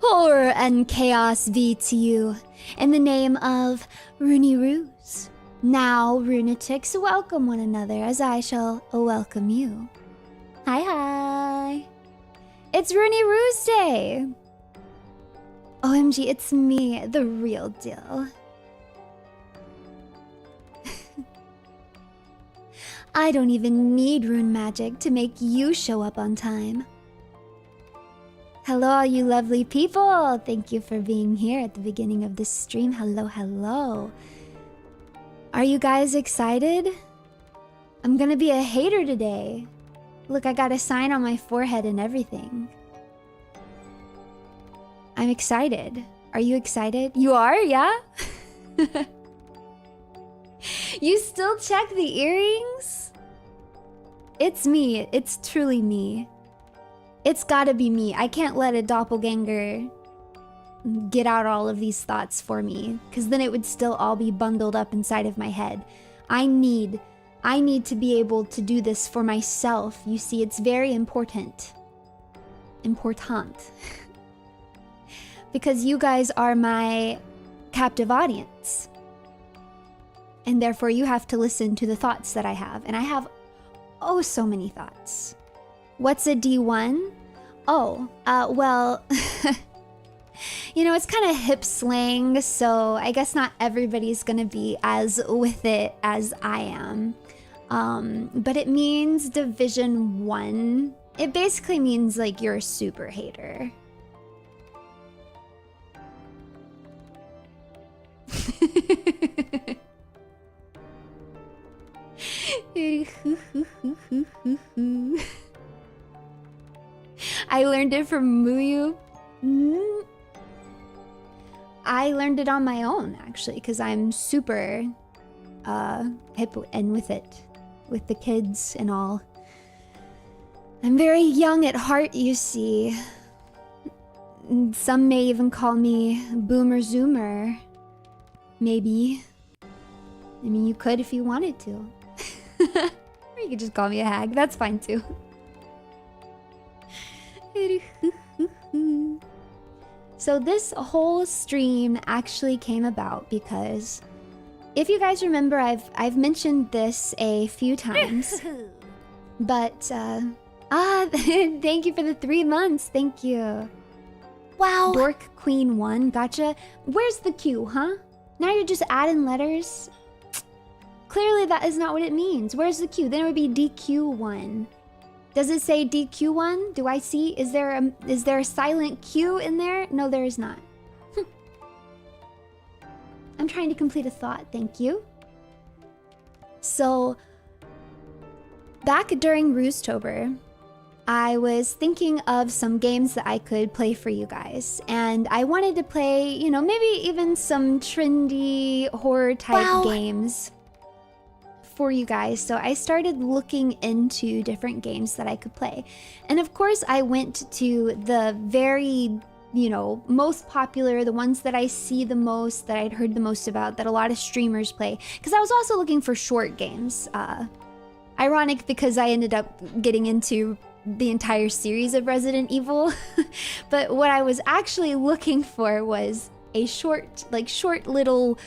Horror and chaos be to you. In the name of Runie Ruse. Now, Runatics, welcome one another as I shall welcome you. Hi, hi. It's Runie Rose Day. OMG, it's me, the real deal. I don't even need rune magic to make you show up on time. Hello, all you lovely people. Thank you for being here at the beginning of this stream. Hello, hello. Are you guys excited? I'm gonna be a hater today. Look, I got a sign on my forehead and everything. I'm excited. Are you excited? You are, yeah? You still check the earrings? It's me. It's truly me. It's gotta be me. I can't let a doppelganger get out all of these thoughts for me, because then it would still all be bundled up inside of my head. I need to be able to do this for myself. You see, it's very important. Important. Because you guys are my captive audience. And therefore you have to listen to the thoughts that I have. And I have oh so many thoughts. What's a D1? Oh, well, you know, it's kind of hip slang, so I guess not everybody's gonna be as with it as I am. But it means Division 1. It basically means like you're a super hater. I learned it from Muyu. I learned it on my own, actually, because I'm super hip and with it, with the kids and all. I'm very young at heart, you see. Some may even call me Boomer Zoomer. Maybe. I mean, you could if you wanted to. Or you could just call me a hag. That's fine too. So this whole stream actually came about because if you guys remember, I've mentioned this a few times. But thank you for the 3 months. Thank you. Wow. Dork Queen 1, gotcha. Where's the Q, huh? Now you're just adding letters? Clearly that is not what it means. Where's the Q? Then it would be DQ1. Does it say DQ1? Do I see? Is there a silent Q in there? No, there is not. I'm trying to complete a thought, thank you. So, back during RUSEDAY, I was thinking of some games that I could play for you guys. And I wanted to play, you know, maybe even some trendy horror type games for you guys. So I started looking into different games that I could play. And of course I went to the very, you know, most popular, the ones that I see the most, that I'd heard the most about, that a lot of streamers play. Because I was also looking for short games. Ironic because I ended up getting into the entire series of Resident Evil. But what I was actually looking for was a short little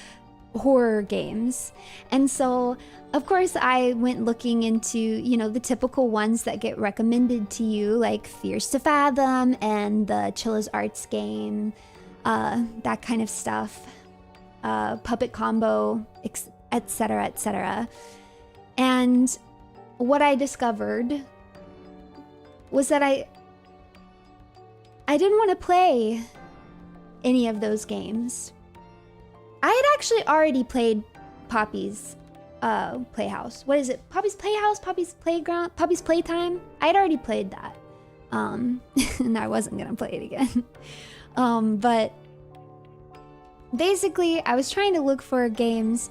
horror games. And so of course I went looking into, you know, the typical ones that get recommended to you, like Fears to Fathom and the Chilla's Arts game, that kind of stuff, Puppet Combo, etc, etc. And what I discovered was that I didn't want to play any of those games. I had actually already played Poppy's Playhouse. What is it? Poppy's Playhouse? Poppy's Playground? Poppy's Playtime? I had already played that. And I wasn't gonna play it again. But basically, I was trying to look for games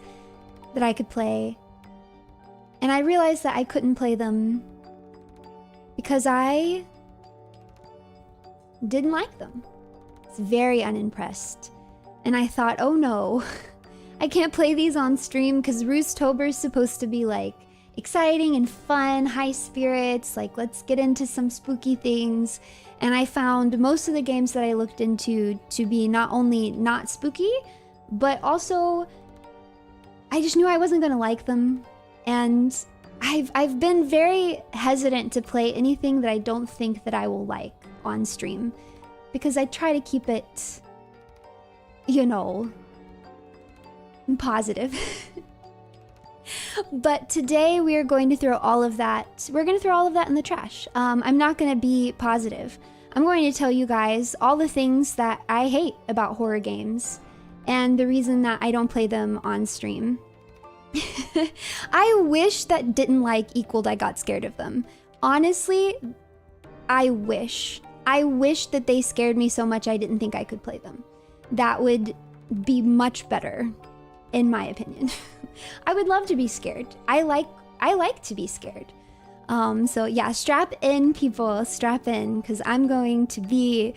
that I could play. And I realized that I couldn't play them because I didn't like them. I was very unimpressed. And I thought, oh no, I can't play these on stream because RUSEDAY is supposed to be like, exciting and fun, high spirits, like let's get into some spooky things. And I found most of the games that I looked into to be not only not spooky, but also I just knew I wasn't gonna like them. And I've been very hesitant to play anything that I don't think that I will like on stream, because I try to keep it, you know, positive. But today we are going to throw all of that. We're going to throw all of that in the trash. I'm not going to be positive. I'm going to tell you guys all the things that I hate about horror games and the reason that I don't play them on stream. I wish that didn't like equaled I got scared of them. Honestly, I wish that they scared me so much I didn't think I could play them. That would be much better, in my opinion. I would love to be scared. I like to be scared. So yeah, strap in, people, strap in, because I'm gonna be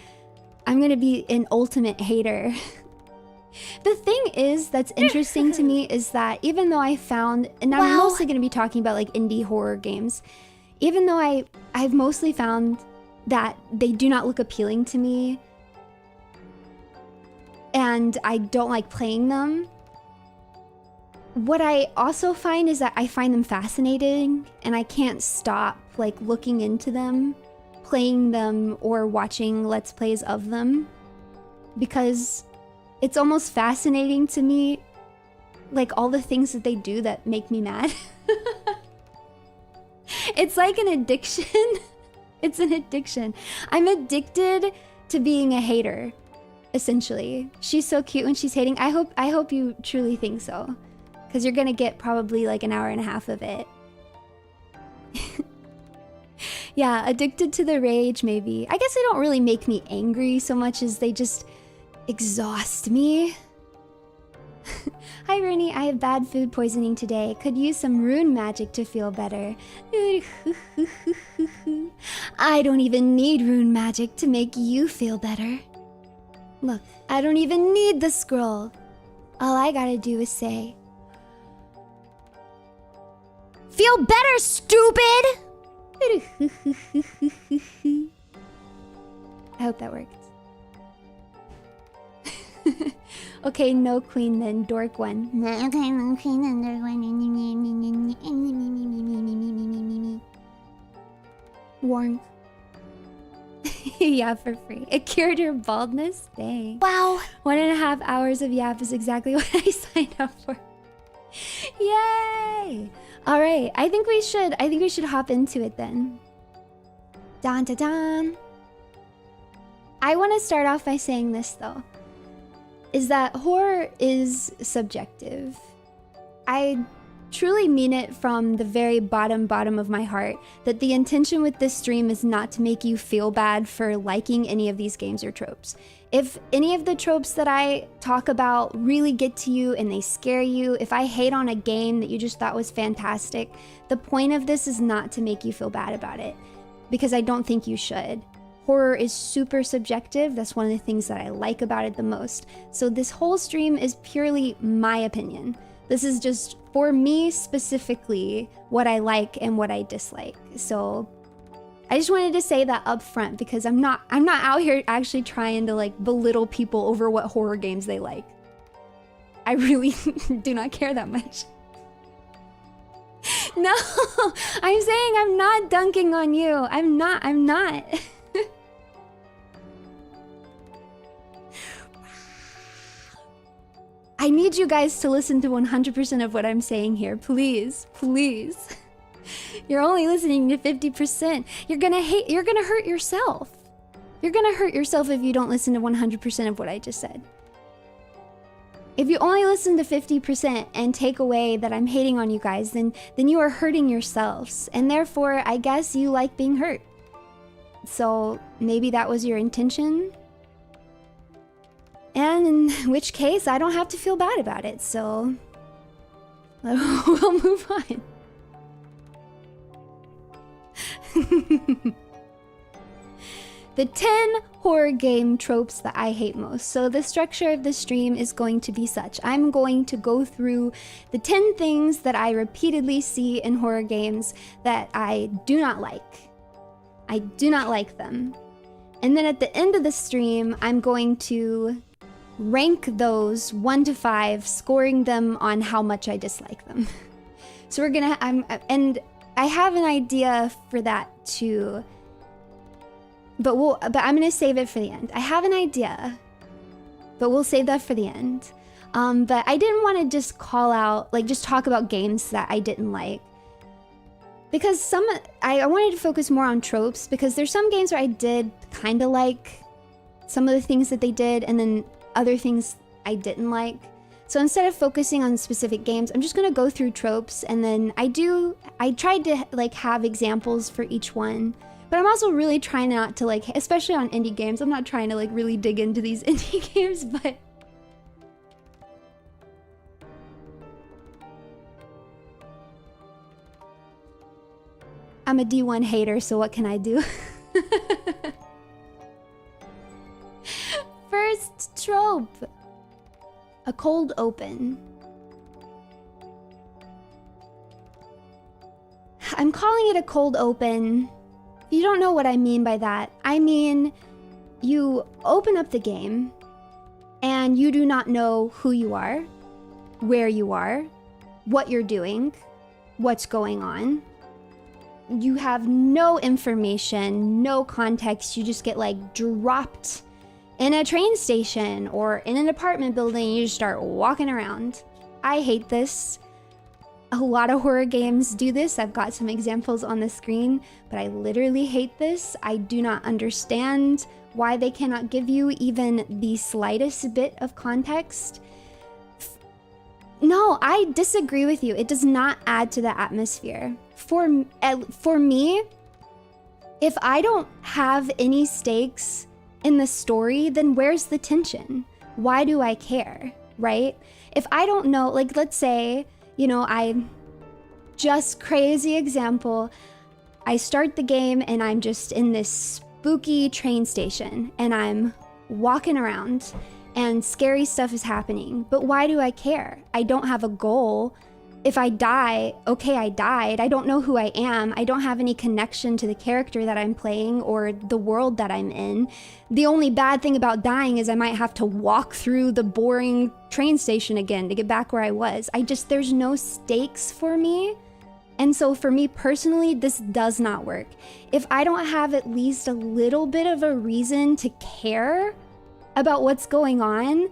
an ultimate hater. The thing is that's interesting to me is that even though I found, and I'm mostly gonna be talking about like indie horror games, even though I've mostly found that they do not look appealing to me and I don't like playing them, what I also find is that I find them fascinating and I can't stop like looking into them, playing them, or watching Let's Plays of them, because it's almost fascinating to me, like all the things that they do that make me mad. It's like an addiction. It's an addiction. I'm addicted to being a hater, essentially. She's so cute when she's hating. I hope you truly think so, because you're gonna get probably like an hour and a half of it. Yeah, addicted to the rage, maybe. I guess they don't really make me angry so much as they just exhaust me. Hi Runie, I have bad food poisoning today. Could use some rune magic to feel better. I don't even need rune magic to make you feel better. Look, I don't even need the scroll. All I gotta do is say, feel better, stupid! I hope that worked. Okay, no queen then, dork one. Okay, no queen then, dork one. Warm. Yeah, for free. It cured her baldness? Dang. Wow. 1.5 hours of yap is exactly what I signed up for. Yay! All right, I think we should hop into it then. Dun dun dun. I want to start off by saying this though, is that horror is subjective. I truly mean it from the very bottom of my heart that the intention with this stream is not to make you feel bad for liking any of these games or tropes. If any of the tropes that I talk about really get to you and they scare you, if I hate on a game that you just thought was fantastic, the point of this is not to make you feel bad about it, because I don't think you should. Horror is super subjective. That's one of the things that I like about it the most. So this whole stream is purely my opinion. This is just for me specifically what I like and what I dislike. So I just wanted to say that up front, because I'm not out here actually trying to like belittle people over what horror games they like. I really do not care that much. No, I'm saying I'm not dunking on you. I'm not. I need you guys to listen to 100% of what I'm saying here. Please, please. You're only listening to 50%. You're gonna hurt yourself. You're gonna hurt yourself if you don't listen to 100% of what I just said. If you only listen to 50% and take away that I'm hating on you guys, then you are hurting yourselves. And therefore, I guess you like being hurt. So maybe that was your intention. And in which case, I don't have to feel bad about it, so we'll move on. the 10 horror game tropes that I hate most. So the structure of the stream is going to be such. I'm going to go through the 10 things that I repeatedly see in horror games that I do not like. I do not like them. And then at the end of the stream, I'm going to rank those 1 to 5, scoring them on how much I dislike them. So we're gonna, and I have an idea for that too, but I'm gonna save it for the end. I have an idea, but we'll save that for the end. But I didn't want to just call out, like, just talk about games that I didn't like, because I wanted to focus more on tropes, because there's some games where I did kind of like some of the things that they did, and then other things I didn't like. So instead of focusing on specific games, I'm just gonna go through tropes, and then I tried to like have examples for each one, but I'm also really trying not to, like, especially on indie games, I'm not trying to like really dig into these indie games, but I'm a D1 hater, so what can I do? First trope. A cold open. I'm calling it a cold open. If you don't know what I mean by that, I mean you open up the game and you do not know who you are, where you are, what you're doing, what's going on. You have no information, no context. You just get like dropped in a train station or in an apartment building. You just start walking around. I hate this. A lot of horror games do this. I've got some examples on the screen, but I literally hate this. I do not understand why they cannot give you even the slightest bit of context. No, I disagree with you. It does not add to the atmosphere. For me, if I don't have any stakes in the story, then where's the tension? Why do I care, right? If I don't know, like, let's say, you know, just crazy example, I start the game and I'm just in this spooky train station and I'm walking around and scary stuff is happening, but why do I care? I don't have a goal. If I die, okay, I died. I don't know who I am. I don't have any connection to the character that I'm playing or the world that I'm in. The only bad thing about dying is I might have to walk through the boring train station again to get back where I was. There's no stakes for me. And so for me personally, this does not work. If I don't have at least a little bit of a reason to care about what's going on,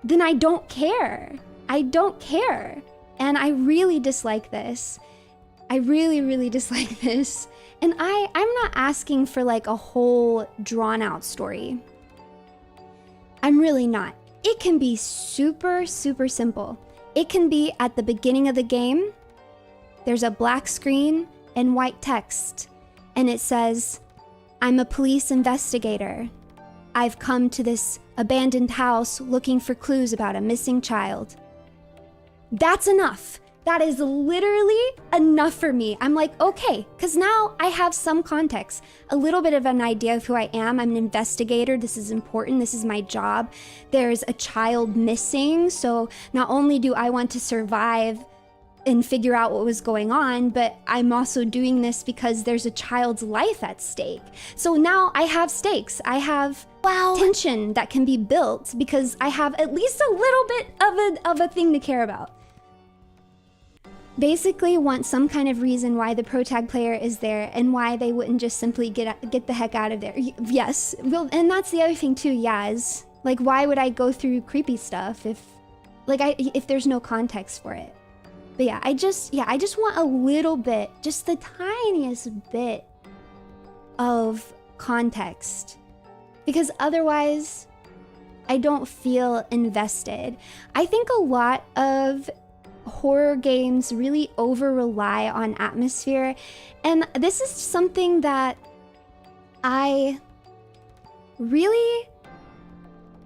then I don't care. I don't care. And I really dislike this. I really, really dislike this. And I'm not asking for like a whole drawn out story. I'm really not. It can be super, super simple. It can be at the beginning of the game, there's a black screen and white text, and it says, "I'm a police investigator. I've come to this abandoned house looking for clues about a missing child." That's enough. That is literally enough for me. I'm like, okay, because now I have some context, a little bit of an idea of who I am. I'm an investigator. This is important. This is my job. There's a child missing. So not only do I want to survive and figure out what was going on, but I'm also doing this because there's a child's life at stake. So now I have stakes. I have tension that can be built because I have at least a little bit of a thing to care about. Basically want some kind of reason why the protag player is there and why they wouldn't just simply get the heck out of there. Yes, well, and that's the other thing too, Yaz. Like, why would I go through creepy stuff if there's no context for it? But yeah, I just want a little bit, just the tiniest bit of context, because otherwise I don't feel invested. I think a lot of horror games really over rely on atmosphere, and this is something that I really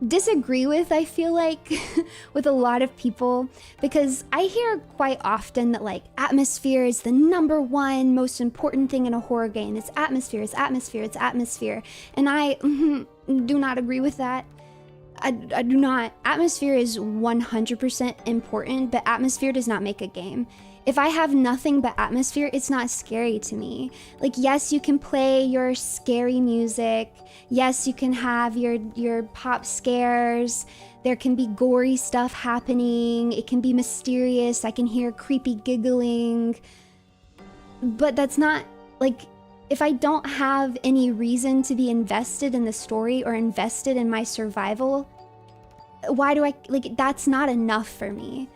disagree with, I feel like, with a lot of people, because I hear quite often that like atmosphere is the #1 most important thing in a horror game. It's atmosphere, it's atmosphere, it's atmosphere. And I do not agree with that. I do not. Atmosphere is 100% important, but atmosphere does not make a game. If I have nothing but atmosphere, it's not scary to me. Like, yes, you can play your scary music. Yes, you can have your pop scares. There can be gory stuff happening. It can be mysterious. I can hear creepy giggling. But that's not, like, if I don't have any reason to be invested in the story or invested in my survival, why do I, like, that's not enough for me.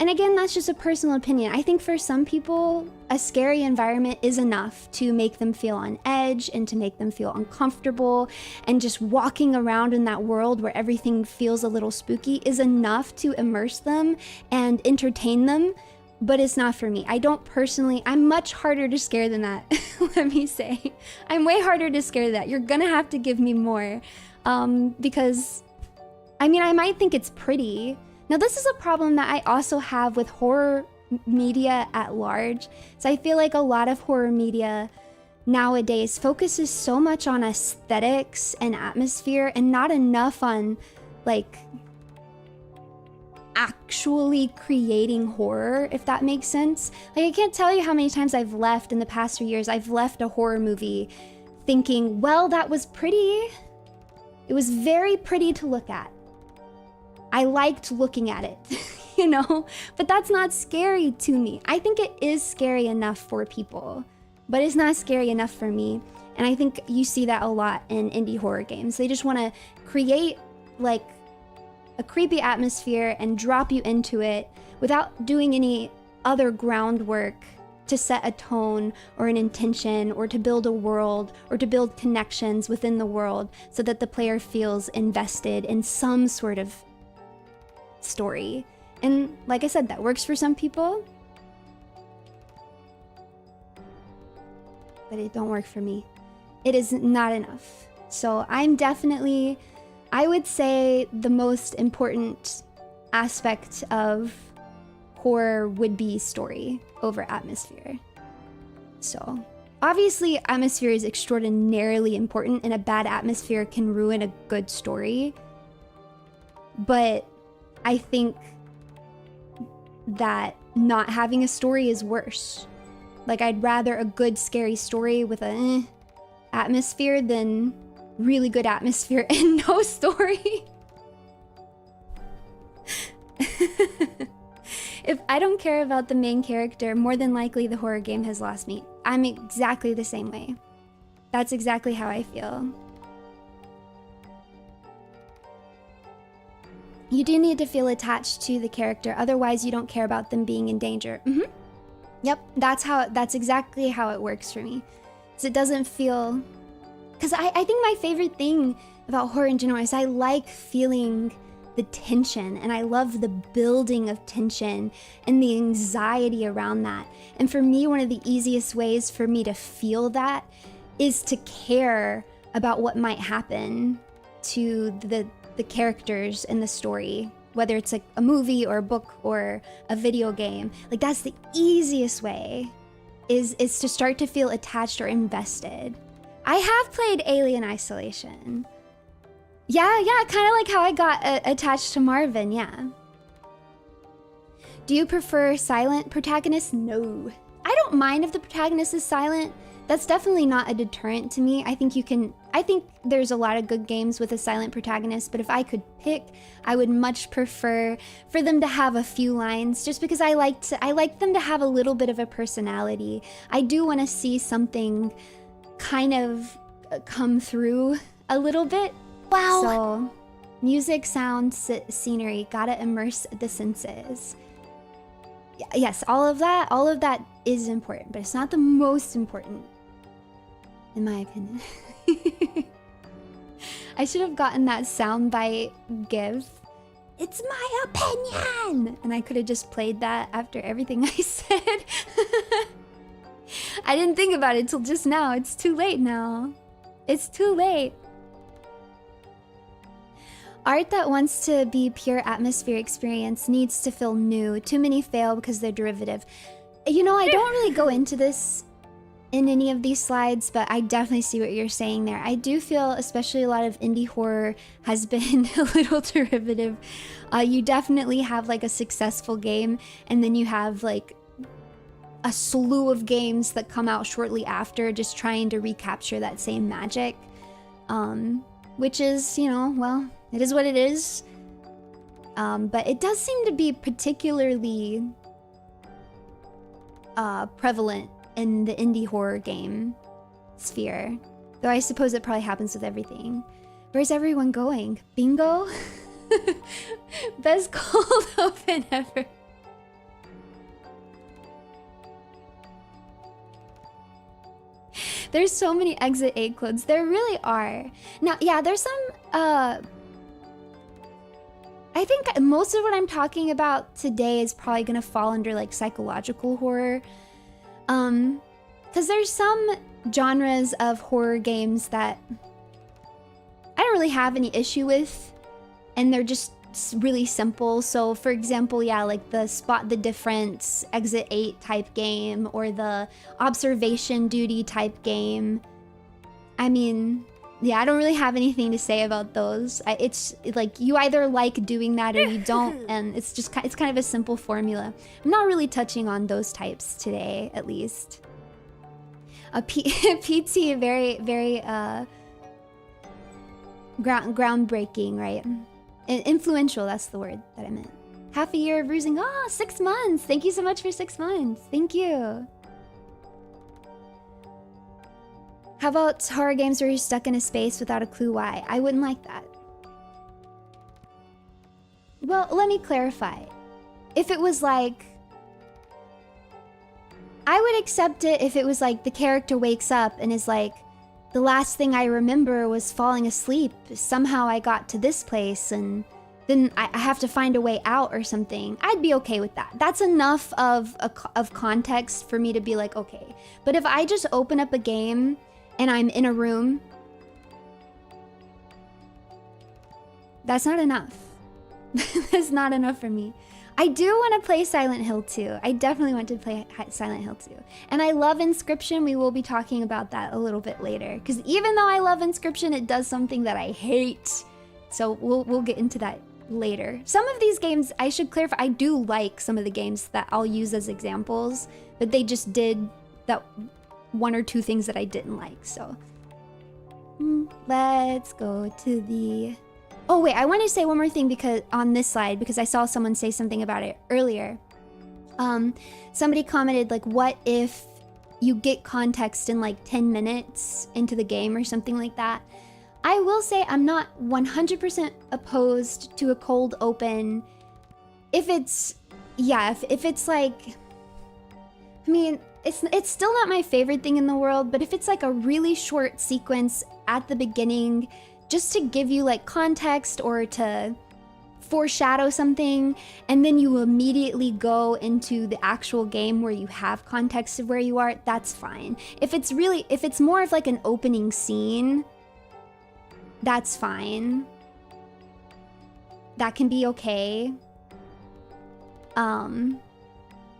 And again, that's just a personal opinion. I think for some people, a scary environment is enough to make them feel on edge and to make them feel uncomfortable. And just walking around in that world where everything feels a little spooky is enough to immerse them and entertain them. But it's not for me. I don't personally, I'm much harder to scare than that, let me say. I'm way harder to scare than that. You're gonna have to give me more. Because, I mean, I might think it's pretty. Now, this is a problem that I also have with horror media at large. So I feel like a lot of horror media nowadays focuses so much on aesthetics and atmosphere and not enough on, like, actually creating horror, if that makes sense. Like, I can't tell you how many times I've left in the past few years, I've left a horror movie thinking, well, that was pretty. It was very pretty to look at. I liked looking at it, you know? But that's not scary to me. I think it is scary enough for people, but it's not scary enough for me. And I think you see that a lot in indie horror games. They just want to create, like, a creepy atmosphere and drop you into it without doing any other groundwork to set a tone or an intention or to build a world or to build connections within the world so that the player feels invested in some sort of story. And like I said, that works for some people, but it don't work for me. It is not enough. So I'm definitely, I would say the most important aspect of horror would be story over atmosphere. So obviously atmosphere is extraordinarily important and a bad atmosphere can ruin a good story. But I think that not having a story is worse. Like, I'd rather a good scary story with a atmosphere than really good atmosphere and no story. If I don't care about the main character, more than likely the horror game has lost me. I'm exactly the same way. That's exactly how I feel. You do need to feel attached to the character, otherwise you don't care about them being in danger. Yep, that's exactly how it works for me. Because it doesn't feel... Because I think my favorite thing about horror in general is I like feeling the tension, and I love the building of tension and the anxiety around that. And for me, one of the easiest ways for me to feel that is to care about what might happen to the characters in the story, whether it's like a movie or a book or a video game. Like, that's the easiest way, is to start to feel attached or invested. I have played Alien Isolation. Yeah, kind of like how I got attached to Marvin, yeah. Do you prefer silent protagonists? No. I don't mind if the protagonist is silent. That's definitely not a deterrent to me. I think there's a lot of good games with a silent protagonist, but if I could pick, I would much prefer for them to have a few lines, just because I like them to have a little bit of a personality. I do want to see something kind of come through a little bit. Wow. So, music, sound, scenery, gotta immerse the senses. Yes, all of that is important, but it's not the most important, in my opinion. I should have gotten that soundbite gif. It's my opinion! And I could have just played that after everything I said. I didn't think about it till just now. It's too late now. It's too late. Art that wants to be pure atmosphere experience needs to feel new. Too many fail because they're derivative. You know, I don't really go into this in any of these slides, but I definitely see what you're saying there. I do feel, especially a lot of indie horror has been a little derivative. You definitely have like a successful game, and then you have like a slew of games that come out shortly after just trying to recapture that same magic. Which is, you know, well, it is what it is. But it does seem to be particularly prevalent in the indie horror game sphere. Though I suppose it probably happens with everything. Where's everyone going? Bingo? Best cold open ever. There's so many Exit 8 codes. There really are. Now, yeah, there's some, I think most of what I'm talking about today is probably gonna fall under like psychological horror. Because there's some genres of horror games that I don't really have any issue with, and they're just really simple. So for example, yeah, like the Spot the Difference Exit 8 type game, or the Observation Duty type game. I mean, yeah, I don't really have anything to say about those. It's like you either like doing that or you don't, and it's just it's kind of a simple formula. I'm not really touching on those types today, at least. PT, very groundbreaking, right? Influential, that's the word that I meant. Half a year of rusing. Oh, 6 months. Thank you so much for 6 months. Thank you. How about horror games where you're stuck in a space without a clue why? I wouldn't like that. Well, let me clarify. If it was like... I would accept it if it was like the character wakes up and is like, the last thing I remember was falling asleep. Somehow I got to this place and then I have to find a way out or something. I'd be okay with that. That's enough of context for me to be like, okay. But if I just open up a game and I'm in a room, that's not enough. That's not enough for me. I do want to play Silent Hill 2. I definitely want to play Silent Hill 2. And I love Inscription. We will be talking about that a little bit later. Because even though I love Inscription, it does something that I hate. So we'll get into that later. Some of these games, I should clarify, I do like some of the games that I'll use as examples. But they just did that one or two things that I didn't like. So let's go to the... Oh wait, I want to say one more thing because on this slide, because I saw someone say something about it earlier. Somebody commented like, what if you get context in like 10 minutes into the game or something like that? I will say I'm not 100% opposed to a cold open. If it's, yeah, if it's like, I mean, it's still not my favorite thing in the world, but if it's like a really short sequence at the beginning, just to give you like context or to foreshadow something, and then you immediately go into the actual game where you have context of where you are, that's fine. If it's more of like an opening scene, that's fine. That can be okay.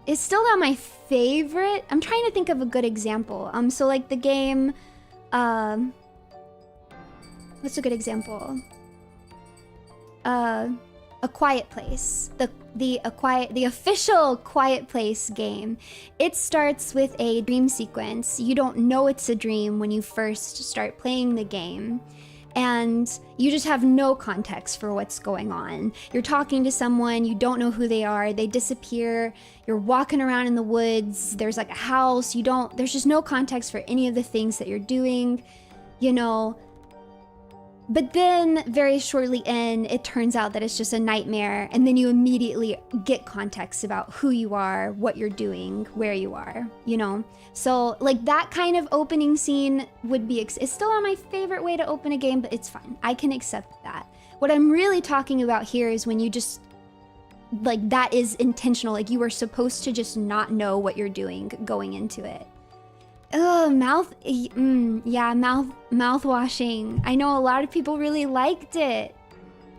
It's still not my favorite. I'm trying to think of a good example. So like the game, what's a good example? A Quiet Place. The official Quiet Place game. It starts with a dream sequence. You don't know it's a dream when you first start playing the game. And you just have no context for what's going on. You're talking to someone, you don't know who they are, they disappear, you're walking around in the woods, there's like a house, there's just no context for any of the things that you're doing, you know. But then very shortly in, it turns out that it's just a nightmare, and then you immediately get context about who you are, what you're doing, where you are, you know? So like that kind of opening scene would be, it's still not my favorite way to open a game, but it's fine. I can accept that. What I'm really talking about here is when you just, like that is intentional, like you are supposed to just not know what you're doing going into it. Ugh, mouth washing. I know a lot of people really liked it.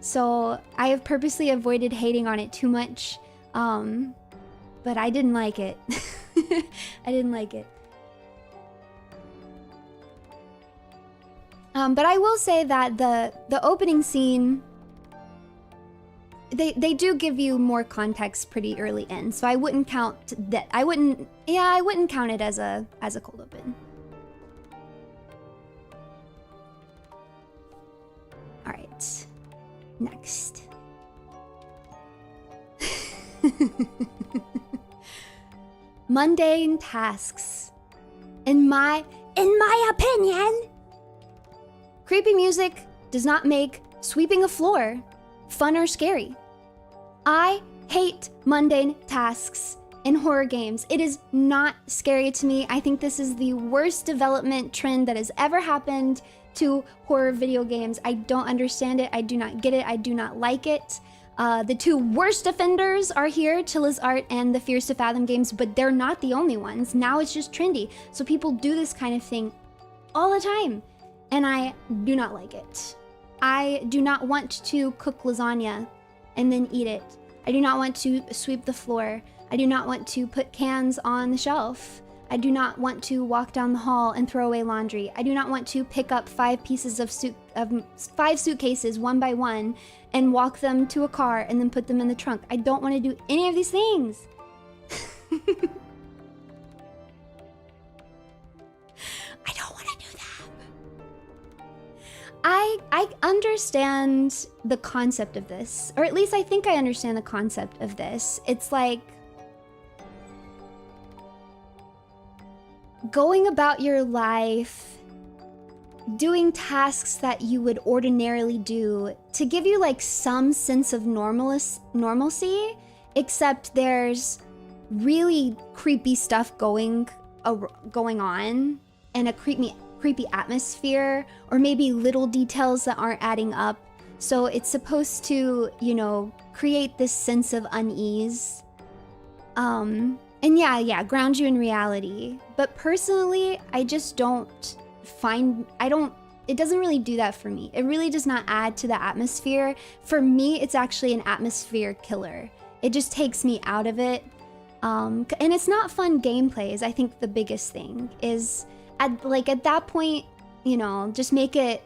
So I have purposely avoided hating on it too much. But I didn't like it. I didn't like it. But I will say that the opening scene, they do give you more context pretty early in, so I wouldn't count that. I wouldn't count it as a cold open. All right, next. Mundane tasks. In my opinion, creepy music does not make sweeping a floor fun or scary. I hate mundane tasks in horror games. It is not scary to me. I think this is the worst development trend that has ever happened to horror video games. I don't understand it. I do not get it. I do not like it. The two worst offenders are here, Chilla's Art and the Fears to Fathom games, but they're not the only ones. Now it's just trendy. So people do this kind of thing all the time, and I do not like it. I do not want to cook lasagna and then eat it. I do not want to sweep the floor. I do not want to put cans on the shelf. I do not want to walk down the hall and throw away laundry. I do not want to pick up 5 suitcases one by one and walk them to a car and then put them in the trunk. I don't want to do any of these things. I don't want to do that. I understand the concept of this, or at least I think I understand the concept of this. It's like going about your life, doing tasks that you would ordinarily do to give you like some sense of normalcy, except there's really creepy stuff going on and a creepy atmosphere, or maybe little details that aren't adding up. So it's supposed to, you know, create this sense of unease. And yeah, ground you in reality. But personally, I just don't find, it doesn't really do that for me. It really does not add to the atmosphere. For me, it's actually an atmosphere killer. It just takes me out of it. And it's not fun gameplay is I think the biggest thing. Is at that point, you know, just make it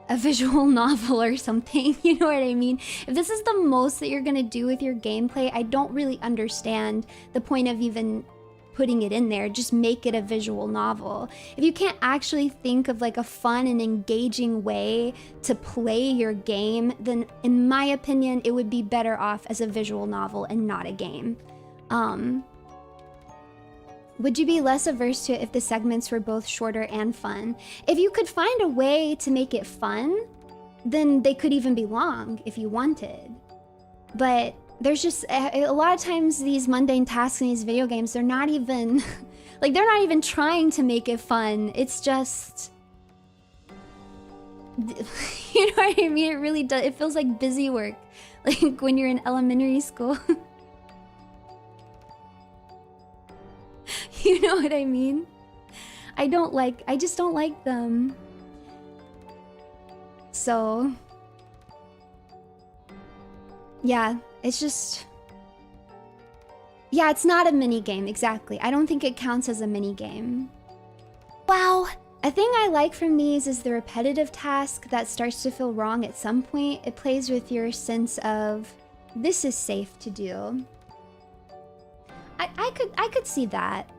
a visual novel or something, you know what I mean? If this is the most that you're gonna do with your gameplay, I don't really understand the point of even putting it in there. Just make it a visual novel. If you can't actually think of like a fun and engaging way to play your game, then in my opinion, it would be better off as a visual novel and not a game. Would you be less averse to it if the segments were both shorter and fun? If you could find a way to make it fun, then they could even be long if you wanted. But there's just a lot of times these mundane tasks in these video games, they're not even like they're not even trying to make it fun. It's just you know what I mean? It really does. It feels like busy work, like when you're in elementary school. You know what I mean? I just don't like them. So yeah, it's just, yeah, it's not a mini game, exactly. I don't think it counts as a mini game. Wow. A thing I like from these is the repetitive task that starts to feel wrong at some point. It plays with your sense of, this is safe to do. I could see that.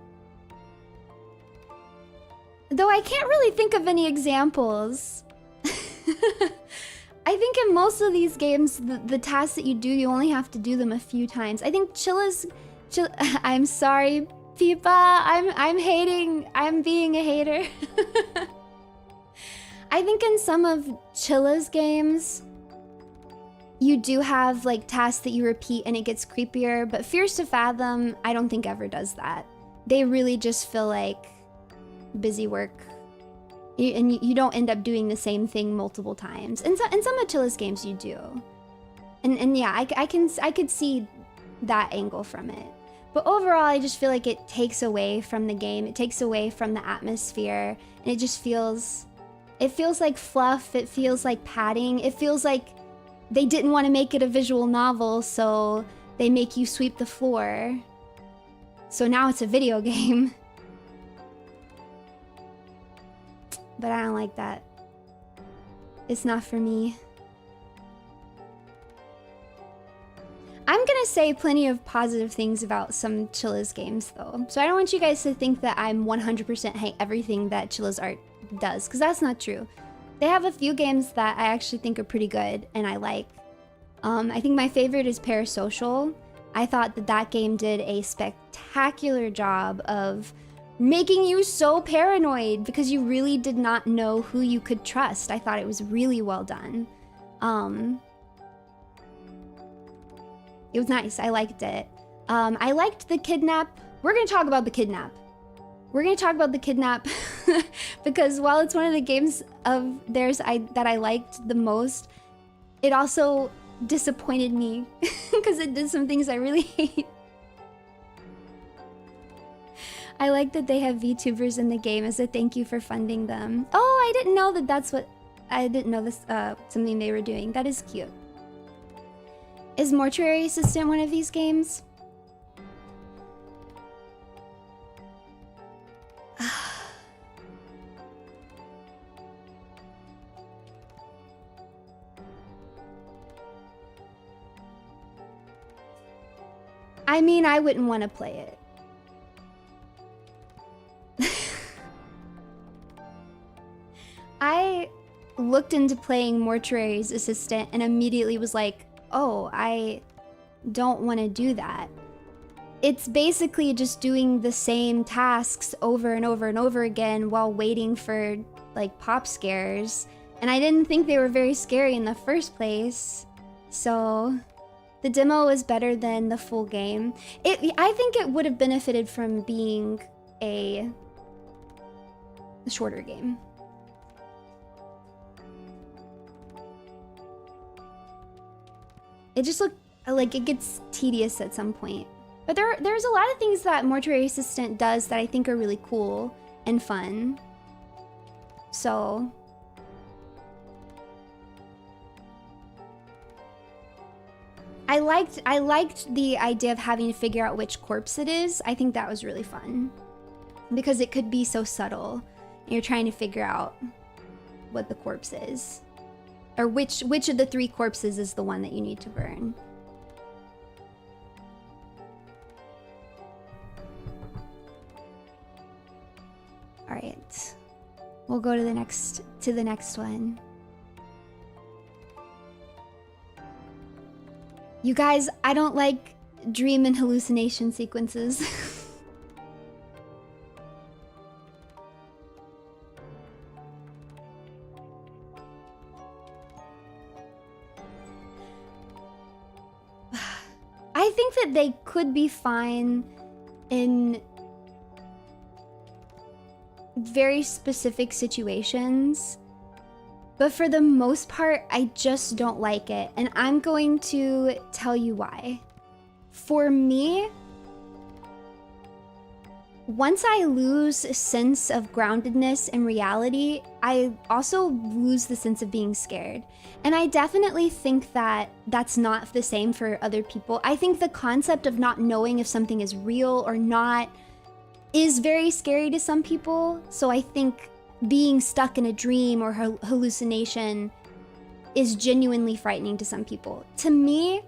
Though I can't really think of any examples. I think in most of these games, the tasks that you do, you only have to do them a few times. I think I'm sorry, Pipa. I'm being a hater. I think in some of Chilla's games, you do have like tasks that you repeat and it gets creepier, but Fears to Fathom, I don't think ever does that. They really just feel like busy work. And you don't end up doing the same thing multiple times. And so, in some of Chilla's games you do. And yeah, I could see that angle from it. But overall, I just feel like it takes away from the game. It takes away from the atmosphere. And it just feels, it feels like fluff. It feels like padding. It feels like they didn't want to make it a visual novel, so they make you sweep the floor. So now it's a video game. But I don't like that. It's not for me. I'm gonna say plenty of positive things about some Chilla's games though. So I don't want you guys to think that I'm 100% hate everything that Chilla's art does, because that's not true. They have a few games that I actually think are pretty good and I like. I think my favorite is Parasocial. I thought that that game did a spectacular job of making you so paranoid because you really did not know who you could trust. I thought it was really well done. It was nice. I liked it. I liked the kidnap. We're gonna talk about the kidnap. We're gonna talk about the kidnap because while it's one of the games of theirs that I liked the most, it also disappointed me because it did some things I really hate. I like that they have VTubers in the game as a thank you for funding them. Oh, I didn't know that that's what... I didn't know this, something they were doing. That is cute. Is Mortuary Assistant one of these games? I mean, I wouldn't want to play it. I looked into playing Mortuary's Assistant and immediately was like, oh, I don't want to do that. It's basically just doing the same tasks over and over and over again while waiting for, like, pop scares. And I didn't think they were very scary in the first place. So the demo was better than the full game. I think it would have benefited from being a shorter game. It just looked like it gets tedious at some point. But there's a lot of things that Mortuary Assistant does that I think are really cool and fun. So I liked the idea of having to figure out which corpse it is. I think that was really fun because it could be so subtle. And you're trying to figure out what the corpse is. Or which of the 3 corpses is the one that you need to burn. All right, we'll go to the next one. You guys, I don't like dream and hallucination sequences. I think that they could be fine in very specific situations, but for the most part, I just don't like it, and I'm going to tell you why. For me, once I lose a sense of groundedness and reality, I also lose the sense of being scared. And I definitely think that that's not the same for other people. I think the concept of not knowing if something is real or not is very scary to some people. So I think being stuck in a dream or hallucination is genuinely frightening to some people. To me,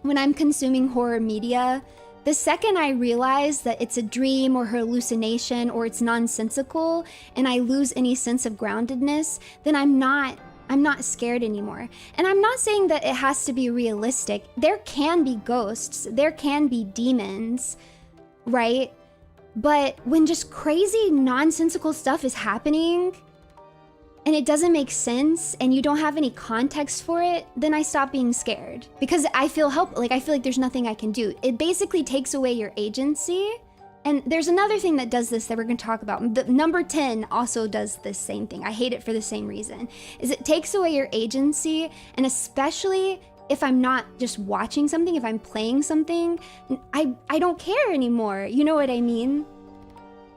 when I'm consuming horror media, the second I realize that it's a dream or hallucination or it's nonsensical and I lose any sense of groundedness, then I'm not scared anymore. And I'm not saying that it has to be realistic. There can be ghosts, there can be demons, right? But when just crazy nonsensical stuff is happening and it doesn't make sense and you don't have any context for it, then I stop being scared because I feel I feel like there's nothing I can do. It basically takes away your agency. And there's another thing that does this that we're going to talk about. The number 10 also does this same thing. I hate it for the same reason. Is it takes away your agency, and especially if I'm not just watching something, if I'm playing something, I don't care anymore. You know what I mean?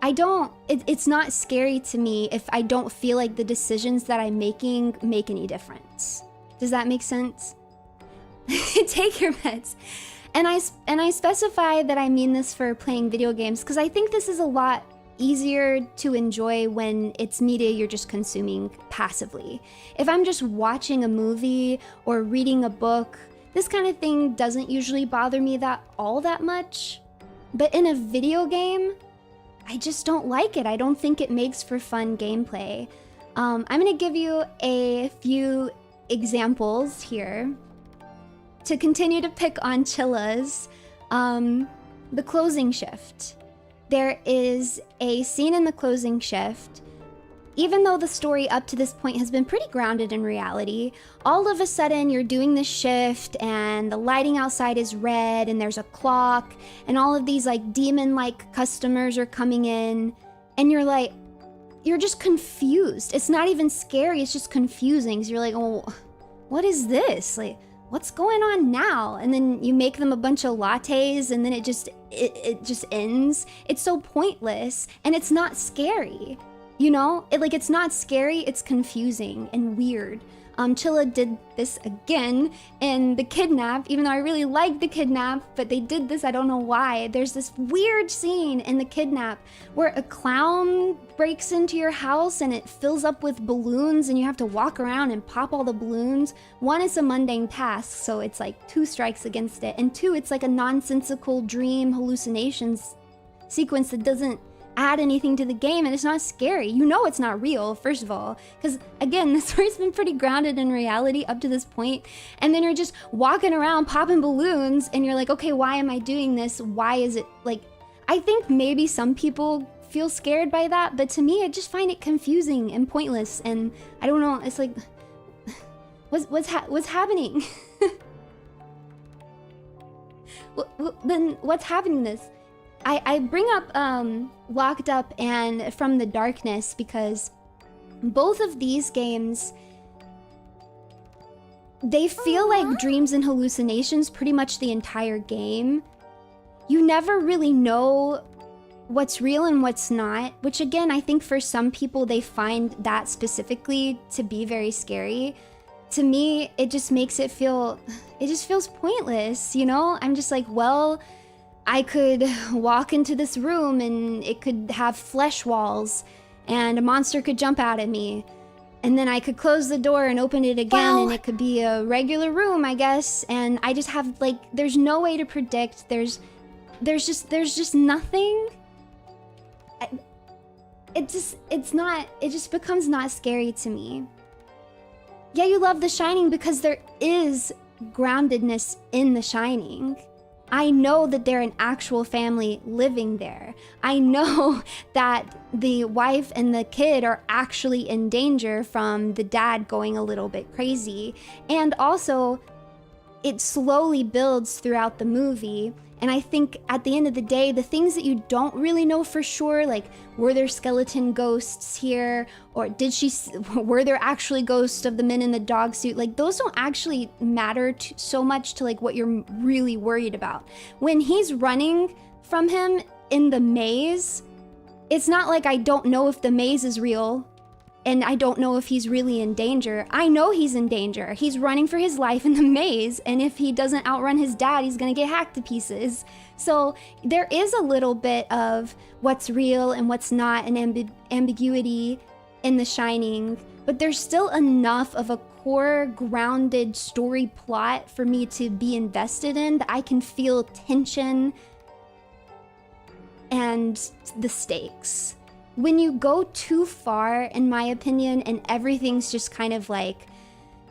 It's not scary to me if I don't feel like the decisions that I'm making make any difference. Does that make sense? Take your meds. And I specify that I mean this for playing video games because I think this is a lot easier to enjoy when it's media you're just consuming passively. If I'm just watching a movie or reading a book, this kind of thing doesn't usually bother me all that much. But in a video game, I just don't like it. I don't think it makes for fun gameplay. I'm gonna give you a few examples here to continue to pick on Chilla's. The closing shift. There is a scene in the closing shift. Even though the story up to this point has been pretty grounded in reality, all of a sudden you're doing this shift and the lighting outside is red and there's a clock and all of these like demon-like customers are coming in and you're just confused. It's not even scary, it's just confusing. So you're like, oh, what is this? Like, what's going on now? And then you make them a bunch of lattes and then it just ends. It's so pointless and it's not scary. You know, it's not scary, it's confusing and weird. Chilla did this again in The Kidnap, even though I really like The Kidnap, but they did this, I don't know why. There's this weird scene in The Kidnap where a clown breaks into your house and it fills up with balloons and you have to walk around and pop all the balloons. One, it's a mundane task, so it's like 2 strikes against it. And 2, it's like a nonsensical dream hallucinations sequence that doesn't add anything to the game and it's not scary. You know it's not real, first of all, because again, the story's been pretty grounded in reality up to this point, and then you're just walking around popping balloons and you're like, okay, why am I doing this? Why is it like, I think maybe some people feel scared by that, but to me, I just find it confusing and pointless, and I don't know, it's like, what's happening? Then what's happening this? I bring up Locked Up and From the Darkness because both of these games, they feel like dreams and hallucinations pretty much the entire game. You never really know what's real and what's not, which again, I think for some people they find that specifically to be very scary. To me, it just makes it just feels pointless, you know? I'm just like, well, I could walk into this room and it could have flesh walls and a monster could jump out at me. And then I could close the door and open it again and it could be a regular room, I guess. And I just have like, there's no way to predict. There's just nothing. It just becomes not scary to me. Yeah, you love The Shining because there is groundedness in The Shining. I know that they're an actual family living there. I know that the wife and the kid are actually in danger from the dad going a little bit crazy. And also, it slowly builds throughout the movie. And I think at the end of the day, the things that you don't really know for sure, like were there skeleton ghosts here? Or were there actually ghosts of the men in the dog suit? Like those don't actually matter so much to like what you're really worried about. When he's running from him in the maze, it's not like I don't know if the maze is real and I don't know if he's really in danger. I know he's in danger. He's running for his life in the maze, and if he doesn't outrun his dad, he's gonna get hacked to pieces. So there is a little bit of what's real and what's not, and ambiguity in The Shining, but there's still enough of a core grounded story plot for me to be invested in that I can feel tension and the stakes. When you go too far, in my opinion, and everything's just kind of like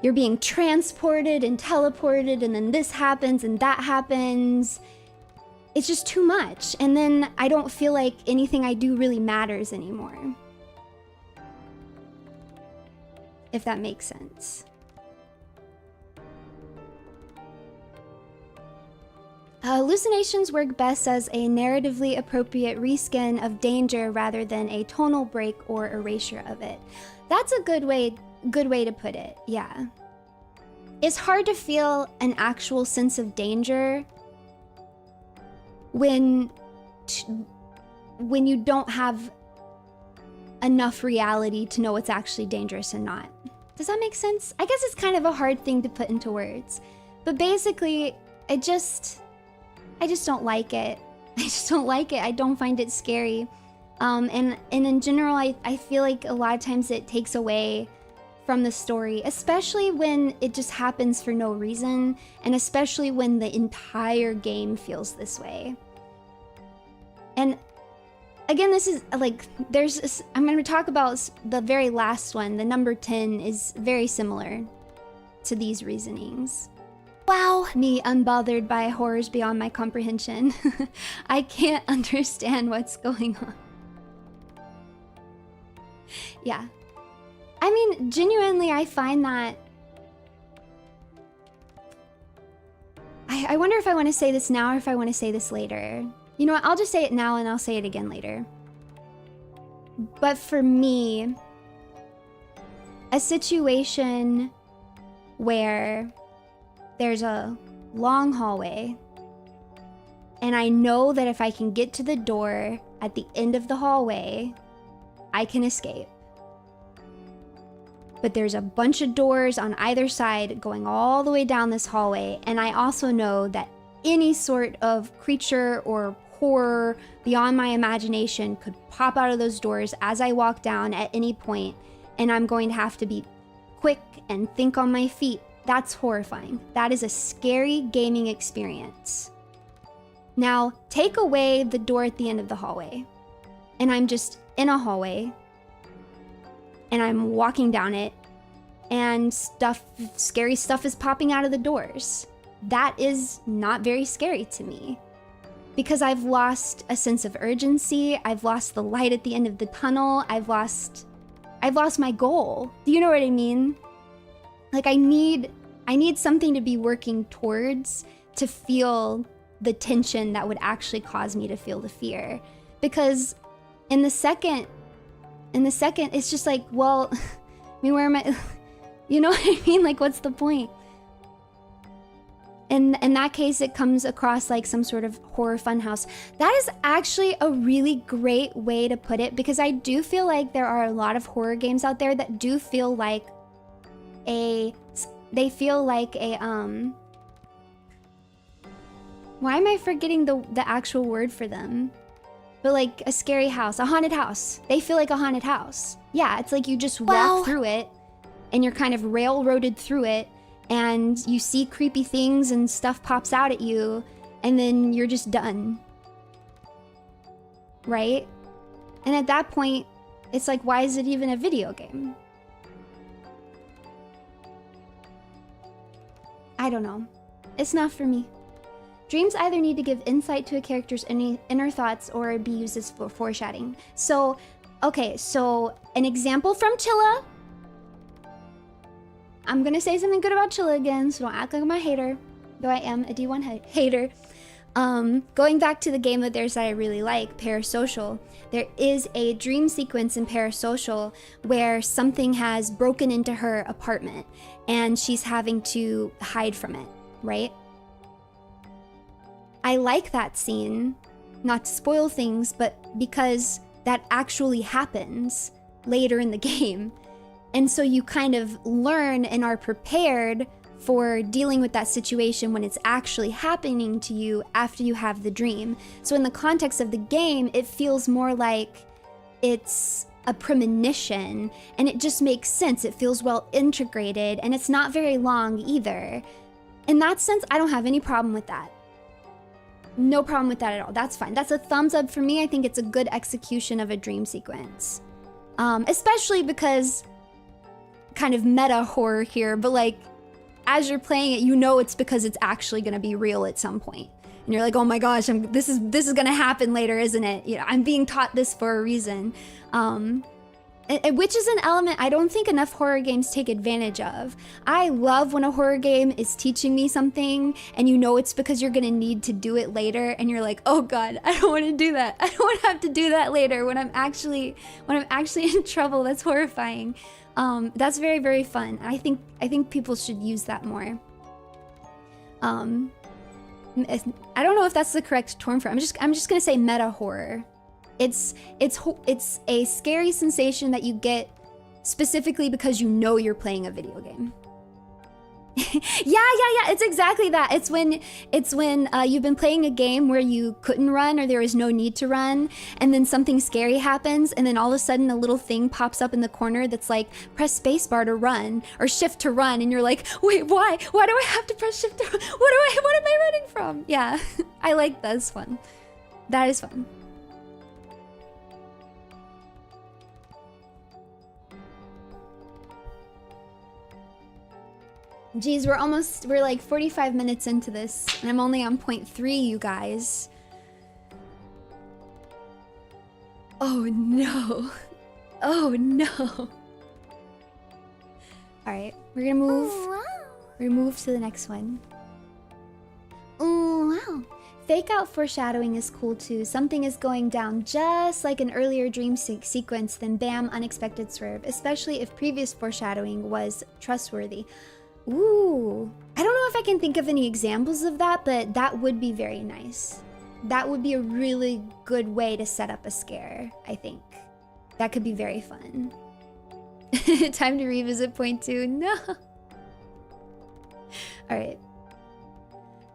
you're being transported and teleported and then this happens and that happens, it's just too much. And then I don't feel like anything I do really matters anymore. If that makes sense. Hallucinations work best as a narratively appropriate reskin of danger rather than a tonal break or erasure of it. That's a good way to put it, yeah. It's hard to feel an actual sense of danger when you don't have enough reality to know what's actually dangerous and not. Does that make sense? I guess it's kind of a hard thing to put into words. But basically, I just don't like it. I just don't like it. I don't find it scary. And in general, I feel like a lot of times it takes away from the story, especially when it just happens for no reason, and especially when the entire game feels this way. And again, this is like, I'm going to talk about the very last one. The number 10 is very similar to these reasonings. Wow, me unbothered by horrors beyond my comprehension. I can't understand what's going on. Yeah. I mean, genuinely, I find that... I wonder if I want to say this now or if I want to say this later. You know what, I'll just say it now and I'll say it again later. But for me, a situation where there's a long hallway and I know that if I can get to the door at the end of the hallway, I can escape. But there's a bunch of doors on either side going all the way down this hallway, and I also know that any sort of creature or horror beyond my imagination could pop out of those doors as I walk down at any point, and I'm going to have to be quick and think on my feet. That's horrifying. That is a scary gaming experience. Now, take away the door at the end of the hallway, and I'm just in a hallway, and I'm walking down it, and scary stuff is popping out of the doors. That is not very scary to me, because I've lost a sense of urgency. I've lost the light at the end of the tunnel. I've lost my goal. Do you know what I mean? Like, I need something to be working towards to feel the tension that would actually cause me to feel the fear. Because in the second, it's just like, well, I mean, where am I? You know what I mean? Like, what's the point? In that case, it comes across like some sort of horror funhouse. That is actually a really great way to put it, because I do feel like there are a lot of horror games out there that do feel like why am I forgetting the actual word for them? But like a scary house, a haunted house. They feel like a haunted house. Yeah, it's like you just walk through it and you're kind of railroaded through it, and you see creepy things and stuff pops out at you, and then you're just done. Right? And at that point, it's like, why is it even a video game? I don't know. It's not for me. Dreams either need to give insight to a character's inner thoughts or be used as foreshadowing. So, okay, so an example from Chilla. I'm gonna say something good about Chilla again, so don't act like I'm a hater, though I am a D1 hater. Going back to the game of theirs that I really like, Parasocial, there is a dream sequence in Parasocial where something has broken into her apartment and she's having to hide from it, right? I like that scene, not to spoil things, but because that actually happens later in the game. And so you kind of learn and are prepared for dealing with that situation when it's actually happening to you after you have the dream. So in the context of the game, it feels more like it's a premonition, and it just makes sense. It feels well integrated, and it's not very long either. In that sense, I don't have any problem with that. No problem with that at all. That's fine. That's a thumbs up for me. I think it's a good execution of a dream sequence. Especially because kind of meta horror here, but like as you're playing it, you know it's because it's actually going to be real at some point. And you're like, oh my gosh, this is going to happen later, isn't it? You know, I'm being taught this for a reason. Which is an element I don't think enough horror games take advantage of. I love when a horror game is teaching me something and you know it's because you're gonna need to do it later, and you're like, oh god, I don't want to do that. I don't want to have to do that later when I'm actually in trouble. That's horrifying. That's very, very fun. I think people should use that more. I don't know if that's the correct term for it. I'm just gonna say meta horror. It's a scary sensation that you get specifically because you know you're playing a video game. Yeah. It's exactly that. It's when you've been playing a game where you couldn't run or there was no need to run, and then something scary happens, and then all of a sudden a little thing pops up in the corner that's like, press spacebar to run or shift to run, and you're like, wait, why? Why do I have to press shift to run? What am I running from? Yeah, I like this one. That is fun. Geez, we're like 45 minutes into this, and I'm only on point 3, you guys. Oh no. Oh no. Alright, we're gonna move. Oh, wow. We're gonna move to the next one. Oh wow. Fake out foreshadowing is cool too. Something is going down just like an earlier dream sequence, then bam, unexpected swerve, especially if previous foreshadowing was trustworthy. Ooh, I don't know if I can think of any examples of that, but that would be very nice. That would be a really good way to set up a scare, I think. That could be very fun. Time to revisit point 2. No. All right.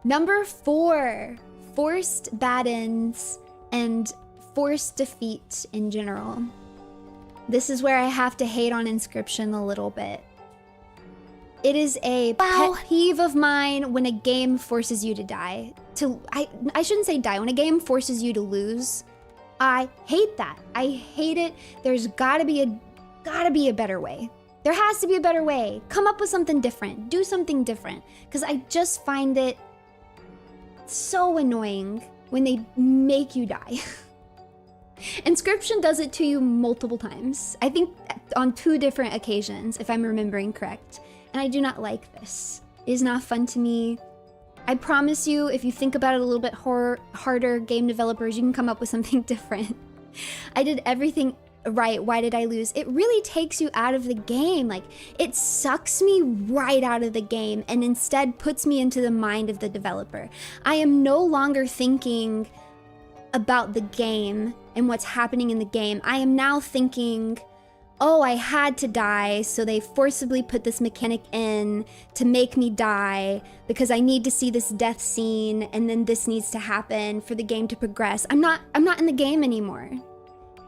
Number 4, forced bad ends and forced defeat in general. This is where I have to hate on Inscription a little bit. It is a pet peeve of mine when a game forces you to die. I shouldn't say die. When a game forces you to lose, I hate that. I hate it. There's gotta be a better way. There has to be a better way. Come up with something different. Do something different. Because I just find it so annoying when they make you die. Inscription does it to you multiple times. I think on 2 different occasions, if I'm remembering correct. And I do not like this. It is not fun to me. I promise you, if you think about it a little bit harder, game developers, you can come up with something different. I did everything right. Why did I lose? It really takes you out of the game. Like, it sucks me right out of the game and instead puts me into the mind of the developer. I am no longer thinking about the game and what's happening in the game. I am now thinking, oh, I had to die, so they forcibly put this mechanic in to make me die because I need to see this death scene, and then this needs to happen for the game to progress. I'm not in the game anymore.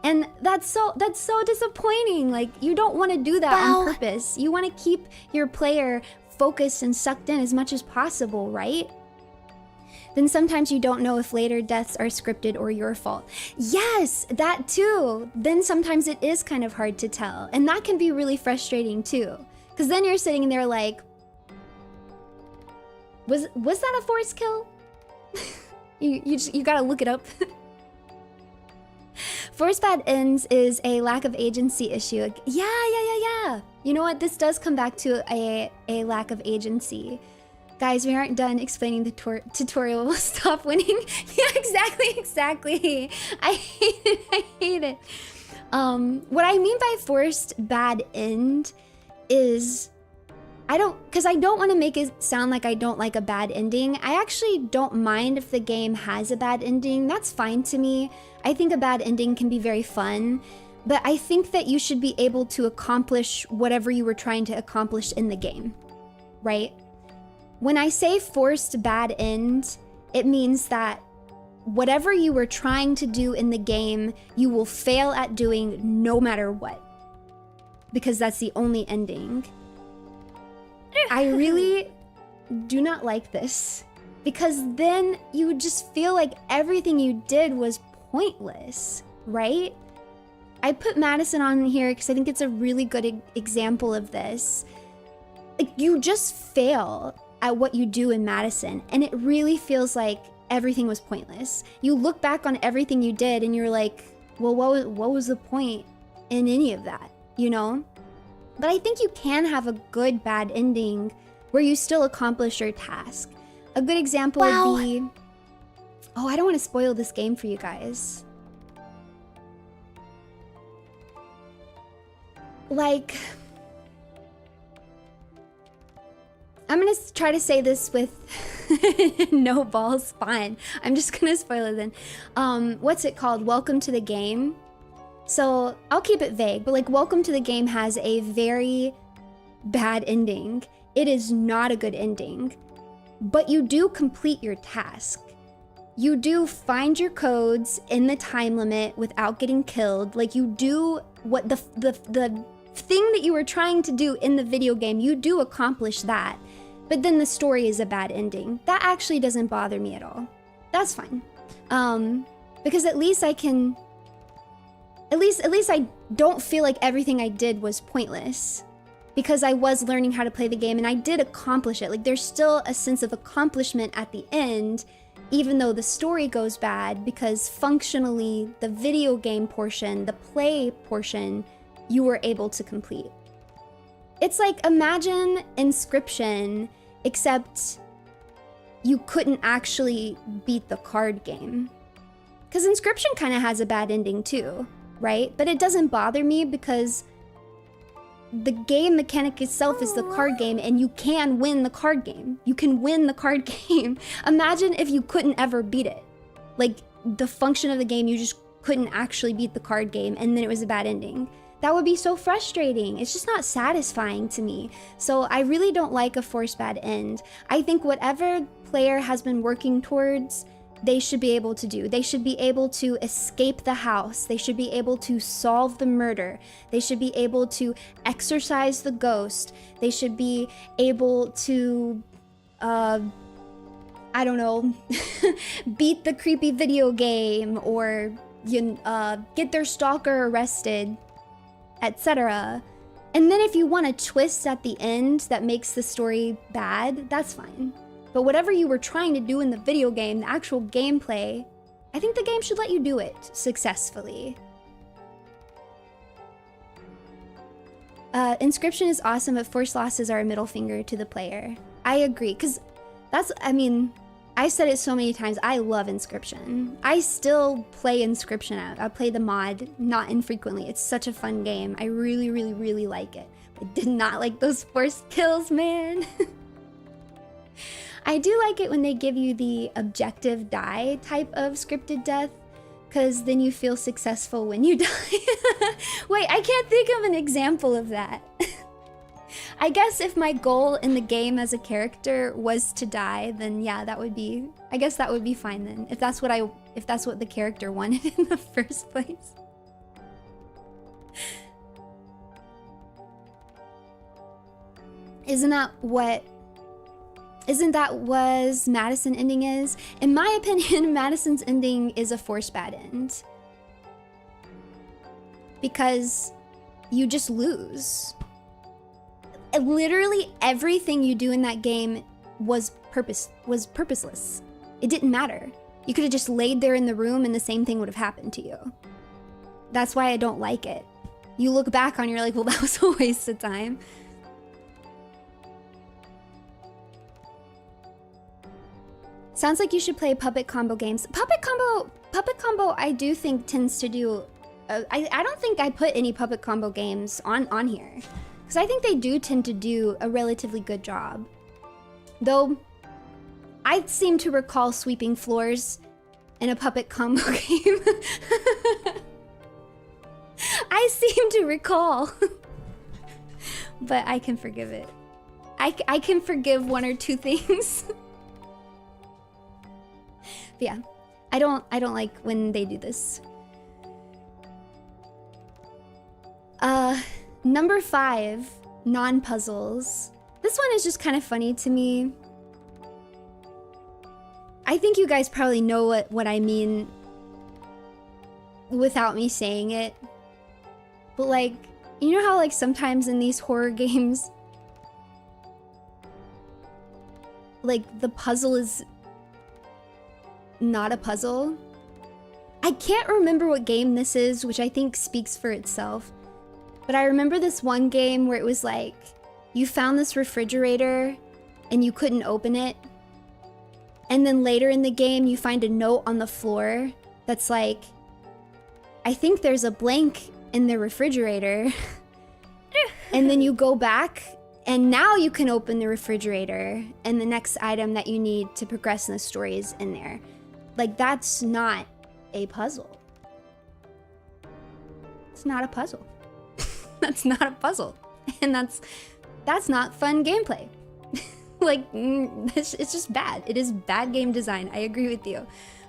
And that's so disappointing. Like, you don't want to do that on purpose. You want to keep your player focused and sucked in as much as possible, right? Then sometimes you don't know if later deaths are scripted or your fault. Yes, that too. Then sometimes it is kind of hard to tell. And that can be really frustrating too. Because then you're sitting there like, was that a forced kill? you gotta look it up. Forced bad ends is a lack of agency issue. Yeah. You know what? This does come back to a lack of agency. Guys, we aren't done explaining the tutorial. We'll stop winning. Yeah, exactly. I hate it. What I mean by forced bad end is because I don't want to make it sound like I don't like a bad ending. I actually don't mind if the game has a bad ending. That's fine to me. I think a bad ending can be very fun, but I think that you should be able to accomplish whatever you were trying to accomplish in the game, right? When I say forced bad end, it means that whatever you were trying to do in the game, you will fail at doing no matter what. Because that's the only ending. I really do not like this. Because then you would just feel like everything you did was pointless, right? I put Madison on here because I think it's a really good example of this. Like, you just fail at what you do in Madison, and it really feels like everything was pointless. You look back on everything you did and you're like, well, what was the point in any of that, you know? But I think you can have a good bad ending where you still accomplish your task. A good example would be, oh, I don't want to spoil this game for you guys. Like, I'm gonna try to say this with no balls, fine. I'm just gonna spoil it then. What's it called? Welcome to the Game. So I'll keep it vague, but like Welcome to the Game has a very bad ending. it is not a good ending. But you do complete your task. You do find your codes in the time limit without getting killed. Like, you do what the thing that you were trying to do in the video game, you do accomplish that. But then the story is a bad ending. That actually doesn't bother me at all. That's fine. Because at least I can, at least I don't feel like everything I did was pointless. Because I was learning how to play the game and I did accomplish it. Like, there's still a sense of accomplishment at the end, even though the story goes bad, because functionally the video game portion, the play portion, you were able to complete. It's like, imagine Inscription, except you couldn't actually beat the card game. Because Inscription kind of has a bad ending too, right? But it doesn't bother me because the game mechanic itself is the card game, and you can win the card game. You can win the card game. Imagine if you couldn't ever beat it. Like, the function of the game, you just couldn't actually beat the card game, and then it was a bad ending. That would be so frustrating. It's just not satisfying to me. So I really don't like a forced bad end. I think whatever player has been working towards, they should be able to do. They should be able to escape the house. They should be able to solve the murder. They should be able to exorcise the ghost. They should be able to, I don't know, beat the creepy video game, or get their stalker arrested, etc. And then if you want a twist at the end that makes the story bad, that's fine. But whatever you were trying to do in the video game, the actual gameplay, I think the game should let you do it successfully. Inscription is awesome, but forced losses are a middle finger to the player. I agree, because that's, I mean, I've said it so many times, I love Inscription. I still play Inscription out. I play the mod not infrequently. It's such a fun game. I really, really, really like it. I did not like those forced kills, man. I do like it when they give you the objective die type of scripted death, because then you feel successful when you die. Wait, I can't think of an example of that. I guess if my goal in the game as a character was to die, then yeah, that would be, I guess that would be fine then. If that's what the character wanted in the first place. Isn't that what Madison ending is? In my opinion, Madison's ending is a forced bad end. Because you just lose. Literally everything you do in that game was purposeless. It didn't matter. You could have just laid there in the room and the same thing would have happened to you. That's why I don't like it. You look back on, you're like, well, that was a waste of time. Sounds like you should play puppet combo games. Puppet combo, I do think tends to do. I don't think I put any puppet combo games on here, because I think they do tend to do a relatively good job. Though, I seem to recall sweeping floors in a puppet combo game. I seem to recall, but I can forgive it. I can forgive one or two things. But yeah, I don't like when they do this. Number 5, non-puzzles. This one is just kind of funny to me. I think you guys probably know what I mean without me saying it. But like, you know how like sometimes in these horror games, like the puzzle is not a puzzle? I can't remember what game this is, which I think speaks for itself. But I remember this one game where it was like, you found this refrigerator and you couldn't open it. And then later in the game, you find a note on the floor that's like, I think there's a blank in the refrigerator. And then you go back and now you can open the refrigerator and the next item that you need to progress in the story is in there. Like, that's not a puzzle. It's not a puzzle. That's not a puzzle. And that's not fun gameplay. Like, it's just bad. It is bad game design. I agree with you.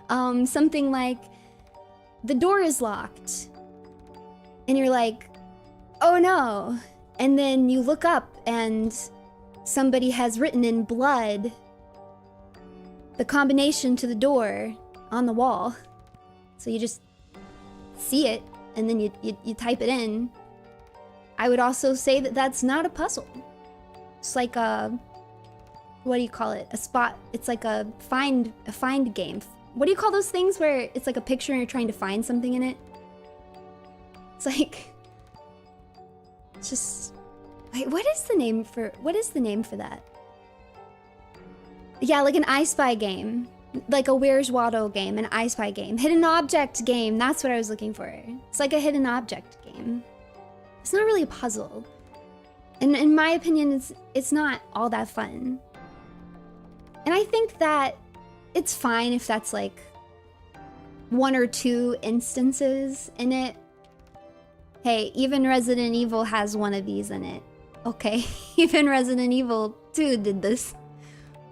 Something like, the door is locked. And you're like, oh no. And then you look up and somebody has written in blood the combination to the door on the wall. So you just see it and then you type it in. I would also say that that's not a puzzle. It's like a, what do you call it? A spot. It's like a find game. What do you call those things where it's like a picture and you're trying to find something in it? It's like, it's just, wait, what is the name for that? Yeah, like an I Spy game. Like a Where's Waldo game, an I Spy game. Hidden object game, that's what I was looking for. It's like a hidden object game. It's not really a puzzle. And in my opinion, it's not all that fun. And I think that it's fine if that's like 1 or 2 instances in it. Hey, even Resident Evil has one of these in it. Okay, even Resident Evil 2 did this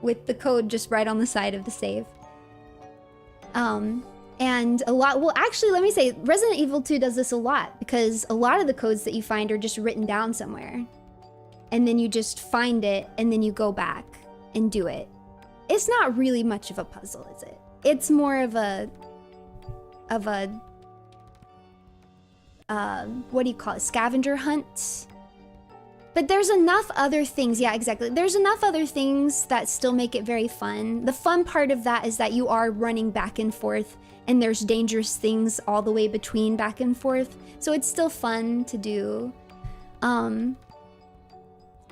with the code just right on the side of the save. And a lot, well actually let me say, Resident Evil 2 does this a lot because a lot of the codes that you find are just written down somewhere. And then you just find it and then you go back and do it. It's not really much of a puzzle, is it? It's more of a what do you call it? Scavenger hunt? But there's enough other things, yeah, exactly. There's enough other things that still make it very fun. The fun part of that is that you are running back and forth and there's dangerous things all the way between back and forth. So it's still fun to do. But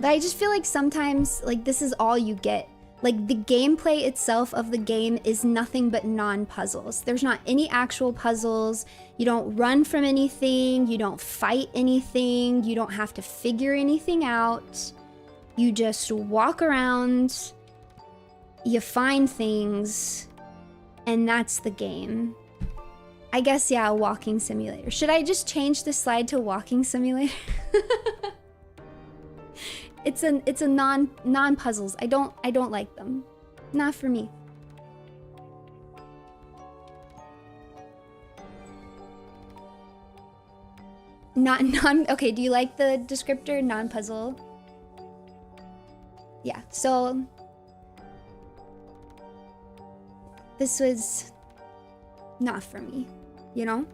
I just feel like sometimes, like, this is all you get. Like, the gameplay itself of the game is nothing but non-puzzles. There's not any actual puzzles. You don't run from anything. You don't fight anything. You don't have to figure anything out. You just walk around. You find things. And that's the game. I guess, yeah, a walking simulator. Should I just change the slide to walking simulator? It's a non-puzzles. I don't like them. Not for me. Okay, do you like the descriptor non-puzzle? Yeah, so this was not for me, you know?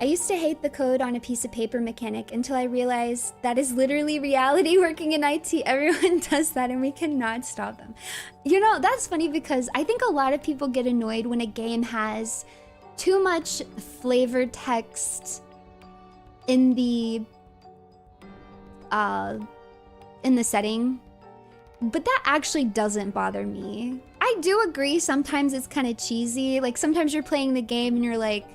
I used to hate the code on a piece of paper mechanic until I realized that is literally reality working in IT. Everyone does that and we cannot stop them. You know, that's funny because I think a lot of people get annoyed when a game has too much flavor text in the setting. But that actually doesn't bother me. I do agree sometimes it's kind of cheesy. Like sometimes you're playing the game and you're like,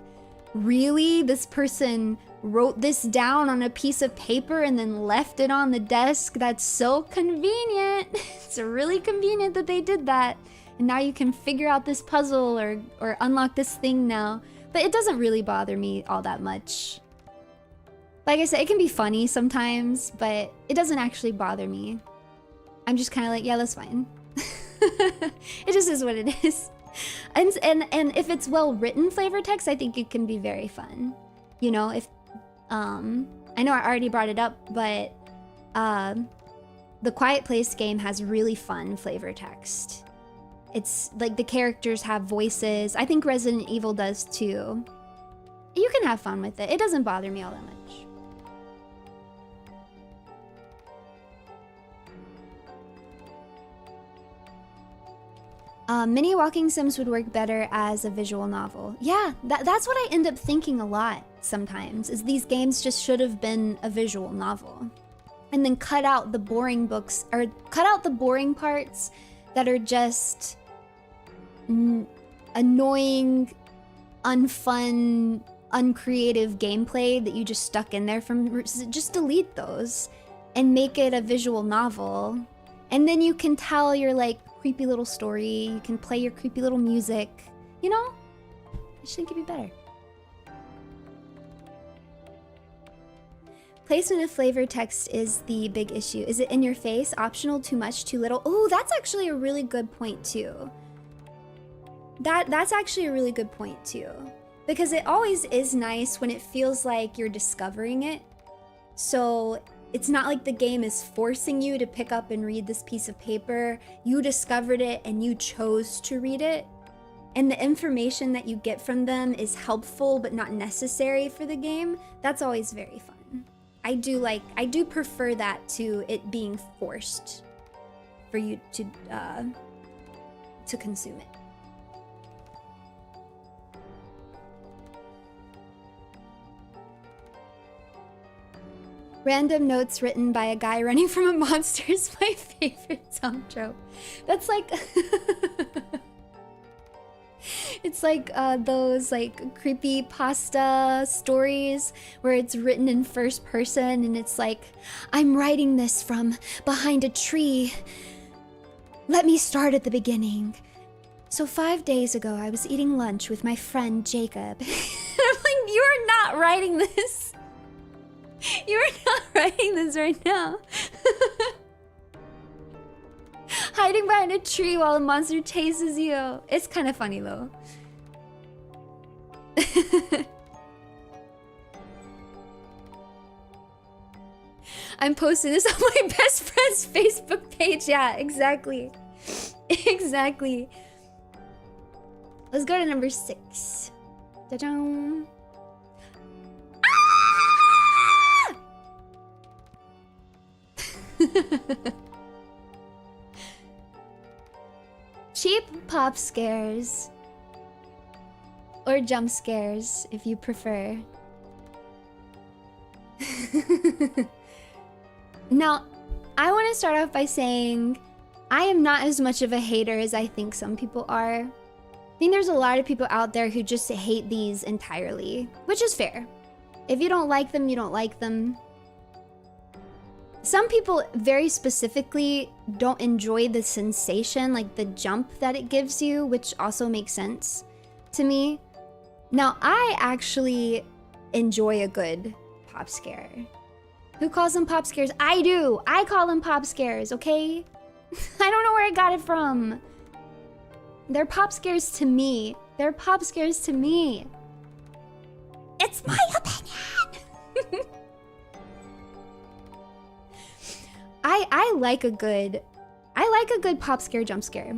really? This person wrote this down on a piece of paper and then left it on the desk? That's so convenient. It's really convenient that they did that. And now you can figure out this puzzle or unlock this thing now. But it doesn't really bother me all that much. Like I said, it can be funny sometimes, but it doesn't actually bother me. I'm just kind of like, yeah, that's fine. It just is what it is. And if it's well written flavor text, I think it can be very fun. You know, if I know I already brought it up, but the Quiet Place game has really fun flavor text. It's like the characters have voices. I think Resident Evil does too. You can have fun with it. It doesn't bother me all that much. Mini walking sims would work better as a visual novel. Yeah, that's what I end up thinking a lot sometimes, is these games just should have been a visual novel. And then cut out the boring books, or cut out the boring parts that are just annoying, unfun, uncreative gameplay that you just stuck in there from. Just delete those and make it a visual novel. And then you can tell your like creepy little story, you can play your creepy little music, you know? I just think it'd be better. placement of flavor text is the big issue. Is it in your face? Optional, too much, too little? Oh, that's actually a really good point too. That's actually a really good point too. Because it always is nice when it feels like you're discovering it. So it's not like the game is forcing you to pick up and read this piece of paper. You discovered it and you chose to read it. And the information that you get from them is helpful but not necessary for the game. That's always very fun. I do prefer that to it being forced for you to consume it. Random notes written by a guy running from a monster is my favorite song trope. That's like... It's like those like creepy pasta stories where it's written in first person and it's like, I'm writing this from behind a tree. Let me start at the beginning. So 5 days ago, I was eating lunch with my friend Jacob. I'm like, you're not writing this. You're not writing this right now. Hiding behind a tree while a monster chases you. It's kind of funny though. I'm posting this on my best friend's Facebook page. Yeah, exactly. Exactly. Let's go to number 6. Da-dum. Ah! Cheap pop scares. Or jump scares, if you prefer. Now, I want to start off by saying I am not as much of a hater as I think some people are. I think there's a lot of people out there who just hate these entirely, which is fair. If you don't like them, you don't like them. Some people very specifically don't enjoy the sensation, like the jump that it gives you, which also makes sense to me. Now, I actually enjoy a good pop scare. Who calls them pop scares? I do! I call them pop scares, okay? I don't know where I got it from. They're pop scares to me. They're pop scares to me. It's my opinion! I like a good pop scare jump scare.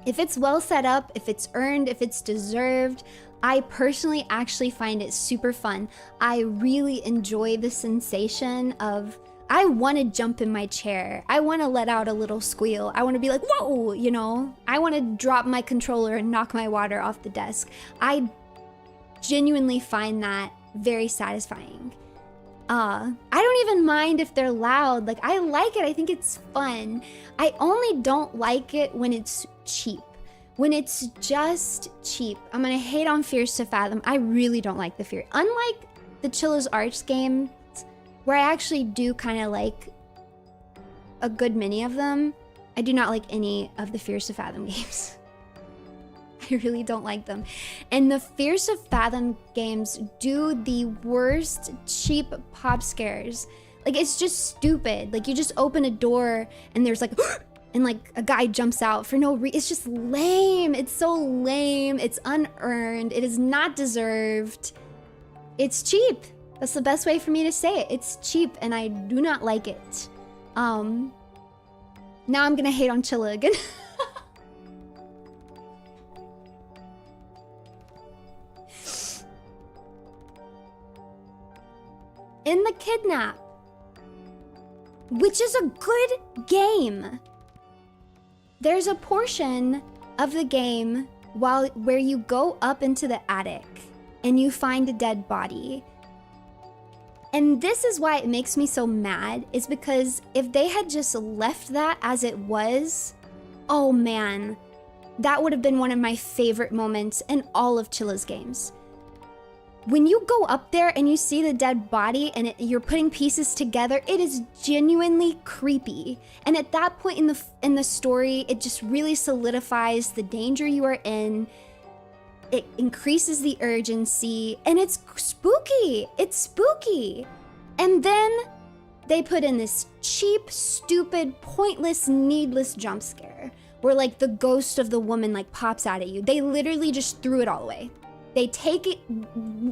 If it's well set up, if it's earned, if it's deserved, I personally actually find it super fun. I really enjoy the sensation of, I want to jump in my chair. I want to let out a little squeal. I want to be like, whoa, you know? I want to drop my controller and knock my water off the desk. I genuinely find that very satisfying. I don't even mind if they're loud. Like, I like it. I think it's fun. I only don't like it when it's cheap. When it's just cheap. I'm gonna hate on Fears to Fathom. I really don't like the Fear. Unlike the Chilla's Arts games, where I actually do kind of like a good many of them, I do not like any of the Fears to Fathom games. I really don't like them. And the Fears to Fathom games do the worst cheap pop scares. Like, it's just stupid. Like, you just open a door and there's like, and like a guy jumps out for no reason. It's just lame. It's so lame. It's unearned. It is not deserved. It's cheap. That's the best way for me to say it. It's cheap and I do not like it. Now I'm gonna hate on Chilla again. In the Kidnap, which is a good game. There's a portion of the game where you go up into the attic and you find a dead body. And this is why it makes me so mad, is because if they had just left that as it was, oh man, that would have been one of my favorite moments in all of Chilla's games. When you go up there and you see the dead body and you're putting pieces together, it is genuinely creepy. And at that point in the story, it just really solidifies the danger you are in. It increases the urgency and it's spooky. It's spooky. And then they put in this cheap, stupid, pointless, needless jump scare where like the ghost of the woman like pops out at you. They literally just threw it all away. They take it,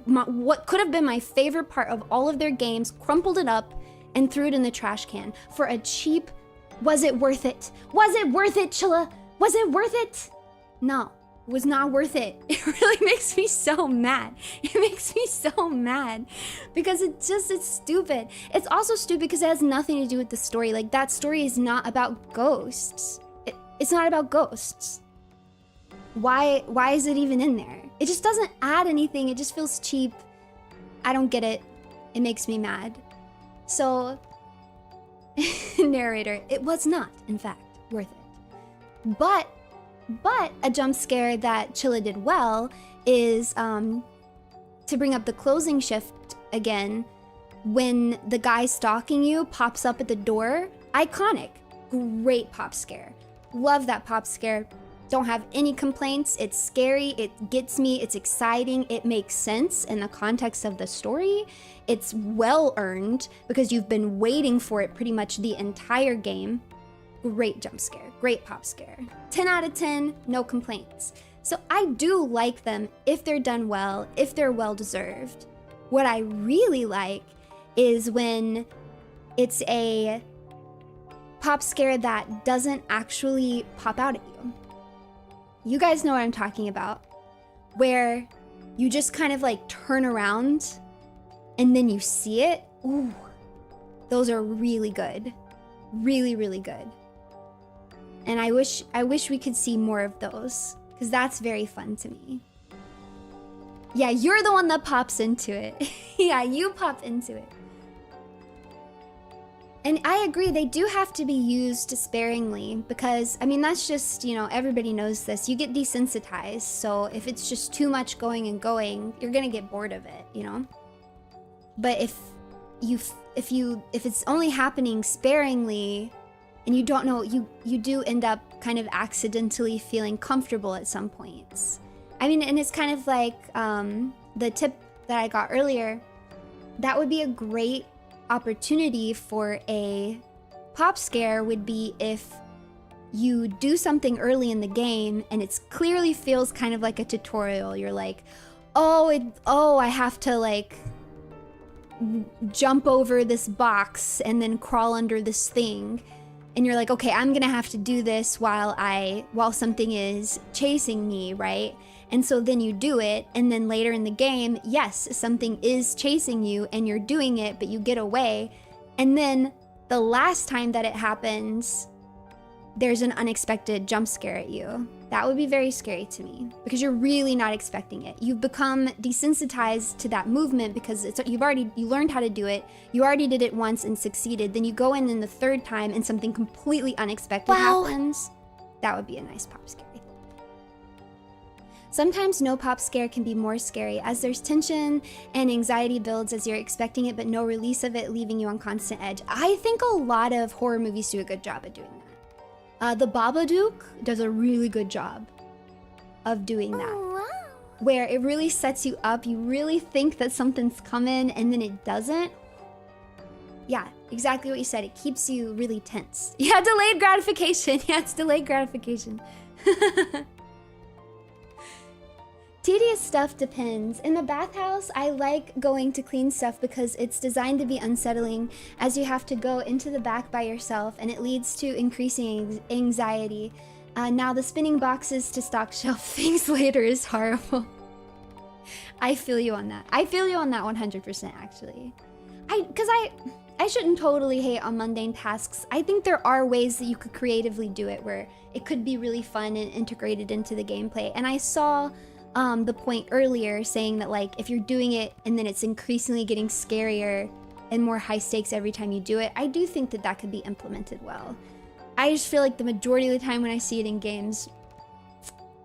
what could have been my favorite part of all of their games, crumpled it up and threw it in the trash can for a cheap, was it worth it? Was it worth it, Chilla? Was it worth it? No, it was not worth it. It really makes me so mad. It makes me so mad because it's stupid. It's also stupid because it has nothing to do with the story. Like that story is not about ghosts. It's not about ghosts. Why is it even in there? It just doesn't add anything. It just feels cheap. I don't get it. It makes me mad. So, narrator, it was not, in fact, worth it. But a jump scare that Chilla did well is to bring up the closing shift again. When the guy stalking you pops up at the door, iconic, great pop scare. Love that pop scare. Don't have any complaints. It's scary, it gets me, it's exciting, it makes sense in the context of the story. It's well earned because you've been waiting for it pretty much the entire game. Great jump scare, great pop scare. 10 out of 10, no complaints. So I do like them if they're done well, if they're well deserved. What I really like is when it's a pop scare that doesn't actually pop out at you. You guys know what I'm talking about, where you just kind of like turn around and then you see it. Ooh, those are really good. Really, really good. And I wish we could see more of those because that's very fun to me. Yeah, you're the one that pops into it. Yeah, you pop into it. And I agree, they do have to be used sparingly because, I mean, that's just, you know, everybody knows this. You get desensitized, so if it's just too much going and going, you're gonna get bored of it, you know? But if it's only happening sparingly and you don't know, you do end up kind of accidentally feeling comfortable at some points. I mean, and it's kind of like the tip that I got earlier. That would be a great opportunity for a pop scare would be if you do something early in the game and it clearly feels kind of like a tutorial. You're like, oh, I have to like jump over this box and then crawl under this thing. And you're like, okay, I'm gonna have to do this while something is chasing me, right? And so then you do it, and then later in the game, yes, something is chasing you and you're doing it, but you get away. And then the last time that it happens, there's an unexpected jump scare at you. That would be very scary to me because you're really not expecting it. You've become desensitized to that movement because you learned how to do it. You already did it once and succeeded. Then you go in the third time and something completely unexpected happens. That would be a nice pop scare. Sometimes no pop scare can be more scary as there's tension and anxiety builds as you're expecting it, but no release of it, leaving you on constant edge. I think a lot of horror movies do a good job of doing that. The Babadook does a really good job of doing that. Oh, wow. Where it really sets you up. You really think that something's coming and then it doesn't. Yeah, exactly what you said. It keeps you really tense. Yeah, delayed gratification. Yeah, it's delayed gratification. Tedious stuff depends. In the bathhouse, I like going to clean stuff because it's designed to be unsettling as you have to go into the back by yourself and it leads to increasing anxiety. Now the spinning boxes to stock shelf things later is horrible. I feel you on that. I feel you on that 100% actually. Because I shouldn't totally hate on mundane tasks. I think there are ways that you could creatively do it where it could be really fun and integrated into the gameplay. And I saw the point earlier saying that like if you're doing it and then it's increasingly getting scarier and more high stakes every time you do it, I do think that that could be implemented well. I just feel like the majority of the time when I see it in games,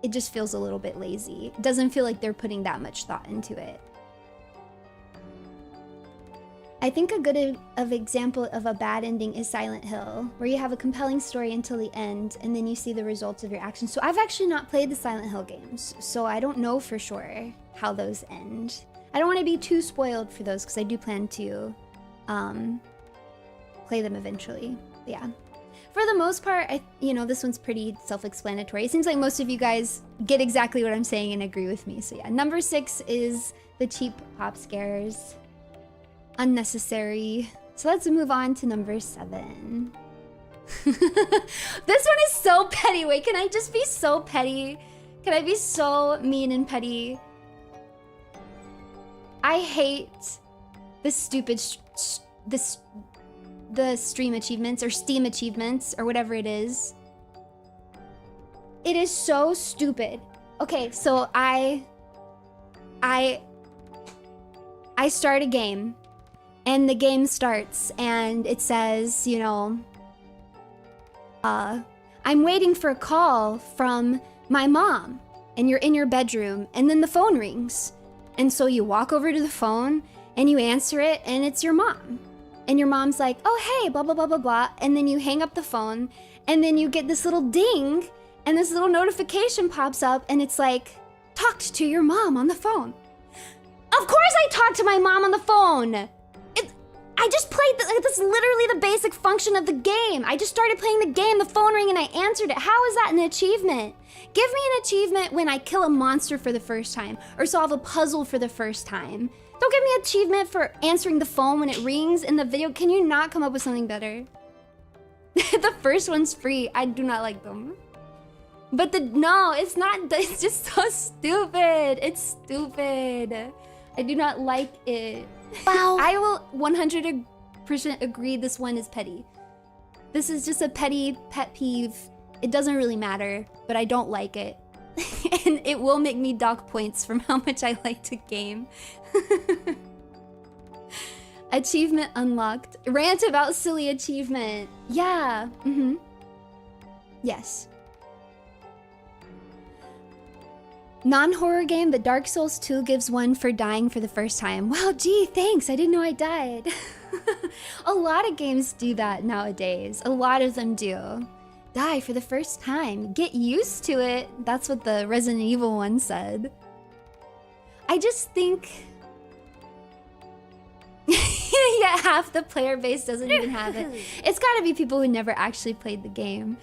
it just feels a little bit lazy. It doesn't feel like they're putting that much thought into it. I think a good example of a bad ending is Silent Hill, where you have a compelling story until the end, and then you see the results of your actions. So I've actually not played the Silent Hill games, so I don't know for sure how those end. I don't want to be too spoiled for those, because I do plan to play them eventually. But yeah. For the most part, you know, this one's pretty self-explanatory. It seems like most of you guys get exactly what I'm saying and agree with me. So yeah, number 6 is the cheap pop scares. Unnecessary. So let's move on to number 7. This one is so petty. Wait, can I just be so petty? Can I be so mean and petty? I hate the stupid the stream achievements or Steam achievements or whatever it is. It is so stupid. Okay, so I start a game and the game starts and it says, you know, I'm waiting for a call from my mom, and you're in your bedroom and then the phone rings. And so you walk over to the phone and you answer it and it's your mom. And your mom's like, oh, hey, blah, blah, blah, blah, blah. And then you hang up the phone and then you get this little ding and this little notification pops up and it's like, talked to your mom on the phone. Of course I talked to my mom on the phone. I just played, that's literally the basic function of the game. I just started playing the game, the phone rang and I answered it. How is that an achievement? Give me an achievement when I kill a monster for the first time or solve a puzzle for the first time. Don't give me an achievement for answering the phone when it rings in the video. Can you not come up with something better? The first one's free. I do not like them. But no, it's not, it's just so stupid. It's stupid. I do not like it. Wow. I will 100% agree this one is petty. This is just a petty pet peeve. It doesn't really matter, but I don't like it. And it will make me dock points from how much I like to game. Achievement unlocked. Rant about silly achievement. Yeah. Yes. Non-horror game, but Dark Souls 2 gives one for dying for the first time. Wow, gee, thanks. I didn't know I died. A lot of games do that nowadays. A lot of them do. Die for the first time. Get used to it. That's what the Resident Evil one said. I just think... yeah, half the player base doesn't even have it. It's gotta be people who never actually played the game.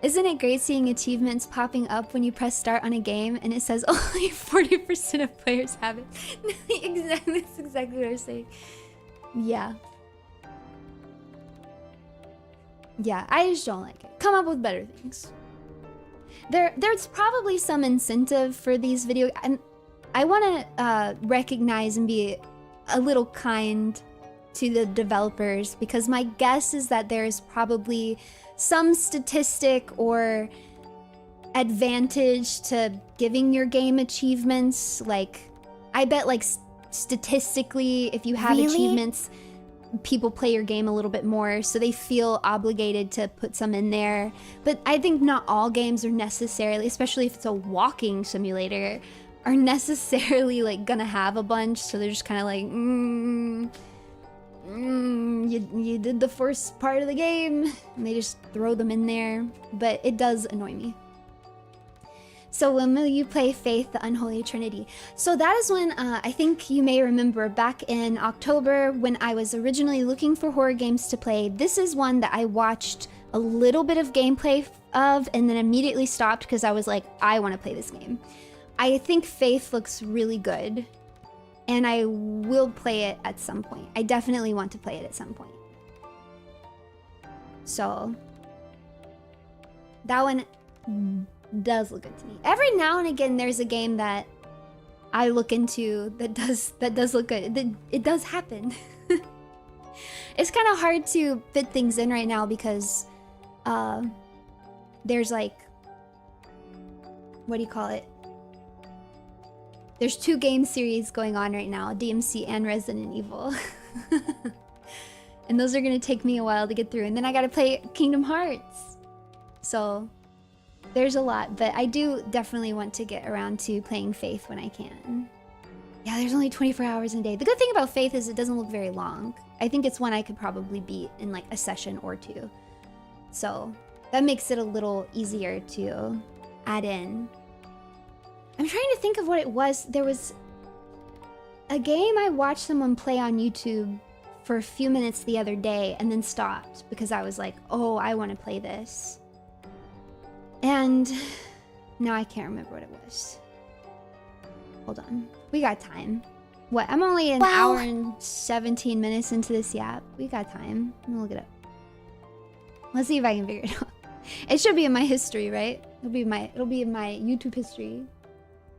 Isn't it great seeing achievements popping up when you press start on a game and it says only 40% of players have it? Exactly, that's exactly what I was saying. Yeah. Yeah, I just don't like it. Come up with better things. There's probably some incentive for these video... And I want to recognize and be a little kind to the developers because my guess is that there's probably some statistic or advantage to giving your game achievements. Like, I bet like statistically, if you have achievements, people play your game a little bit more, so they feel obligated to put some in there. But I think not all games are necessarily, especially if it's a walking simulator, are necessarily like gonna have a bunch, so they're just kind of like, you did the first part of the game, and they just throw them in there. But it does annoy me. So when will you play Faith, the Unholy Trinity? So that is when, I think you may remember back in October when I was originally looking for horror games to play. This is one that I watched a little bit of gameplay of and then immediately stopped because I was like, I want to play this game. I think Faith looks really good and I will play it at some point. I definitely want to play it at some point. So that one does look good to me. Every now and again there's a game that I look into that does look good. It does happen. It's kind of hard to fit things in right now because there's like, what do you call it? There's 2 game series going on right now, DMC and Resident Evil. And those are gonna take me a while to get through. And then I gotta play Kingdom Hearts. So there's a lot, but I do definitely want to get around to playing Faith when I can. Yeah, there's only 24 hours in a day. The good thing about Faith is it doesn't look very long. I think it's one I could probably beat in like a session or 2. So that makes it a little easier to add in. I'm trying to think of what it was. There was a game I watched someone play on YouTube for a few minutes the other day and then stopped because I was like, oh, I want to play this. And now I can't remember what it was. Hold on. We got time. What? I'm only an hour and 17 minutes into this yap. We got time. I'm gonna look it up. Let's see if I can figure it out. It should be in my history, right? It'll be in my YouTube history.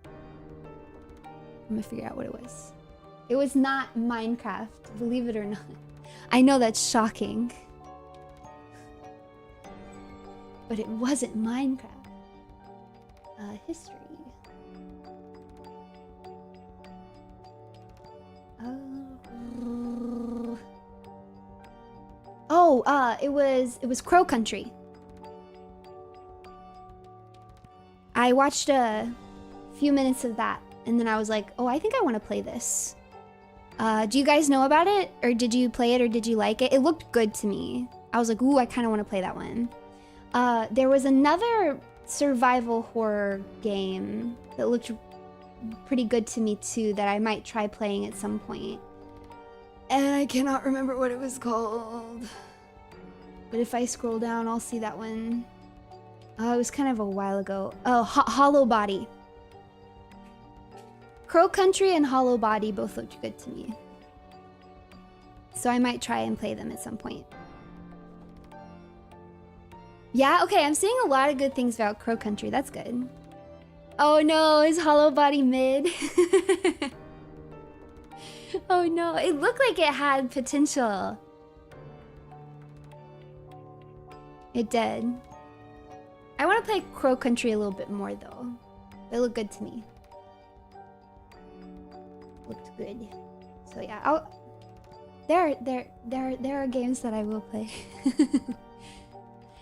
I'm gonna figure out what it was. It was not Minecraft, believe it or not. I know that's shocking. But it wasn't Minecraft. History. It was Crow Country. I watched a few minutes of that, and then I was like, oh, I think I want to play this. Do you guys know about it? Or did you play it, or did you like it? It looked good to me. I was like, ooh, I kind of want to play that one. There was another survival horror game that looked pretty good to me too that I might try playing at some point. And I cannot remember what it was called. But if I scroll down, I'll see that one. Oh, it was kind of a while ago. Oh, Hollow Body. Crow Country and Hollow Body both looked good to me. So I might try and play them at some point. Yeah, okay, I'm seeing a lot of good things about Crow Country. That's good. Oh no, is Hollow Body mid? Oh no, it looked like it had potential. It did. I want to play Crow Country a little bit more though. It looked good to me. Looked good. So yeah, there are games that I will play.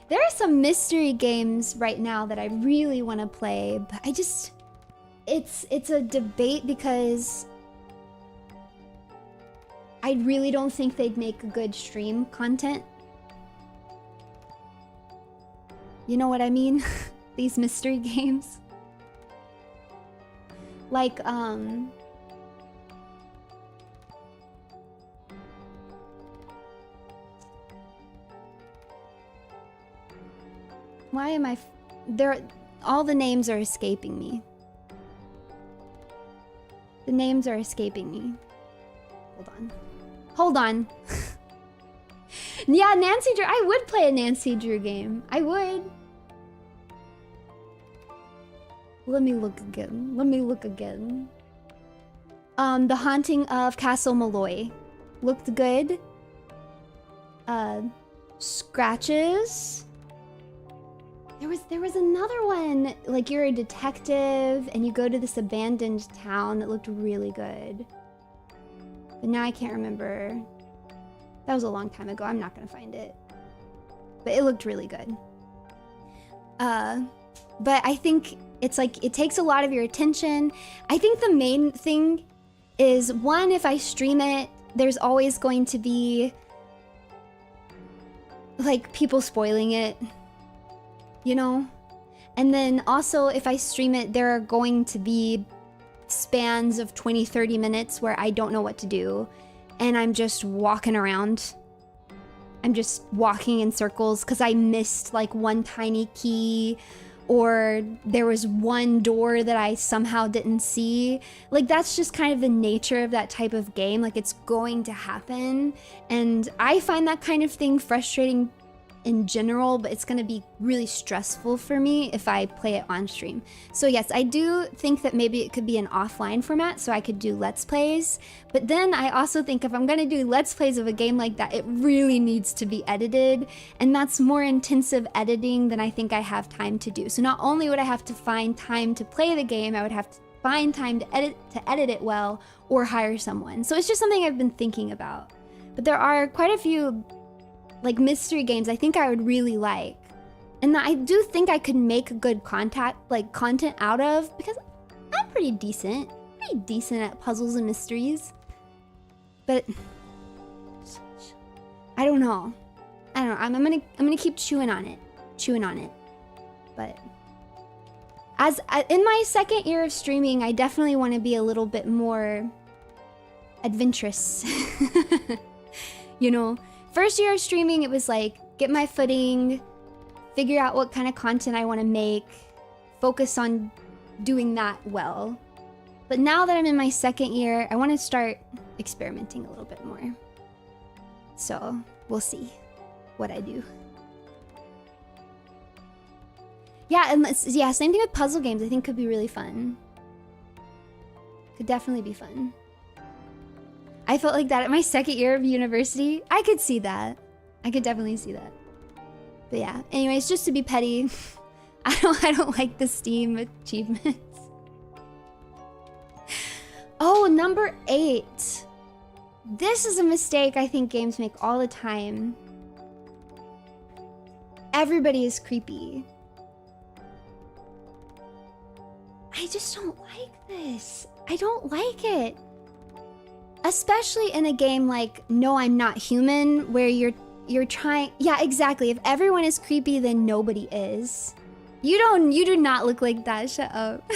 There are some mystery games right now that I really want to play, but I just... It's a debate because I really don't think they'd make good stream content. You know what I mean? These mystery games. Like, why am I... all the names are escaping me. The names are escaping me. Hold on. Hold on. Yeah, Nancy Drew. I would play a Nancy Drew game. I would. Let me look again. Let me look again. The Haunting of Castle Malloy. Looked good. Scratches. There was another one, like you're a detective and you go to this abandoned town that looked really good. But now I can't remember. That was a long time ago. I'm not gonna find it. But it looked really good. But I think it's like, it takes a lot of your attention. I think the main thing is, one, if I stream it, there's always going to be like people spoiling it. You know? And then also, if I stream it, there are going to be spans of 20-30 minutes where I don't know what to do. And I'm just walking around. I'm just walking in circles because I missed like one tiny key, or there was one door that I somehow didn't see. Like, that's just kind of the nature of that type of game. Like, it's going to happen. And I find that kind of thing frustrating in general, but it's gonna be really stressful for me if I play it on stream. So yes, I do think that maybe it could be an offline format, so I could do Let's Plays. But then I also think if I'm gonna do Let's Plays of a game like that, it really needs to be edited, and that's more intensive editing than I think I have time to do. So not only would I have to find time to play the game, I would have to find time to edit it well, or hire someone. So it's just something I've been thinking about. But there are quite a few like mystery games I think I would really like, and I do think I could make good content out of, because I'm pretty decent at puzzles and mysteries. But I don't know. I'm gonna keep chewing on it. But as in my second year of streaming, I definitely want to be a little bit more adventurous. You know, first year of streaming, it was like, get my footing, figure out what kind of content I want to make, focus on doing that well. But now that I'm in my second year, I want to start experimenting a little bit more. So we'll see what I do. Yeah, and yeah, same thing with puzzle games. I think could be really fun. Could definitely be fun. I felt like that at my second year of university. I could see that. I could definitely see that. But yeah, anyways, just to be petty, I don't like the Steam achievements. Oh, number 8. This is a mistake I think games make all the time. Everybody is creepy. I just don't like this. I don't like it. Especially in a game like No, I'm Not Human, where you're trying... Yeah, exactly. If everyone is creepy, then nobody is. You do not look like that. Shut up.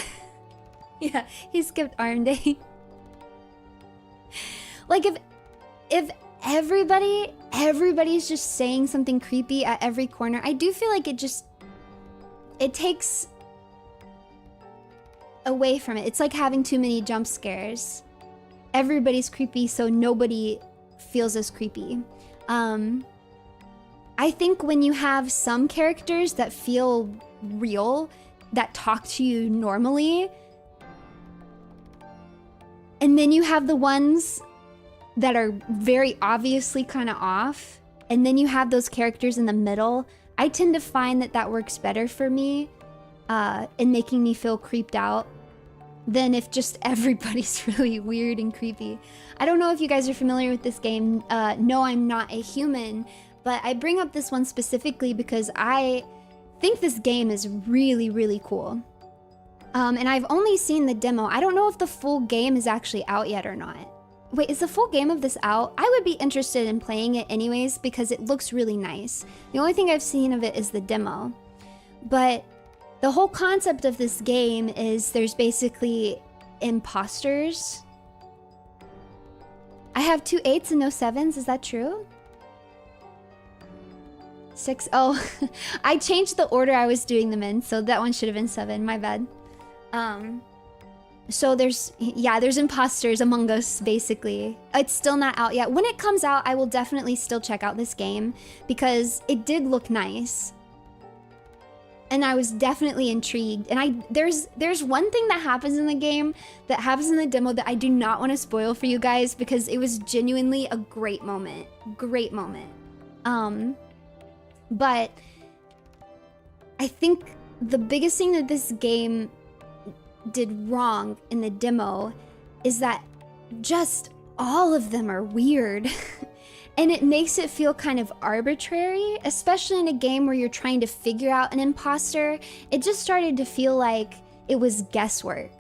Yeah, he skipped arm day. Like if everybody's just saying something creepy at every corner, I do feel like it takes away from it. It's like having too many jump scares. Everybody's creepy, so nobody feels as creepy. I think when you have some characters that feel real, that talk to you normally, and then you have the ones that are very obviously kind of off, and then you have those characters in the middle, I tend to find that works better for me in making me feel creeped out than if just everybody's really weird and creepy. I don't know if you guys are familiar with this game, No, I'm Not a Human, but I bring up this one specifically because I think this game is really, really cool. And I've only seen the demo. I don't know if the full game is actually out yet or not. Wait, is the full game of this out? I would be interested in playing it anyways because it looks really nice. The only thing I've seen of it is the demo. But the whole concept of this game is there's basically imposters. I have 2 8s and no 7s, is that true? 6, oh, I changed the order I was doing them in, so that one should have been 7, my bad. So there's imposters among us, basically. It's still not out yet. When it comes out, I will definitely still check out this game because it did look nice. And I was definitely intrigued. And there's one thing that happens in the game that happens in the demo that I do not want to spoil for you guys because it was genuinely a great moment. Great moment. But I think the biggest thing that this game did wrong in the demo is that just all of them are weird. And it makes it feel kind of arbitrary, especially in a game where you're trying to figure out an imposter. It just started to feel like it was guesswork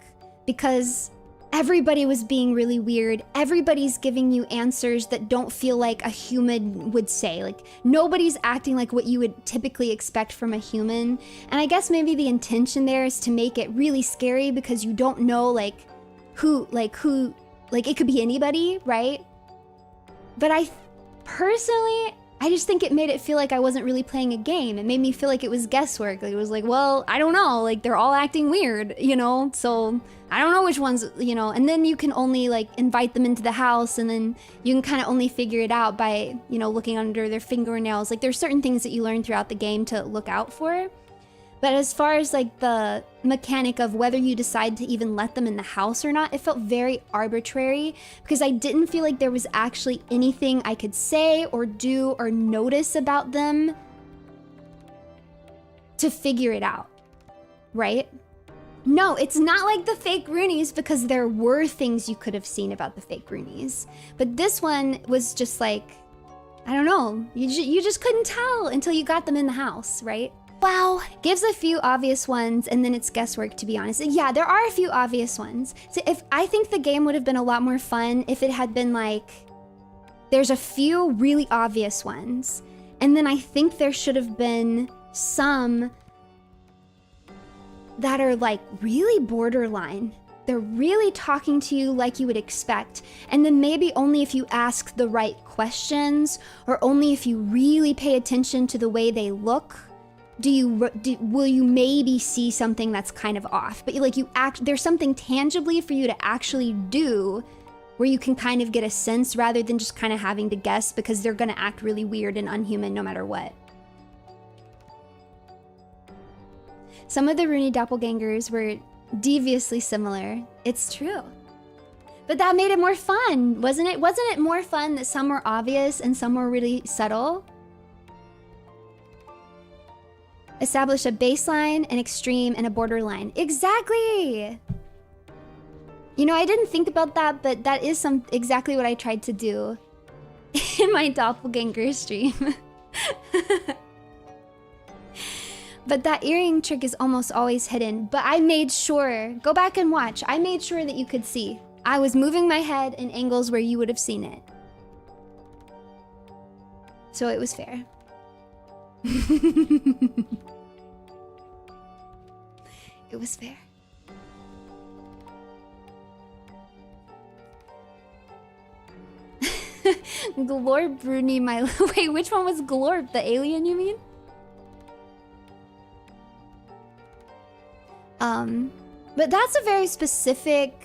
because everybody was being really weird. Everybody's giving you answers that don't feel like a human would say. Like, nobody's acting like what you would typically expect from a human. And I guess maybe the intention there is to make it really scary because you don't know, who, it could be anybody, right? But personally, I just think it made it feel like I wasn't really playing a game. It made me feel like it was guesswork. Like, it was like, well, I don't know. Like, they're all acting weird, you know? So I don't know which ones, you know? And then you can only, invite them into the house, and then you can kind of only figure it out by, looking under their fingernails. Like, there's certain things that you learn throughout the game to look out for. But as far as, the mechanic of whether you decide to even let them in the house or not, it felt very arbitrary because I didn't feel like there was actually anything I could say or do or notice about them to figure it out, right? No, it's not like the fake Runees because there were things you could have seen about the fake Runees. But this one was just like, I don't know, you just couldn't tell until you got them in the house, right? Wow, gives a few obvious ones and then it's guesswork, to be honest. Yeah, there are a few obvious ones. So I think the game would have been a lot more fun if it had been there's a few really obvious ones. And then I think there should have been some that are really borderline. they're really talking to you like you would expect. And then maybe only if you ask the right questions, or only if you really pay attention to the way they look, will you maybe see something that's kind of off. But like there's something tangibly for you to actually do where you can kind of get a sense rather than just kind of having to guess, because they're gonna act really weird and unhuman no matter what. Some of the Runie doppelgangers were deviously similar. It's true. But that made it more fun, wasn't it? Wasn't it more fun that some were obvious and some were really subtle? Establish a baseline, an extreme, and a borderline. Exactly! You know, I didn't think about that, but that is exactly what I tried to do in my doppelganger stream. But that earring trick is almost always hidden. But I made sure, go back and watch, I made sure that you could see. I was moving my head in angles where you would have seen it. So it was fair. It was fair. Glorb Runie, my... Wait, which one was Glorb? The alien, you mean? But that's a very specific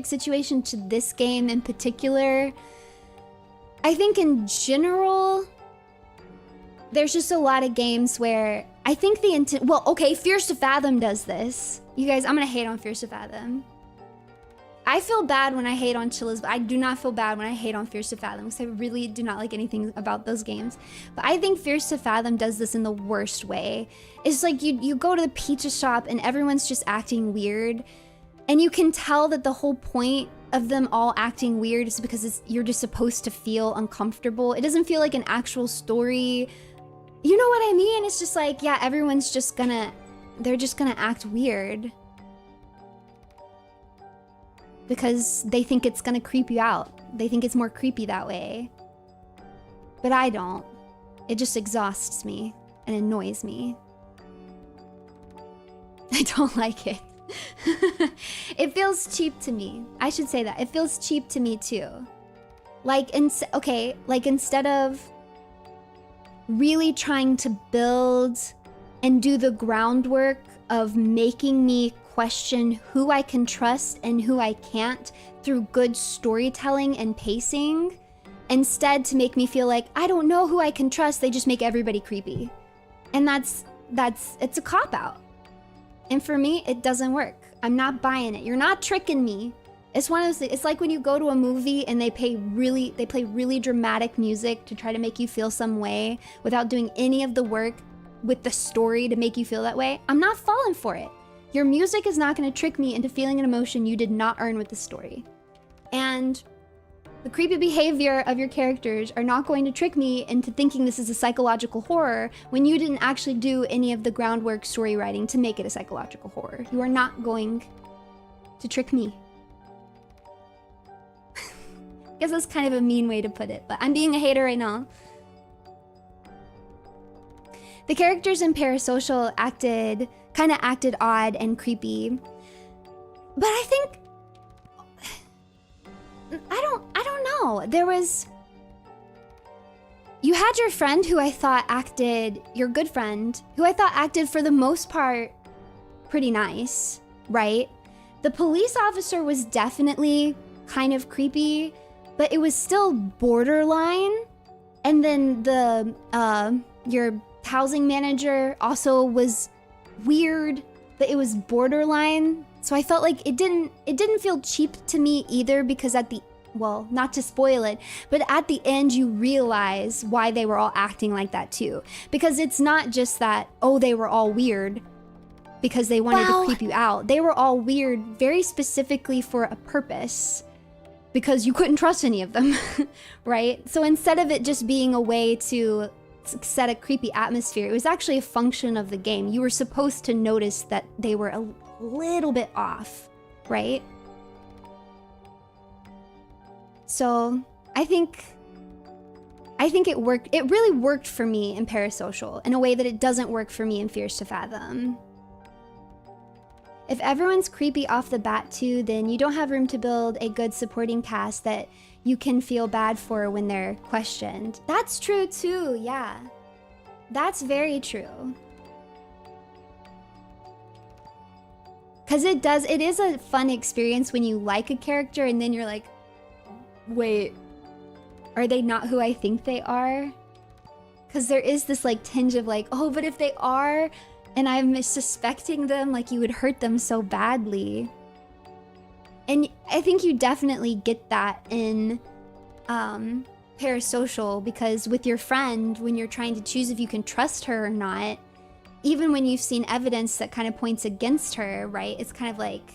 situation to this game in particular. I think in general, there's just a lot of games where I think the intent... Well, okay, Fierce to Fathom does this. You guys, I'm gonna hate on Fierce to Fathom. I feel bad when I hate on Chillas, but I do not feel bad when I hate on Fierce to Fathom, because I really do not like anything about those games. But I think Fierce to Fathom does this in the worst way. It's like you go to the pizza shop and everyone's just acting weird, and you can tell that the whole point of them all acting weird is because you're just supposed to feel uncomfortable. It doesn't feel like an actual story. You know what I mean? It's just like, yeah, everyone's just they're just gonna act weird. Because they think it's gonna creep you out. They think it's more creepy that way. But I don't. It just exhausts me and annoys me. I don't like it. It feels cheap to me. I should say that. It feels cheap to me too. Like, like instead of really trying to build and do the groundwork of making me question who I can trust and who I can't through good storytelling and pacing, instead to make me feel like I don't know who I can trust, they just make everybody creepy. And it's a cop-out. And for me, it doesn't work. I'm not buying it. You're not tricking me. It's one of those things. It's like when you go to a movie and they play really dramatic music to try to make you feel some way without doing any of the work with the story to make you feel that way. I'm not falling for it. Your music is not going to trick me into feeling an emotion you did not earn with the story. And the creepy behavior of your characters are not going to trick me into thinking this is a psychological horror when you didn't actually do any of the groundwork story writing to make it a psychological horror. You are not going to trick me. I guess that's kind of a mean way to put it, but I'm being a hater right now. The characters in Parasocial kind of acted odd and creepy. But I think... I don't know. There was... You had your friend who I thought acted... Your good friend, who I thought acted for the most part pretty nice, right? The police officer was definitely kind of creepy, but it was still borderline. And then your housing manager also was weird, but it was borderline. So I felt like it didn't feel cheap to me either, because well, not to spoil it, but at the end you realize why they were all acting like that too. Because it's not just that, oh, they were all weird because they wanted to creep you out. They were all weird very specifically for a purpose, because you couldn't trust any of them, right? So instead of it just being a way to set a creepy atmosphere, it was actually a function of the game. You were supposed to notice that they were a little bit off, right? So I think it worked. It really worked for me in Parasocial in a way that it doesn't work for me in Fierce to Fathom. If everyone's creepy off the bat too, then you don't have room to build a good supporting cast that you can feel bad for when they're questioned. That's true too, yeah. That's very true. Because it is a fun experience when you like a character and then you're like, wait, are they not who I think they are? Because there is this like tinge of like, oh, but if they are, and I'm suspecting them, like you would hurt them so badly. And I think you definitely get that in parasocial, because with your friend, when you're trying to choose if you can trust her or not, even when you've seen evidence that kind of points against her, right? It's kind of like,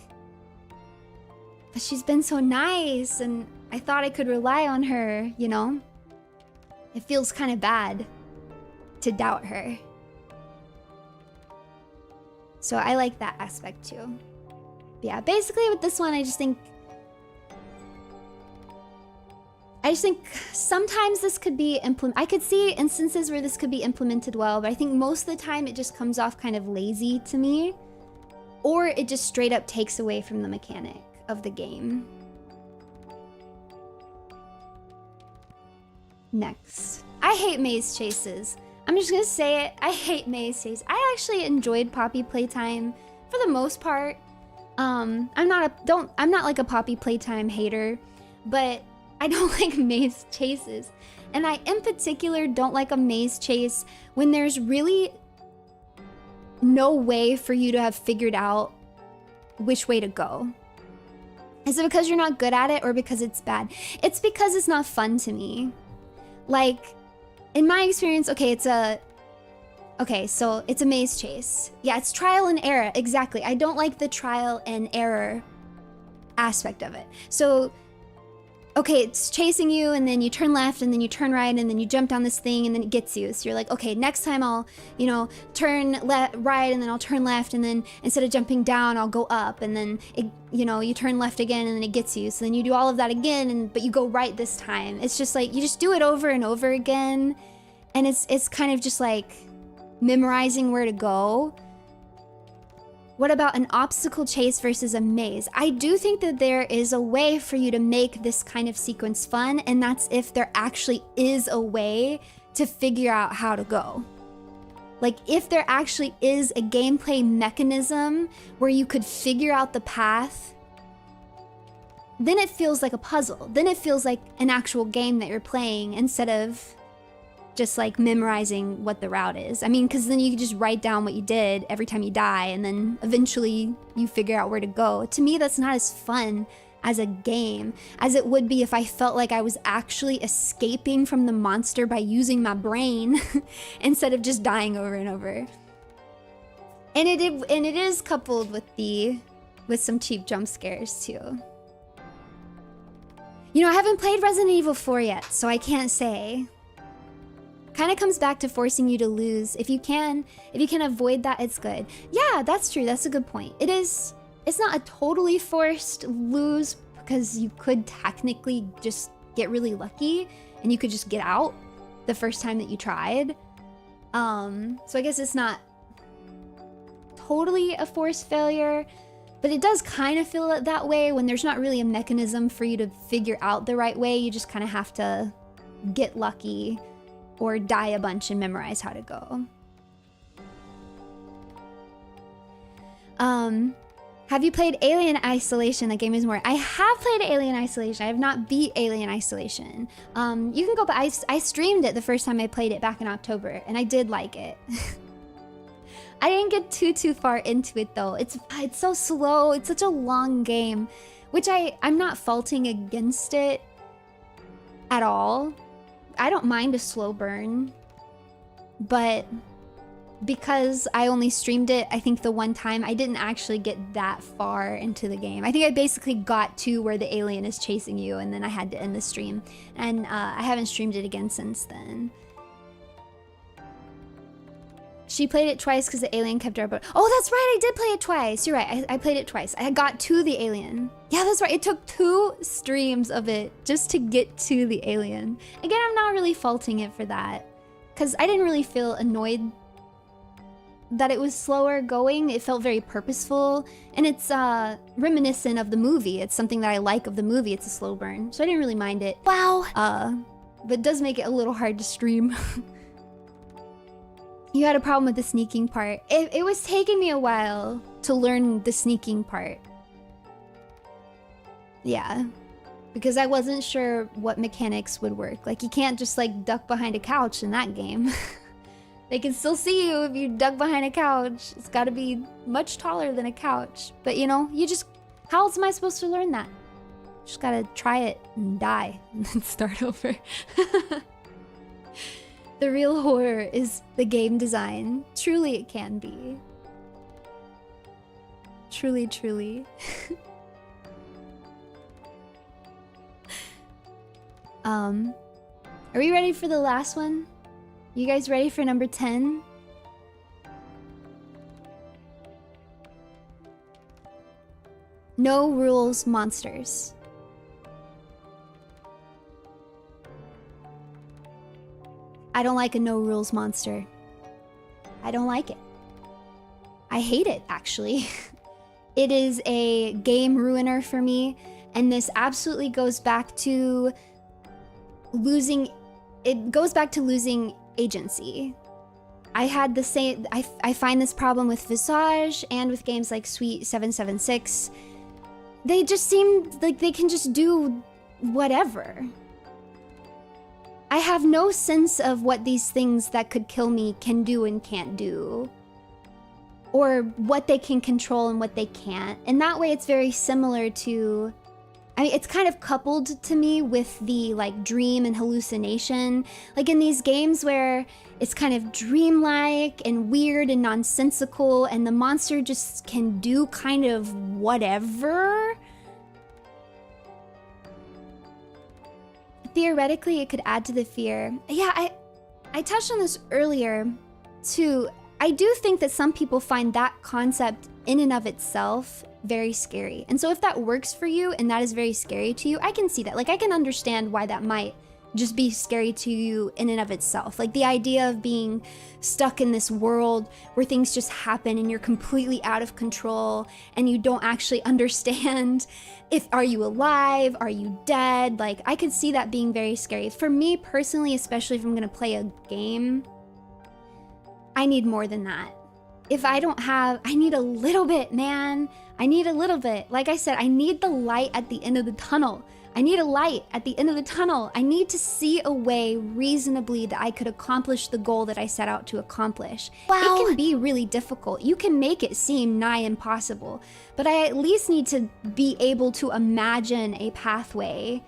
but she's been so nice and I thought I could rely on her, you know? It feels kind of bad to doubt her. So I like that aspect too. But yeah, basically with this one, I just think sometimes this could be I could see instances where this could be implemented well, but I think most of the time it just comes off kind of lazy to me, or it just straight up takes away from the mechanic of the game. Next. I hate maze chases. I'm just gonna say it. I hate maze chases. I actually enjoyed Poppy playtime for the most part. I'm not like a Poppy playtime hater, but I don't like maze chases. And I, in particular, don't like a maze chase when there's really no way for you to have figured out which way to go. Is it because you're not good at it or because it's bad? It's because it's not fun to me. Like, in my experience, okay, so it's a maze chase. Yeah, it's trial and error, exactly. I don't like the trial and error aspect of it. So, okay, it's chasing you, and then you turn left, and then you turn right, and then you jump down this thing, and then it gets you. So you're like, okay, next time I'll, you know, turn right, and then I'll turn left, and then instead of jumping down, I'll go up, and then, it, you know, you turn left again, and then it gets you. So then you do all of that again, but you go right this time. It's just like, you just do it over and over again, and it's kind of just like memorizing where to go. What about an obstacle chase versus a maze? I do think that there is a way for you to make this kind of sequence fun, and that's if there actually is a way to figure out how to go. Like, if there actually is a gameplay mechanism where you could figure out the path, then it feels like a puzzle. Then it feels like an actual game that you're playing instead of just like memorizing what the route is. I mean, because then you can just write down what you did every time you die, and then eventually you figure out where to go. To me, that's not as fun as a game as it would be if I felt like I was actually escaping from the monster by using my brain instead of just dying over and over. And it is coupled with some cheap jump scares too. You know, I haven't played Resident Evil 4 yet, so I can't say. Kind of comes back to forcing you to lose. If you can avoid that, it's good. Yeah, that's true. That's a good point. It's not a totally forced lose, because you could technically just get really lucky and you could just get out the first time that you tried. So I guess it's not totally a forced failure, but it does kind of feel that way when there's not really a mechanism for you to figure out the right way. You just kind of have to get lucky or die a bunch and memorize how to go. Have you played Alien Isolation? That game is more. I have played Alien Isolation. I have not beat Alien Isolation. You can go back. I streamed it the first time I played it back in October, and I did like it. I didn't get too far into it though. It's so slow. It's such a long game, which I'm not faulting against it at all. I don't mind a slow burn, but because I only streamed it, I think the one time, I didn't actually get that far into the game. I think I basically got to where the alien is chasing you, and then I had to end the stream. And I haven't streamed it again since then. She played it twice because the alien kept her up. Oh, that's right, I did play it twice. You're right, I played it twice. I got to the alien. Yeah, that's right, it took 2 streams of it just to get to the alien. Again, I'm not really faulting it for that, because I didn't really feel annoyed that it was slower going. It felt very purposeful, and it's reminiscent of the movie. It's something that I like of the movie. It's a slow burn, so I didn't really mind it. Wow. But it does make it a little hard to stream. You had a problem with the sneaking part. It was taking me a while to learn the sneaking part. Yeah. Because I wasn't sure what mechanics would work. Like, you can't just, like, duck behind a couch in that game. They can still see you if you duck behind a couch. It's gotta be much taller than a couch. But, you know, you just... How else am I supposed to learn that? Just gotta try it and die and then start over. The real horror is the game design. Truly it can be. Truly, truly. Are we ready for the last one? You guys ready for number 10? No rules monsters. I don't like a no rules monster. I don't like it. I hate it, actually. It is a game ruiner for me, and this absolutely goes back to losing... It goes back to losing agency. I had the same... I find this problem with Visage and with games like Sweet 776. They just seem like they can just do whatever. I have no sense of what these things that could kill me can do and can't do. Or what they can control and what they can't. And that way it's very similar to... I mean, it's kind of coupled to me with the, like, dream and hallucination. Like, in these games where it's kind of dreamlike and weird and nonsensical, and the monster just can do kind of whatever. Theoretically, it could add to the fear. Yeah, I touched on this earlier, too. I do think that some people find that concept in and of itself very scary. And so if that works for you and that is very scary to you, I can see that. Like, I can understand why that might just be scary to you in and of itself. Like, the idea of being stuck in this world where things just happen and you're completely out of control and you don't actually understand if are you alive, are you dead? Like, I could see that being very scary. For me personally, especially if I'm gonna play a game, I need more than that. If I don't have, I need a little bit, man. I need a little bit. Like I said, I need the light at the end of the tunnel. I need a light at the end of the tunnel. I need to see a way reasonably that I could accomplish the goal that I set out to accomplish. Wow. It can be really difficult. You can make it seem nigh impossible, but I at least need to be able to imagine a pathway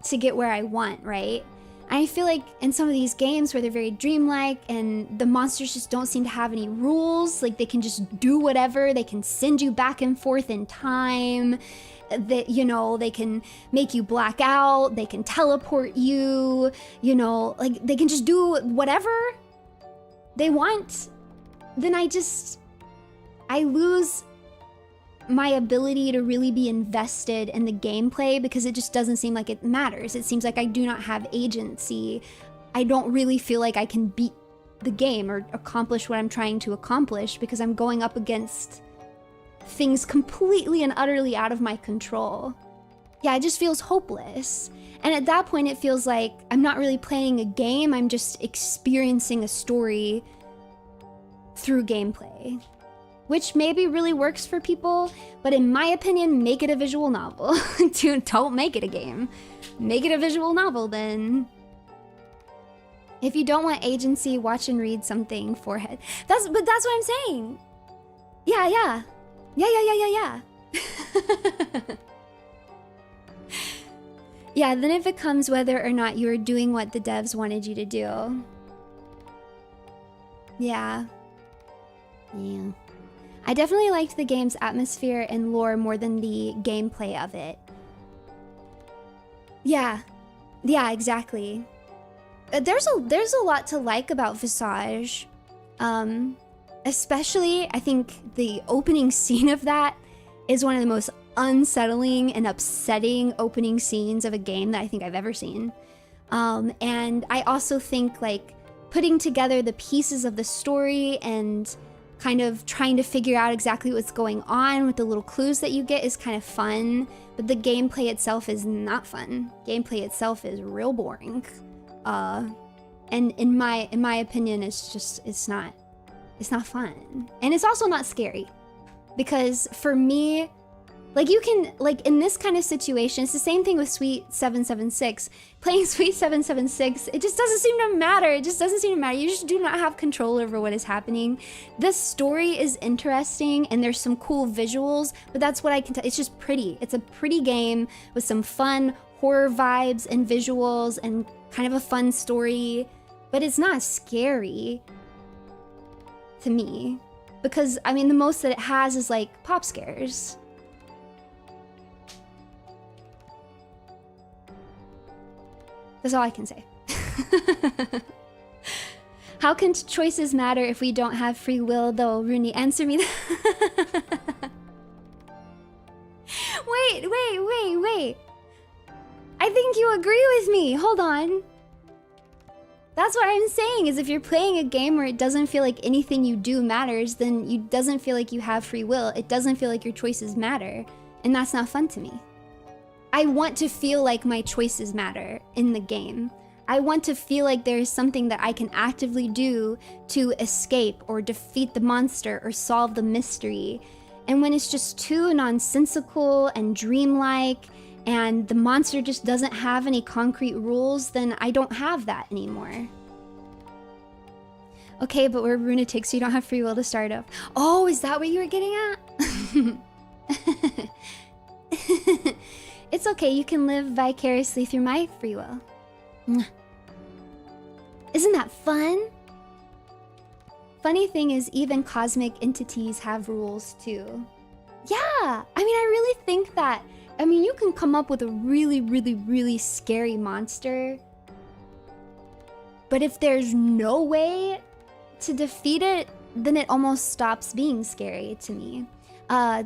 to get where I want, right? I feel like in some of these games where they're very dreamlike and the monsters just don't seem to have any rules, like they can just do whatever, they can send you back and forth in time, that, you know, they can make you black out, they can teleport you, you know, like they can just do whatever they want, then I lose my ability to really be invested in the gameplay because it just doesn't seem like it matters. It seems like I do not have agency. I don't really feel like I can beat the game or accomplish what I'm trying to accomplish because I'm going up against things completely and utterly out of my control. Yeah, it just feels hopeless. And at that point, it feels like I'm not really playing a game, I'm just experiencing a story through gameplay. Which maybe really works for people, but in my opinion, make it a visual novel. Don't make it a game. Make it a visual novel, then. If you don't want agency, watch and read something, forehead. But that's what I'm saying. Yeah. Yeah. Yeah, then it becomes whether or not you're doing what the devs wanted you to do. Yeah. I definitely liked the game's atmosphere and lore more than the gameplay of it. Yeah, exactly. There's a lot to like about Visage. Especially, I think the opening scene of that is one of the most unsettling and upsetting opening scenes of a game that I think I've ever seen. And I also think, like, putting together the pieces of the story and kind of trying to figure out exactly what's going on with the little clues that you get is kind of fun, but the gameplay itself is not fun. Gameplay itself is real boring. And in my opinion, it's not fun. And it's also not scary. Because for me, like you can, like in this kind of situation, it's the same thing with Suite 776. Playing Suite 776, it just doesn't seem to matter. It just doesn't seem to matter. You just do not have control over what is happening. The story is interesting and there's some cool visuals, but that's what I can tell. It's just pretty. It's a pretty game with some fun horror vibes and visuals and kind of a fun story, but it's not scary to me. Because, I mean, the most that it has is like pop scares. That's all I can say. How can choices matter if we don't have free will, though? Runie, answer me that. Wait. I think you agree with me. Hold on. That's what I'm saying, is if you're playing a game where it doesn't feel like anything you do matters, then it doesn't feel like you have free will. It doesn't feel like your choices matter. And that's not fun to me. I want to feel like my choices matter in the game. I want to feel like there is something that I can actively do to escape or defeat the monster or solve the mystery. And when it's just too nonsensical and dreamlike, and the monster just doesn't have any concrete rules, then I don't have that anymore. Okay, but we're lunatics, so you don't have free will to start up. Oh, is that what you were getting at? It's okay, you can live vicariously through my free will. Isn't that fun? Funny thing is, even cosmic entities have rules too. Yeah, I mean, I really think that. I mean, you can come up with a really scary monster, but if there's no way to defeat it, then it almost stops being scary to me.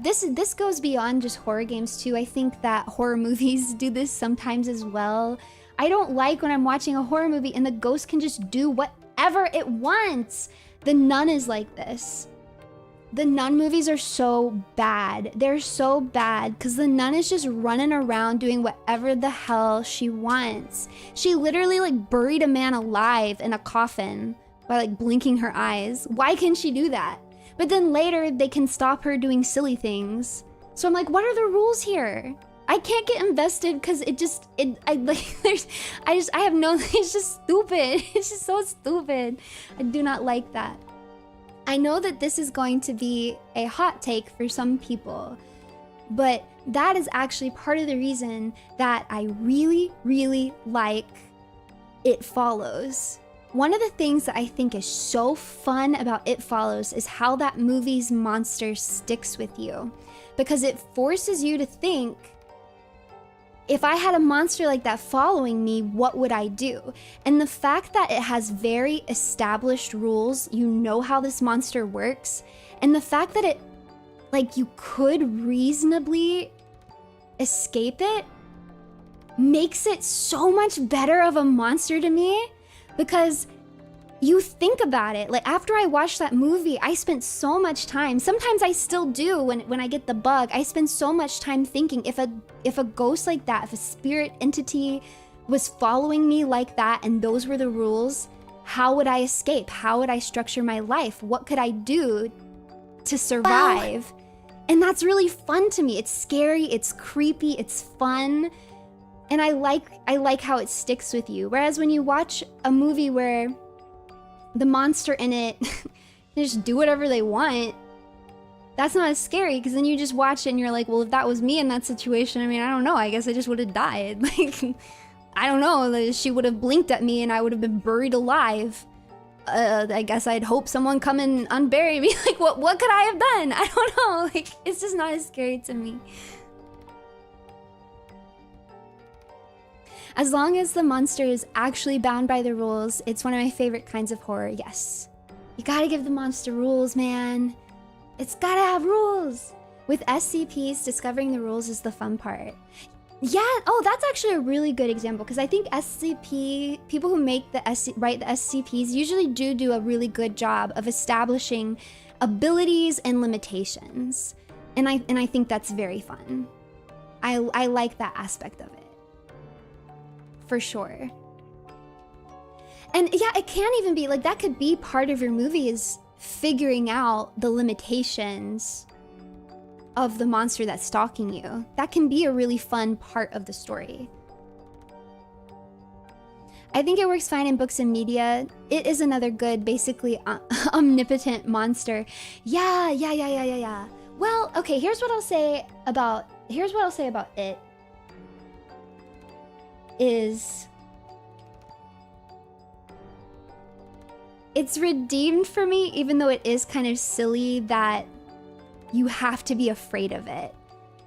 This goes beyond just horror games too. I think that horror movies do this sometimes as well. I don't like when I'm watching a horror movie and the ghost can just do whatever it wants. The Nun is like this. The Nun movies are so bad. They're so bad because the Nun is just running around doing whatever the hell she wants. She literally like buried a man alive in a coffin by like blinking her eyes. Why can she do that? But then later they can stop her doing silly things. So I'm like, what are the rules here? I can't get invested because it's just stupid. It's just so stupid. I do not like that. I know that this is going to be a hot take for some people, but that is actually part of the reason that I really like It Follows. One of the things that I think is so fun about It Follows is how that movie's monster sticks with you, because it forces you to think, if I had a monster like that following me, what would I do? And the fact that it has very established rules, you know how this monster works, and the fact that it, like, you could reasonably escape it, makes it so much better of a monster to me, because you think about it. Like, after I watched that movie, I spent so much time, sometimes I still do when I get the bug, I spend so much time thinking, if a ghost like that, if a spirit entity was following me like that and those were the rules, how would I escape? How would I structure my life? What could I do to survive? And that's really fun to me. It's scary, it's creepy, it's fun. And I like how it sticks with you. Whereas when you watch a movie where the monster in it they just do whatever they want, that's not as scary, because then you just watch it and you're like, well, if that was me in that situation, I mean, I don't know, I guess I just would have died. Like, I don't know, she would have blinked at me and I would have been buried alive. I guess I'd hope someone come and unbury me. Like, what could I have done? I don't know. Like, it's just not as scary to me. As long as the monster is actually bound by the rules, it's one of my favorite kinds of horror, yes. You gotta give the monster rules, man. It's gotta have rules. With SCPs, discovering the rules is the fun part. Yeah, oh, that's actually a really good example, because I think people who make write the SCPs usually do a really good job of establishing abilities and limitations. And I think that's very fun. I like that aspect of it. For sure. And yeah, it can even be like, that could be part of your movie, is figuring out the limitations of the monster that's stalking you. That can be a really fun part of the story. I think it works fine in books and media. It is another good, basically omnipotent monster. Yeah. Well, okay, here's what I'll say about it. It's redeemed for me, even though it is kind of silly that you have to be afraid of it.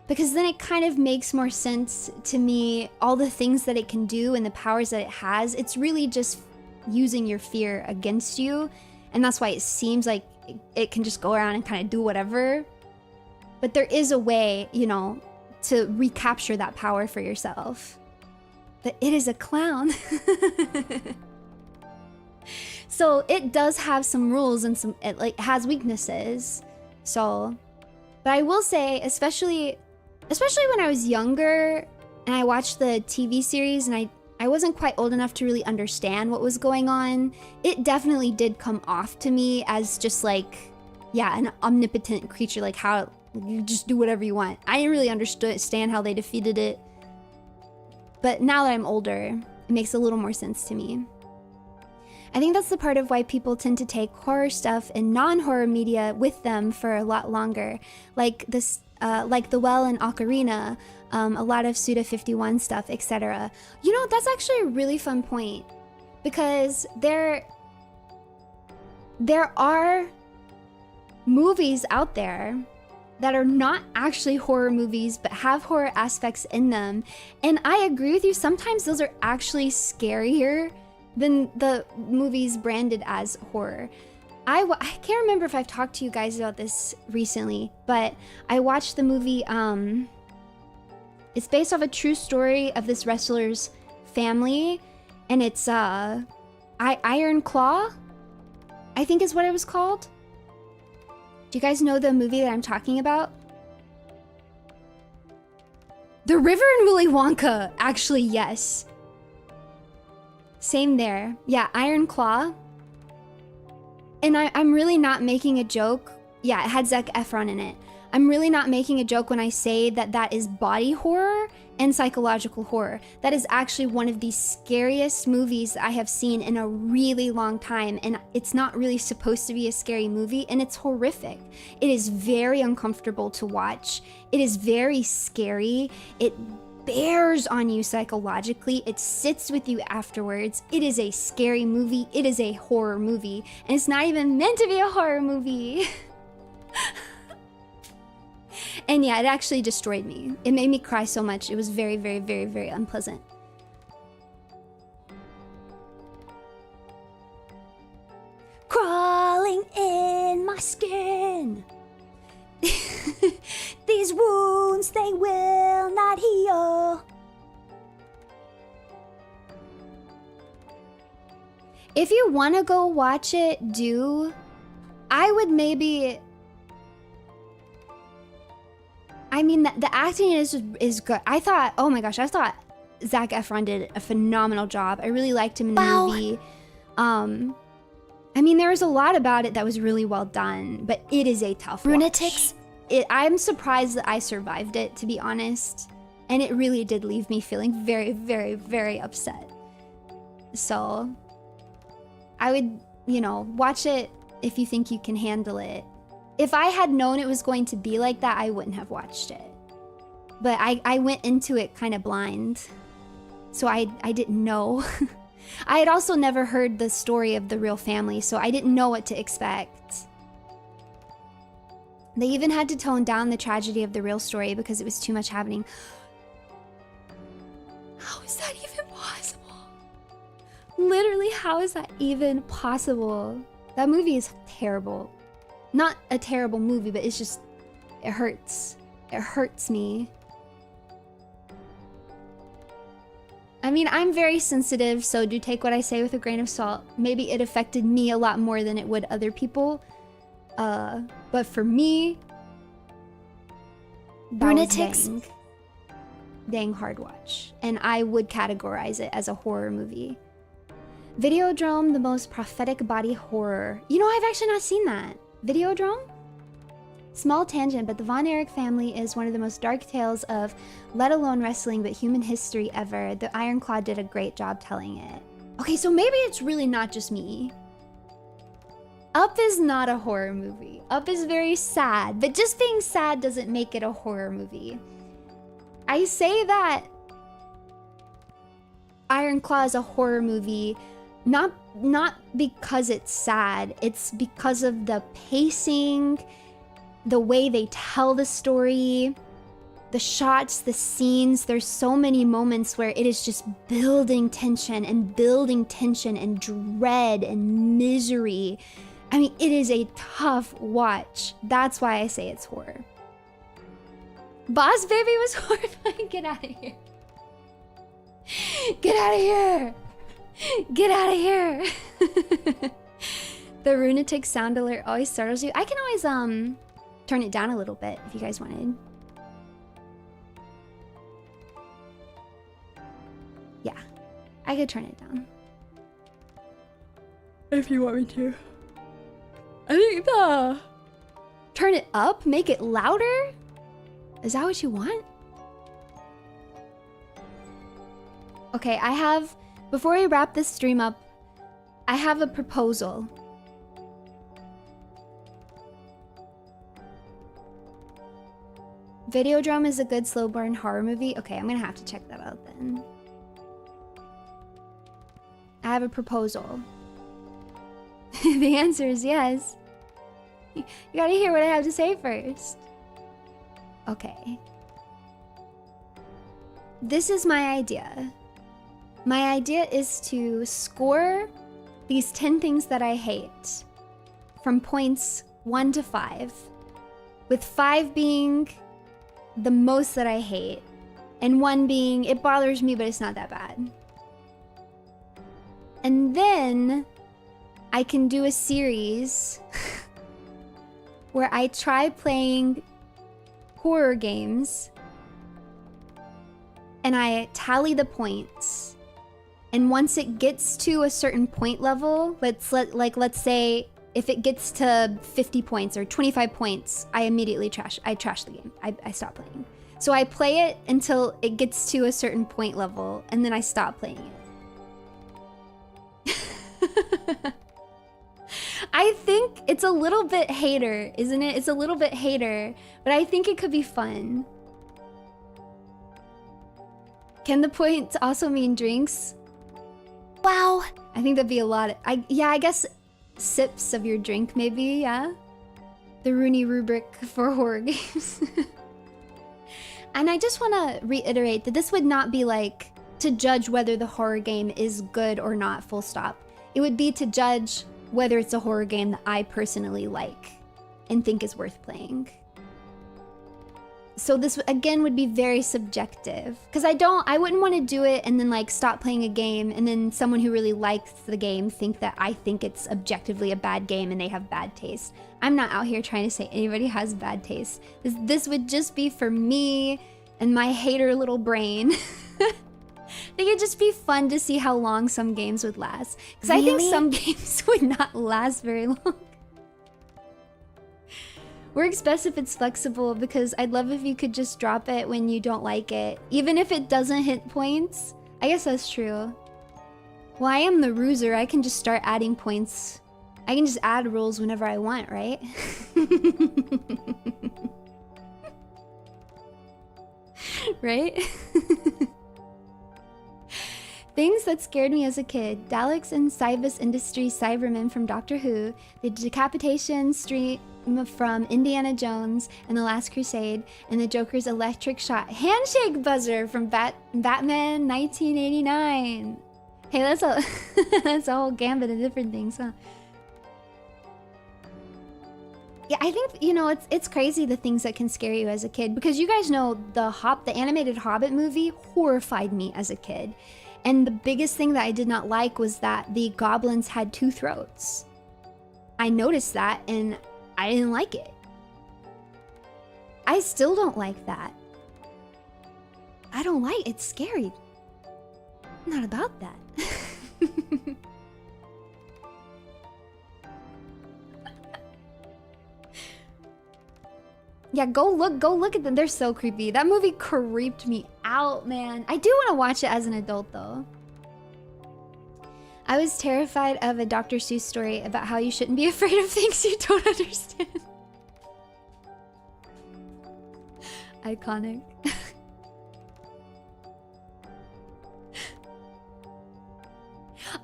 Because then it kind of makes more sense to me, all the things that it can do and the powers that it has. It's really just using your fear against you. And that's why it seems like it can just go around and kind of do whatever. But there is a way, you know, to recapture that power for yourself. But it is a clown. So it does have some rules and it like has weaknesses. So, but I will say, especially when I was younger and I watched the TV series and I wasn't quite old enough to really understand what was going on, it definitely did come off to me as just like, yeah, an omnipotent creature, like how you just do whatever you want. I didn't really understand how they defeated it. But now that I'm older, it makes a little more sense to me. I think that's the part of why people tend to take horror stuff and non-horror media with them for a lot longer. Like this, like The Well and Ocarina, a lot of Suda 51 stuff, etc. You know, that's actually a really fun point, because there are movies out there that are not actually horror movies but have horror aspects in them. And I agree with you, sometimes those are actually scarier than the movies branded as horror. I can't remember if I've talked to you guys about this recently, but I watched the movie, it's based off a true story of this wrestler's family, and it's Iron Claw, I think is what it was called. Do you guys know the movie that I'm talking about? The River in Willy Wonka, actually, yes. Same there. Yeah, Iron Claw. And I'm really not making a joke. Yeah, it had Zac Efron in it. I'm really not making a joke when I say that that is body horror and psychological horror. That is actually one of the scariest movies I have seen in a really long time. And it's not really supposed to be a scary movie, and it's horrific. It is very uncomfortable to watch. It is very scary. It bears on you psychologically. It sits with you afterwards. It is a scary movie. It is a horror movie. And it's not even meant to be a horror movie. And yeah, it actually destroyed me. It made me cry so much. It was very, very, very, very unpleasant. Crawling in my skin. These wounds, they will not heal. If you want to go watch it, do. I would maybe... I mean, the acting is good. I thought, oh my gosh, I thought Zac Efron did a phenomenal job. I really liked him in the movie. I mean, there was a lot about it that was really well done, but it is a tough watch. I'm surprised that I survived it, to be honest. And it really did leave me feeling very, very, very upset. So, I would, you know, watch it if you think you can handle it. If I had known it was going to be like that, I wouldn't have watched it. But I went into it kind of blind. So I didn't know. I had also never heard the story of the real family, so I didn't know what to expect. They even had to tone down the tragedy of the real story because it was too much happening. How is that even possible? Literally, how is that even possible? That movie is terrible. Not a terrible movie, but it's just, it hurts. It hurts me. I mean, I'm very sensitive, so do take what I say with a grain of salt. Maybe it affected me a lot more than it would other people. But for me, that was dang hard watch. And I would categorize it as a horror movie. Videodrome, the most prophetic body horror. You know, I've actually not seen that. Videodrome? Small tangent, but the Von Erich family is one of the most dark tales of, let alone wrestling, but human history ever. The Iron Claw did a great job telling it. Okay, so maybe it's really not just me. Up is not a horror movie. Up is very sad, but just being sad doesn't make it a horror movie. I say that Iron Claw is a horror movie, not because it's sad, it's because of the pacing, the way they tell the story, the shots, the scenes. There's so many moments where it is just building tension and dread and misery. I mean, it is a tough watch. That's why I say it's horror. Boss Baby was horrifying. Get out of here. Get out of here. Get out of here. The Runetic sound alert always startles you. I can always turn it down a little bit if you guys wanted. Yeah, I could turn it down. If you want me to. I think turn it up, make it louder? Is that what you want? Okay, before I wrap this stream up, I have a proposal. Videodrome is a good slow burn horror movie. Okay, I'm gonna have to check that out then. I have a proposal. The answer is yes. You gotta hear what I have to say first. Okay. This is my idea. My idea is to score these 10 things that I hate from points 1 to 5, with 5 being the most that I hate, and 1 being it bothers me but it's not that bad. And then I can do a series where I try playing horror games and I tally the points. And once it gets to a certain point level, let's say if it gets to 50 points or 25 points, I immediately trash the game. I stop playing. So I play it until it gets to a certain point level and then I stop playing it. I think it's a little bit hater, isn't it? It's a little bit hater, but I think it could be fun. Can the points also mean drinks? Wow, I think that'd be a lot. I guess sips of your drink maybe, yeah? The Runie rubric for horror games. And I just want to reiterate that this would not be like to judge whether the horror game is good or not, full stop. It would be to judge whether it's a horror game that I personally like and think is worth playing. So this, again, would be very subjective. Because I wouldn't want to do it and then like stop playing a game and then someone who really likes the game think that I think it's objectively a bad game and they have bad taste. I'm not out here trying to say anybody has bad taste. This would just be for me and my hater little brain. I think it'd just be fun to see how long some games would last. Because I think some games would not last very long. Works best if it's flexible, because I'd love if you could just drop it when you don't like it. Even if it doesn't hit points. I guess that's true. Well, I am the ruser. I can just start adding points. I can just add rules whenever I want, right? Right? Things that scared me as a kid. Daleks and Cybus Industry Cybermen from Doctor Who, the decapitation stream from Indiana Jones and The Last Crusade, and the Joker's electric shot handshake buzzer from Batman 1989. Hey, that's a that's a whole gambit of different things, huh? Yeah, I think, you know, it's crazy the things that can scare you as a kid, because you guys know the animated Hobbit movie horrified me as a kid. And the biggest thing that I did not like was that the goblins had 2 throats. I noticed that and I didn't like it. I still don't like that. I don't like it's scary. I'm not about that. Yeah, go look at them. They're so creepy. That movie creeped me out, man. I do want to watch it as an adult though. I was terrified of a Dr. Seuss story about how you shouldn't be afraid of things you don't understand. Iconic.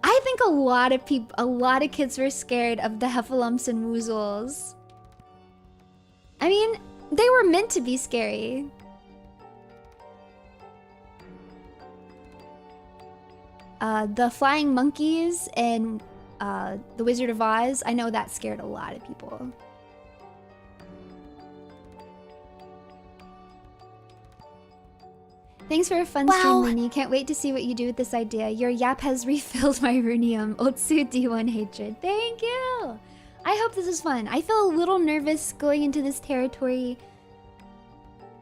I think a lot of kids were scared of the Heffalumps and Woozles. I mean, they were meant to be scary. The flying monkeys and the Wizard of Oz, I know that scared a lot of people. Thanks for a fun stream, Runie. Can't wait to see what you do with this idea. Your yap has refilled my Runium. Otsu D1 hatred. Thank you! I hope this is fun. I feel a little nervous going into this territory.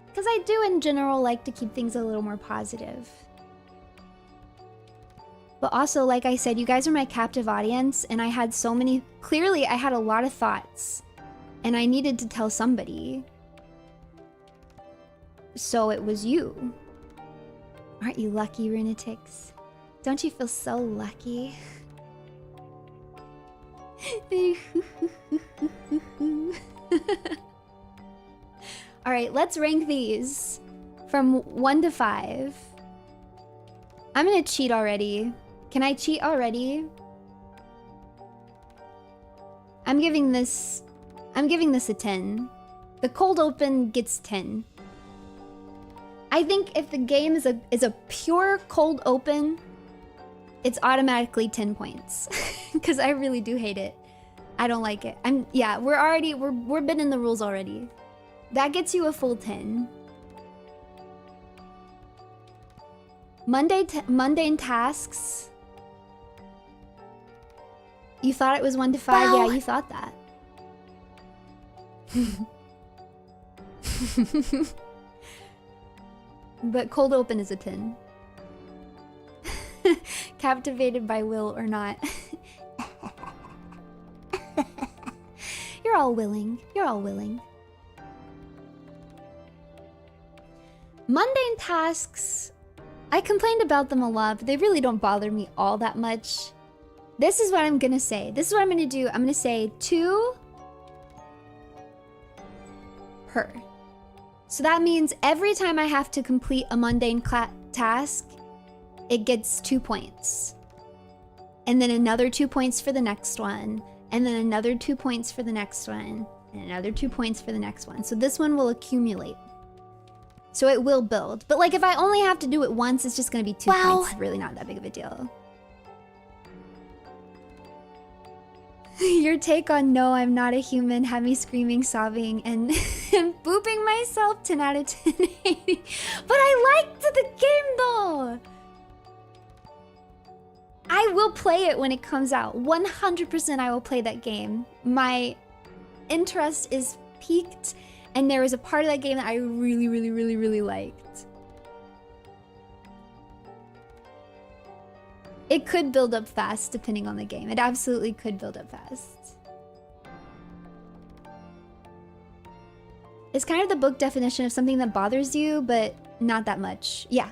Because I do, in general, like to keep things a little more positive. But also, like I said, you guys are my captive audience, and I had so many... Clearly, I had a lot of thoughts, and I needed to tell somebody. So it was you. Aren't you lucky, Runatics? Don't you feel so lucky? Alright, let's rank these from 1 to 5. I'm gonna cheat already. Can I cheat already? I'm giving this a 10. The cold open gets 10. I think if the game is a pure cold open, it's automatically 10 points. Because I really do hate it. I don't like it. Yeah, we're bending the rules already. That gets you a full 10. Mundane tasks. You thought it was 1 to 5? Wow. Yeah, you thought that. But cold open is a 10. Captivated by will or not. You're all willing. You're all willing. Mundane tasks. I complained about them a lot, but they really don't bother me all that much. This is what I'm gonna say. This is what I'm gonna do. I'm gonna say 2 per. So that means every time I have to complete a mundane task, it gets 2 points. And then another 2 points for the next one. And then another 2 points for the next one. And another 2 points for the next one. So this one will accumulate. So it will build. But like if I only have to do it once, it's just gonna be 2 points. It's really not that big of a deal. Your take on no, I'm not a human had me screaming, sobbing, and booping myself 10 out of 10. But I liked the game though! I will play it when it comes out. 100% I will play that game. My interest is piqued, and there was a part of that game that I really liked. It could build up fast depending on the game. It absolutely could build up fast. It's kind of the book definition of something that bothers you, but not that much. Yeah.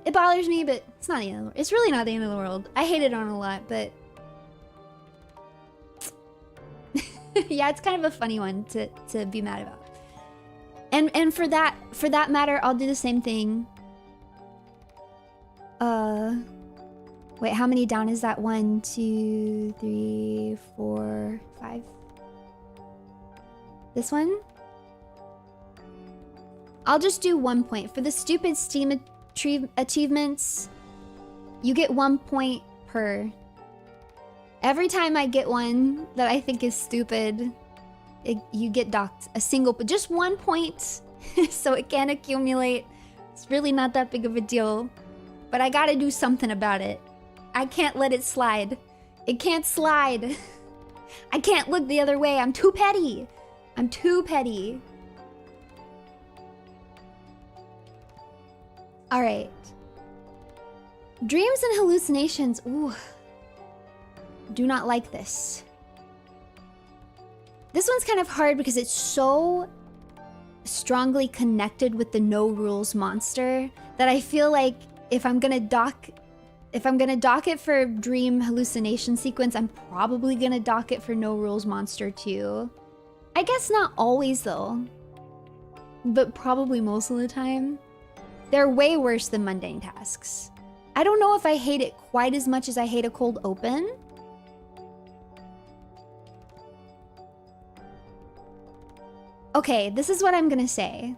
It bothers me, but it's not the end of the world. It's really not the end of the world. I hate it on a lot, but... yeah, it's kind of a funny one to be mad about. And for that matter, I'll do the same thing. Wait, how many down is that? 1, 2, 3, 4, 5. This one? I'll just do 1 point. For the stupid Steam achievements, you get 1 point per. Every time I get one that I think is stupid, you get docked a single, but just 1 point, so it can accumulate. It's really not that big of a deal, but I gotta do something about it. I can't let it slide. It can't slide. I can't look the other way. I'm too petty. I'm too petty. All right. Dreams and hallucinations. Ooh. Do not like this. This one's kind of hard because it's so strongly connected with the no rules monster that I feel like if I'm gonna dock it for dream hallucination sequence, I'm probably gonna dock it for no rules monster too. I guess not always though, but probably most of the time. They're way worse than mundane tasks. I don't know if I hate it quite as much as I hate a cold open. Okay, this is what I'm gonna say.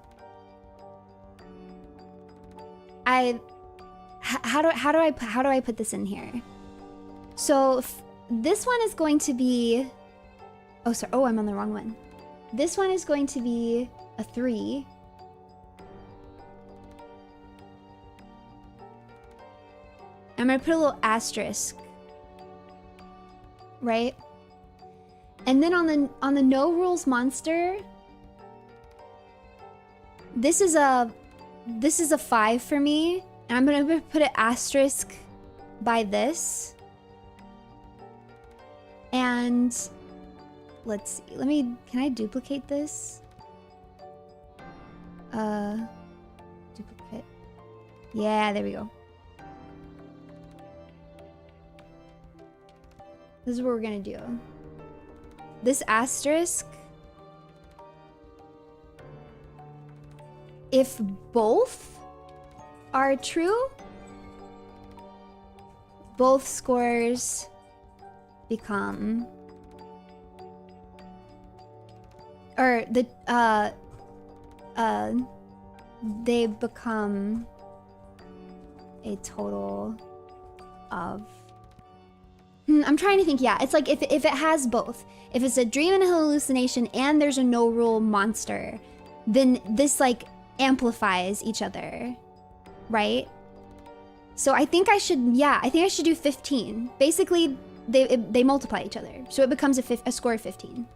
How do I put this in here? So this one is going to be, oh sorry, oh I'm on the wrong one. This one is going to be a 3. I'm gonna put a little asterisk, right? And then on the no rules monster, this is a 5 for me, and I'm gonna put an asterisk by this. And let's see. Can I duplicate this? Duplicate. Yeah, there we go. This is what we're gonna do. This asterisk, if both are true, both scores become, or they become a total of, I'm trying to think. Yeah, it's like if it has both, if it's a dream and a hallucination and there's a no rule monster, then this like amplifies each other, right? So I think I should do 15. Basically, they multiply each other, so it becomes a score of 15.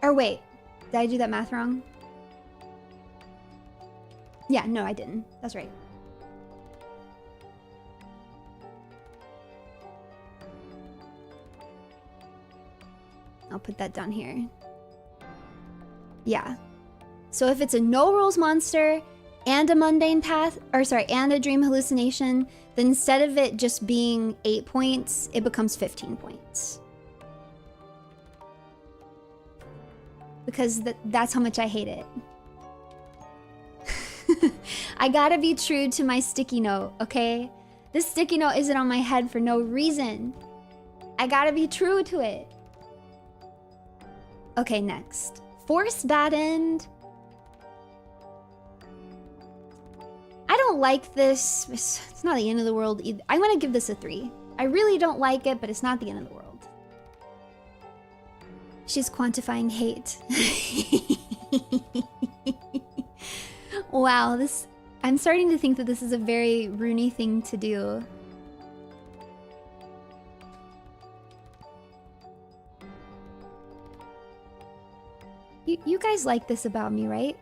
Or wait, did I do that math wrong? Yeah, no, I didn't. That's right. I'll put that down here. Yeah. So if it's a no rules monster and a mundane path, and a dream hallucination, then instead of it just being 8 points, it becomes 15 points. Because that's how much I hate it. I gotta be true to my sticky note, okay? This sticky note isn't on my head for no reason. I gotta be true to it. Okay, next. Force bad end. I don't like this. It's not the end of the world either. I'm gonna give this a 3. I really don't like it, but it's not the end of the world. She's quantifying hate. Wow, I'm starting to think that this is a very Runie thing to do. You guys like this about me, right?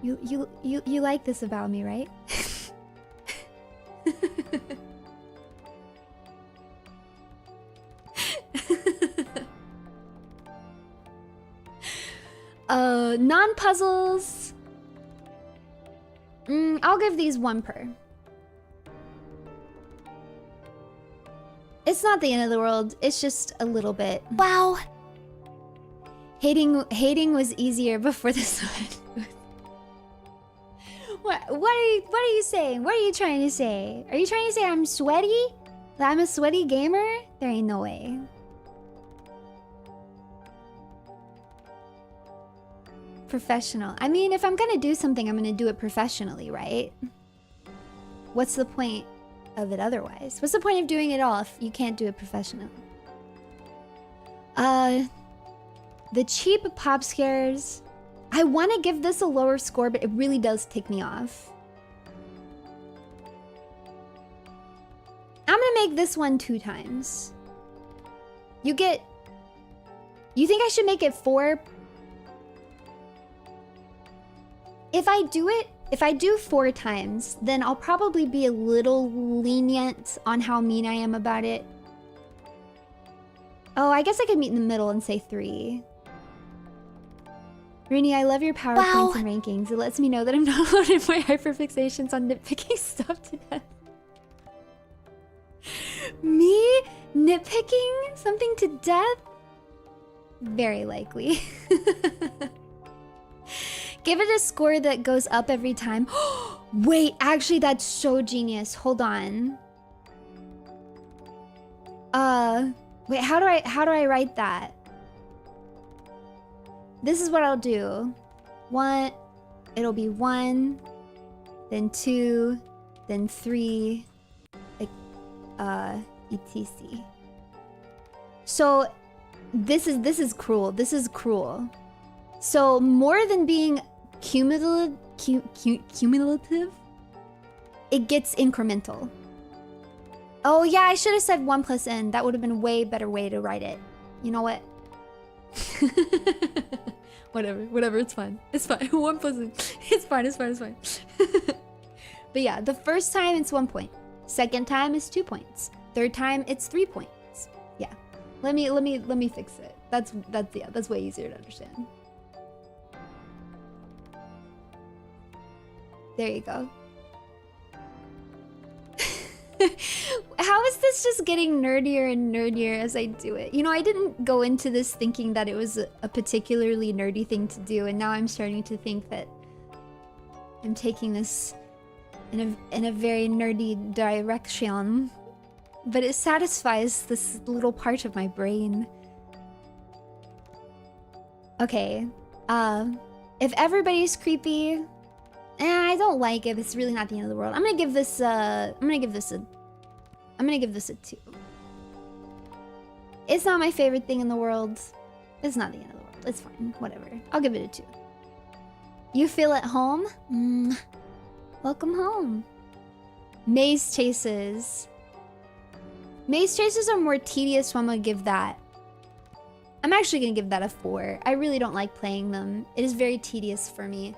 You like this about me, right? Non-puzzles. I'll give these 1 per. It's not the end of the world. It's just a little bit. Wow. Hating was easier before this one. What are you saying? What are you trying to say? Are you trying to say I'm sweaty? That I'm a sweaty gamer? There ain't no way. Professional. I mean, if I'm gonna do something, I'm gonna do it professionally, right? What's the point of it otherwise? What's the point of doing it all if you can't do it professionally? The cheap pop scares. I want to give this a lower score, but it really does tick me off. this one 2 times. You think I should make it 4? If I do 4 times, then I'll probably be a little lenient on how mean I am about it. Oh, I guess I could meet in the middle and say 3. Runie, I love your PowerPoints and rankings. It lets me know that I'm not alone in my hyperfixations on nitpicking stuff to death. Me? Nitpicking something to death? Very likely. Give it a score that goes up every time. Wait, actually that's so genius. Hold on. Wait, how do I write that? This is what I'll do. It'll be 1, then 2, then 3, etc. So this is cruel. This is cruel. So more than being cumulative, it gets incremental. Oh yeah, I should have said 1 plus n. That would have been a way better way to write it. You know what? Whatever, it's fine. It's fine. 1 plus n. It's fine. But yeah, the first time it's 1 point. Second time is 2 points. Third time it's 3 points. Yeah. Let me fix it. That's way easier to understand. There you go. How is this just getting nerdier and nerdier as I do it? You know, I didn't go into this thinking that it was a particularly nerdy thing to do, and now I'm starting to think that I'm taking this in a very nerdy direction. But it satisfies this little part of my brain. Okay, if everybody's creepy, I don't like it, it's really not the end of the world. I'm gonna give this a 2. It's not my favorite thing in the world. It's not the end of the world. It's fine. Whatever. I'll give it a 2. You feel at home? Welcome home. Maze chases. Maze chases are more tedious, so I'm gonna give that. I'm actually gonna give that a 4. I really don't like playing them. It is very tedious for me.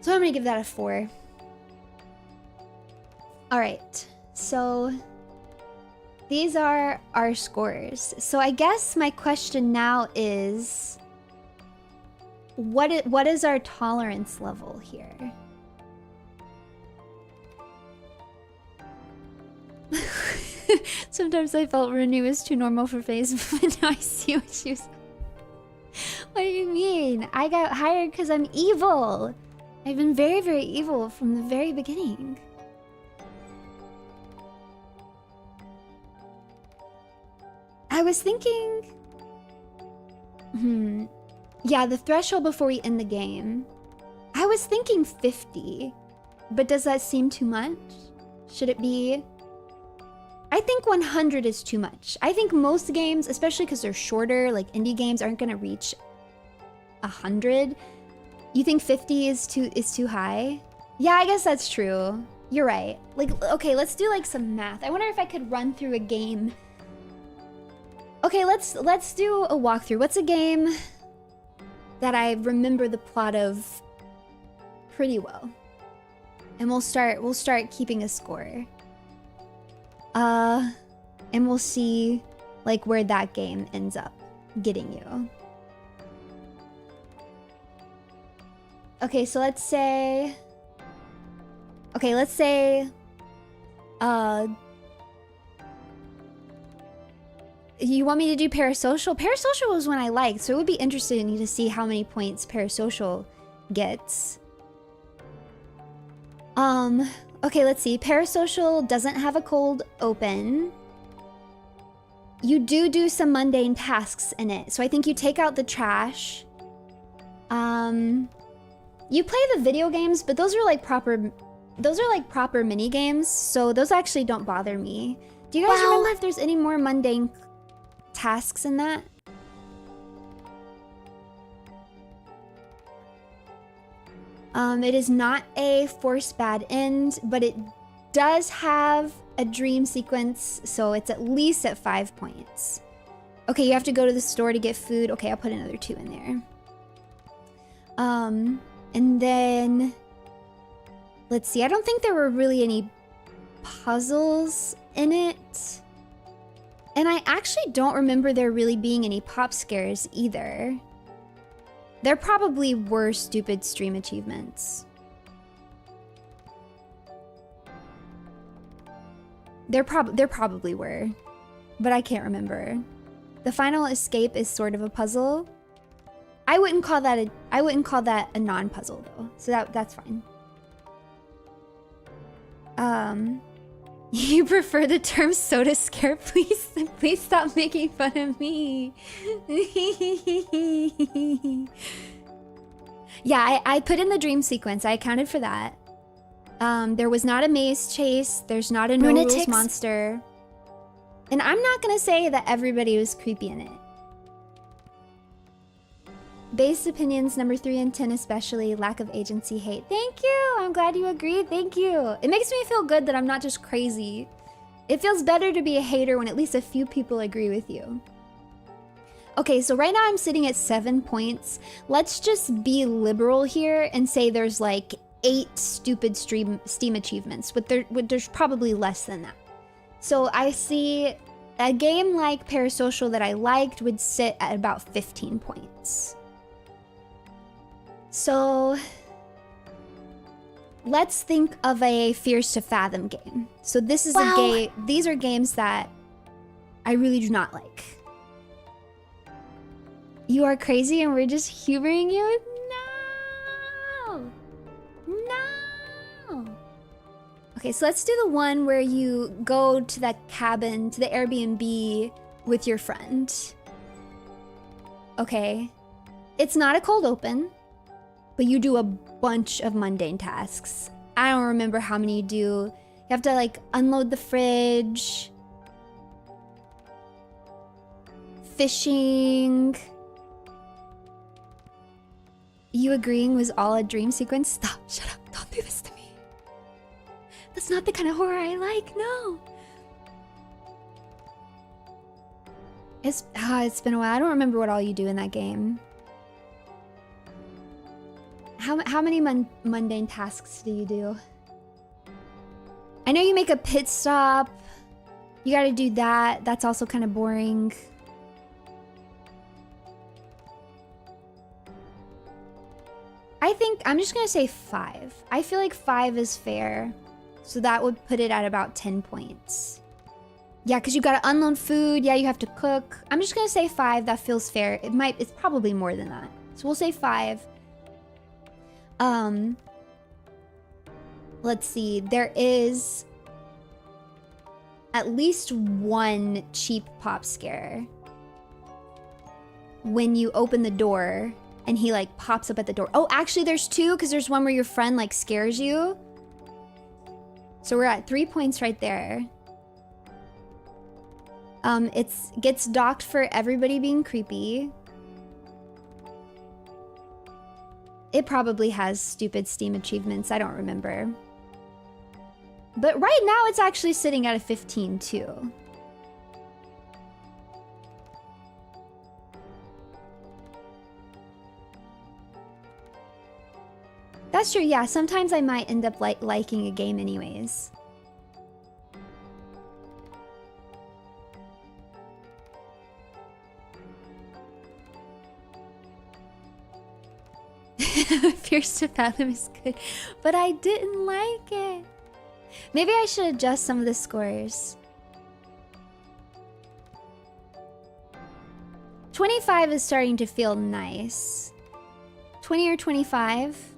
So I'm gonna give that a 4. Alright, so these are our scores. So I guess my question now is, what is our tolerance level here? Sometimes I felt Runie was too normal for face, but now I see what she was. What do you mean? I got hired because I'm evil. I've been very, very evil from the very beginning. I was thinking... Yeah, the threshold before we end the game. I was thinking 50. But does that seem too much? Should it be... I think 100 is too much. I think most games, especially because they're shorter, like indie games, aren't going to reach 100. You think 50 is too high? Yeah, I guess that's true. You're right. Like, okay, let's do like some math. I wonder if I could run through a game. Okay, let's do a walkthrough. What's a game that I remember the plot of pretty well? And we'll start keeping a score. And we'll see like where that game ends up getting you. Okay, so let's say... You want me to do Parasocial? Parasocial was one I liked, so it would be interesting to see how many points Parasocial gets. Okay, let's see. Parasocial doesn't have a cold open. You do some mundane tasks in it, so I think you take out the trash. You play the video games, but those are like proper mini games, so those actually don't bother me. Do you guys remember if there's any more mundane tasks in that? It is not a forced bad end, but it does have a dream sequence, so it's at least at 5 points. Okay, you have to go to the store to get food. Okay, I'll put another 2 in there. And then let's see. I don't think there were really any puzzles in it. And I actually don't remember there really being any pop scares either. There probably were stupid stream achievements. There probably were, but I can't remember. The final escape is sort of a puzzle. I wouldn't call that a non-puzzle though, so that's fine. You prefer the term soda scare? Please stop making fun of me. Yeah, I put in the dream sequence. I accounted for that. There was not a maze chase. There's not a no rules monster. And I'm not gonna say that everybody was creepy in it. Based opinions, number 3 and 10 especially, lack of agency, hate. Thank you! I'm glad you agreed, thank you. It makes me feel good that I'm not just crazy. It feels better to be a hater when at least a few people agree with you. Okay, so right now I'm sitting at 7 points. Let's just be liberal here and say there's like 8 stupid Steam achievements, but there's probably less than that. So I see a game like Parasocial that I liked would sit at about 15 points. So let's think of a Fears to Fathom game. So this is a game, these are games that I really do not like. You are crazy and we're just humoring you? No! No! Okay, so let's do the one where you go to that cabin, to the Airbnb with your friend. Okay. It's not a cold open, but you do a bunch of mundane tasks. I don't remember how many you do. You have to like unload the fridge, fishing. You agreeing was all a dream sequence? Stop, shut up, don't do this to me. That's not the kind of horror I like, no. It's been a while. I don't remember what all you do in that game. How many mundane tasks do you do? I know you make a pit stop. You gotta do that. That's also kind of boring. I think I'm just gonna say 5. I feel like 5 is fair. So that would put it at about 10 points. Yeah, because you gotta unload food. Yeah, you have to cook. I'm just gonna say 5. That feels fair. It's probably more than that. So we'll say 5. Let's see. There is at least one cheap pop scare when you open the door and he like pops up at the door. Oh, actually there's 2 because there's one where your friend like scares you. So we're at 3 points right there. It gets docked for everybody being creepy. It probably has stupid Steam achievements, I don't remember. But right now it's actually sitting at a 15 too. That's true, yeah, sometimes I might end up liking a game anyways. Fears to Fathom is good, but I didn't like it. Maybe I should adjust some of the scores. 25 is starting to feel nice. 20 or 25?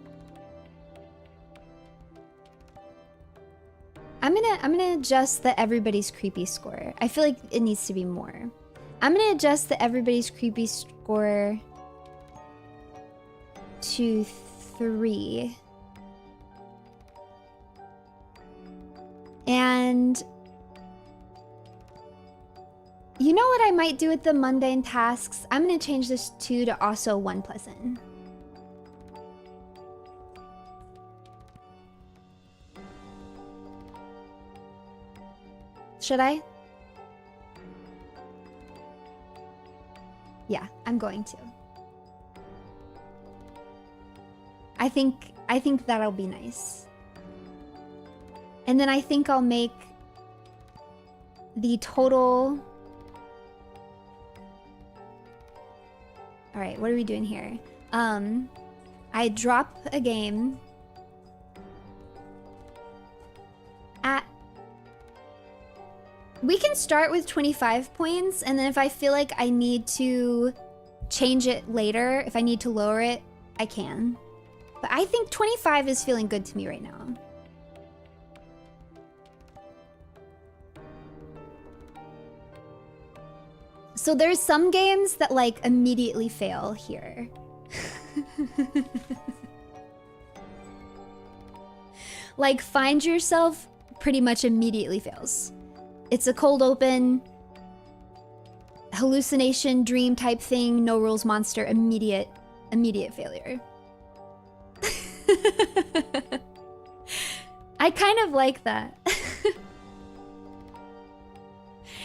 I'm gonna adjust the everybody's creepy score. I feel like it needs to be more. I'm gonna adjust the everybody's creepy score to 3. And you know what I might do with the mundane tasks? I'm gonna change this 2 to also 1 pleasant. Should I? Yeah, I'm going to. I think that'll be nice. And then I think I'll make the total... Alright, what are we doing here? I drop a game at... We can start with 25 points, and then if I feel like I need to change it later, if I need to lower it, I can. But I think 25 is feeling good to me right now. So there's some games that like immediately fail here. Like Find Yourself pretty much immediately fails. It's a cold open, hallucination, dream type thing, no rules monster, immediate failure. I kind of like that.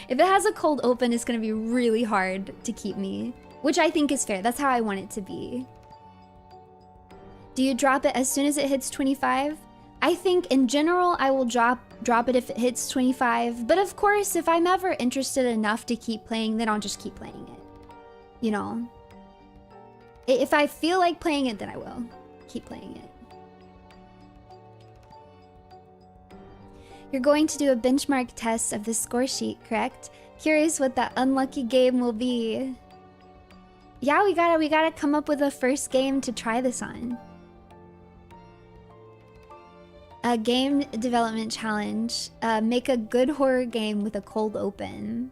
If it has a cold open, it's gonna be really hard to keep me, which I think is fair. That's how I want it to be. Do you drop it as soon as it hits 25? I think in general, I will drop it if it hits 25. But of course, if I'm ever interested enough to keep playing, then I'll just keep playing it. You know? If I feel like playing it, then I will keep playing it. You're going to do a benchmark test of the score sheet, correct? Curious what that unlucky game will be. Yeah, we gotta come up with a first game to try this on. A game development challenge. Make a good horror game with a cold open.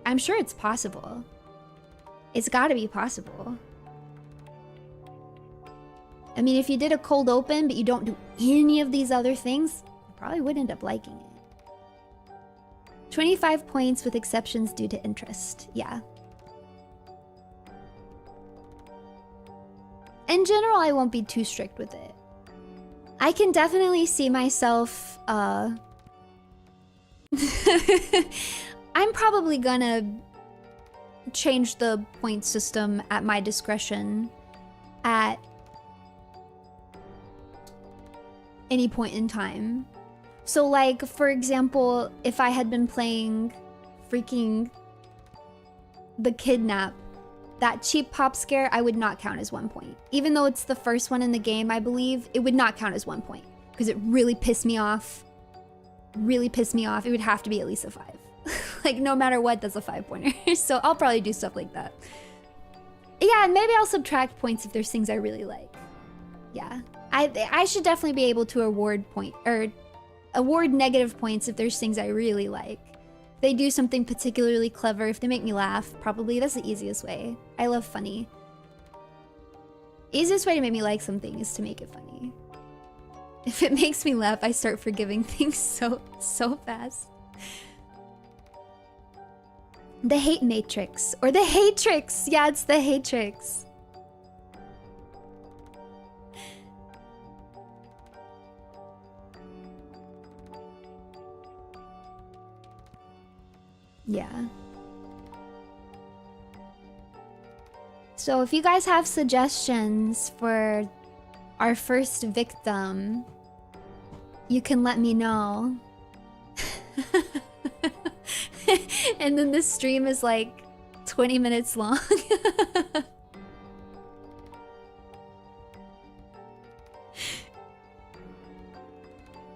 I'm sure it's possible. It's gotta be possible. I mean, if you did a cold open, but you don't do any of these other things, you probably would end up liking it. 25 points with exceptions due to interest. Yeah. In general, I won't be too strict with it. I can definitely see myself, I'm probably gonna change the point system at my discretion at any point in time. So like, for example, if I had been playing freaking The Kidnap, that cheap pop scare, I would not count as 1 point. Even though it's the first one in the game, I believe, it would not count as 1 point. Because it really pissed me off. Really pissed me off. It would have to be at least a 5. Like, no matter what, that's a 5-pointer. So I'll probably do stuff like that. Yeah, and maybe I'll subtract points if there's things I really like. Yeah. I should definitely be able to award negative points if there's things I really like. If they do something particularly clever, if they make me laugh, probably that's the easiest way. I love funny. Easiest way to make me like something is to make it funny. If it makes me laugh, I start forgiving things so fast. The Hate Matrix, or the Hatrix. Yeah, it's the Hatrix. Yeah. So if you guys have suggestions for our first victim, you can let me know. And then this stream is like 20 minutes long.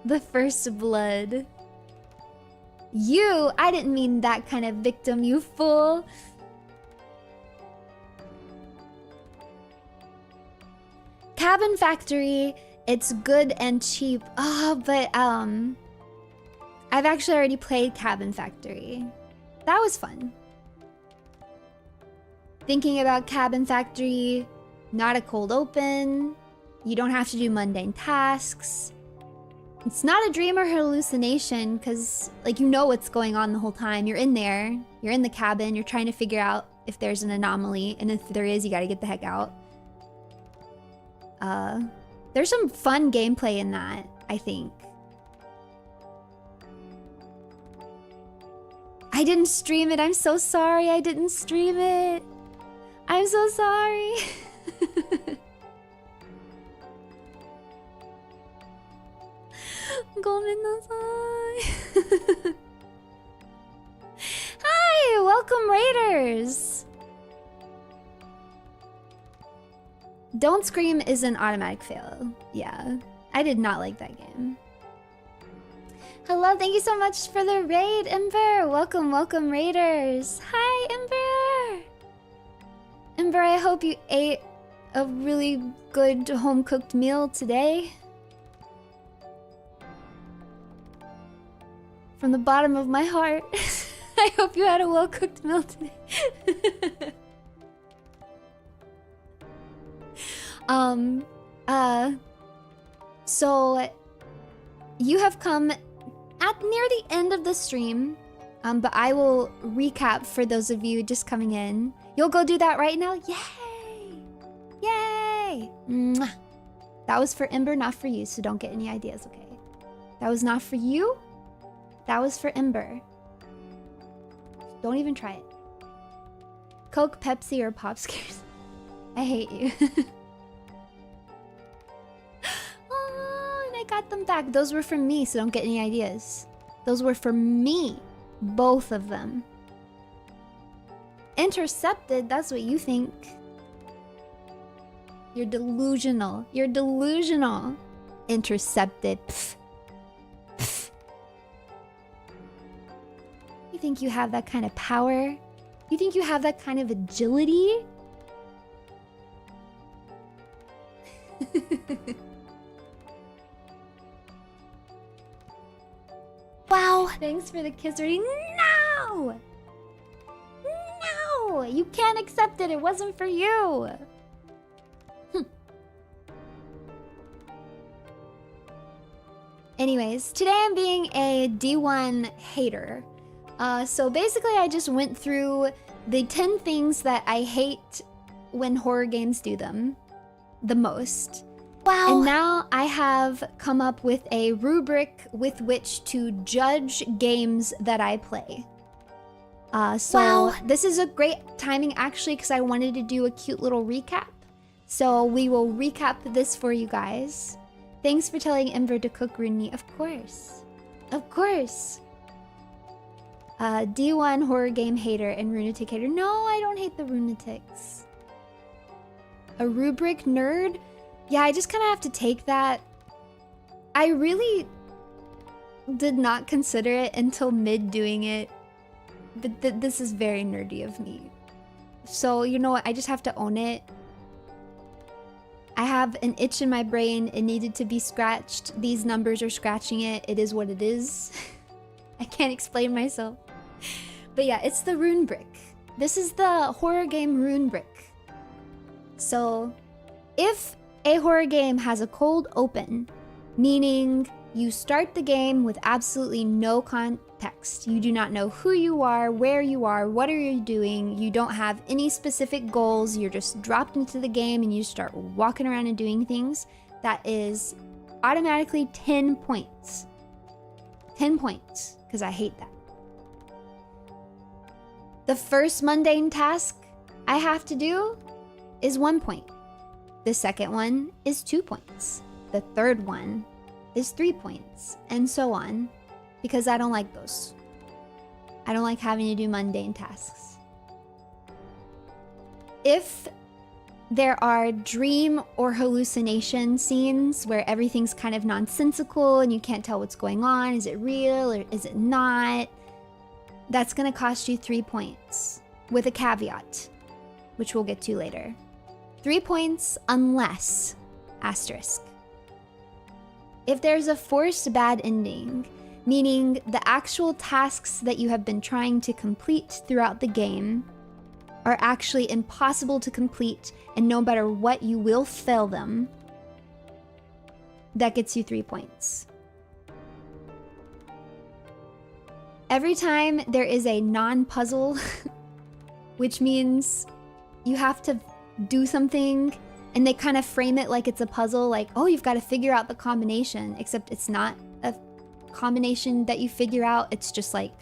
The first blood. You! I didn't mean that kind of victim, you fool! Cabin Factory, it's good and cheap. Oh, but I've actually already played Cabin Factory. That was fun. Thinking about Cabin Factory, not a cold open. You don't have to do mundane tasks. It's not a dream or hallucination because, like, you know what's going on the whole time. You're in there. You're in the cabin. You're trying to figure out if there's an anomaly. And if there is, you gotta get the heck out. There's some fun gameplay in that, I think. I didn't stream it. I'm so sorry. I didn't stream it. I'm so sorry. Hi, welcome Raiders. Don't Scream is an automatic fail. Yeah, I did not like that game. Hello, thank you so much for the raid, Ember. Welcome, welcome Raiders. Hi, Ember. Ember, I hope you ate a really good home-cooked meal today. From the bottom of my heart, I hope you had a well-cooked meal today. So you have come at near the end of the stream, but I will recap for those of you just coming in. You'll go do that right now? Yay! Yay! Mwah. That was for Ember, not for you, so don't get any ideas, okay? That was not for you. That was for Ember. Don't even try it. Coke, Pepsi, or Pop Scares. I hate you. Oh, and I got them back. Those were from me, so don't get any ideas. Those were for me. Both of them. Intercepted, that's what you think. You're delusional. You're delusional. Intercepted. Pfft. Pfft. You think you have that kind of power? You think you have that kind of agility? Wow, thanks for the kiss already. No! No! You can't accept it. It wasn't for you. Anyways, today I'm being a D1 hater. So basically I just went through the 10 things that I hate when horror games do them the most. Wow. And now I have come up with a rubric with which to judge games that I play. So this is a great timing actually because I wanted to do a cute little recap. So we will recap this for you guys. Thanks for telling Ember to cook Runie. Of course. Of course. D1 horror game hater and lunatic hater. No, I don't hate the lunatics. A rubric nerd? Yeah, I just kind of have to take that. I really did not consider it until mid doing it. But this is very nerdy of me. So, you know what? I just have to own it. I have an itch in my brain. It needed to be scratched. These numbers are scratching it. It is what it is. I can't explain myself. But yeah, it's the rune brick. This is the horror game rune brick. So, if a horror game has a cold open, meaning you start the game with absolutely no context. You do not know who you are, where you are, what are you doing. You don't have any specific goals. You're just dropped into the game and you start walking around and doing things. That is automatically 10 points. 10 points, because I hate that. The first mundane task I have to do is 1 point. The second one is 2 points. The third one is 3 points, and so on, because I don't like those. I don't like having to do mundane tasks. If there are dream or hallucination scenes where everything's kind of nonsensical and you can't tell what's going on, is it real or is it not? That's gonna cost you 3 points, with a caveat, which we'll get to later. 3 points unless, asterisk. If there's a forced bad ending, meaning the actual tasks that you have been trying to complete throughout the game are actually impossible to complete, and no matter what, you will fail them, that gets you 3 points. Every time there is a non-puzzle, which means you have to do something and they kind of frame it like it's a puzzle, like, oh, you've got to figure out the combination, except it's not a combination that you figure out. It's just like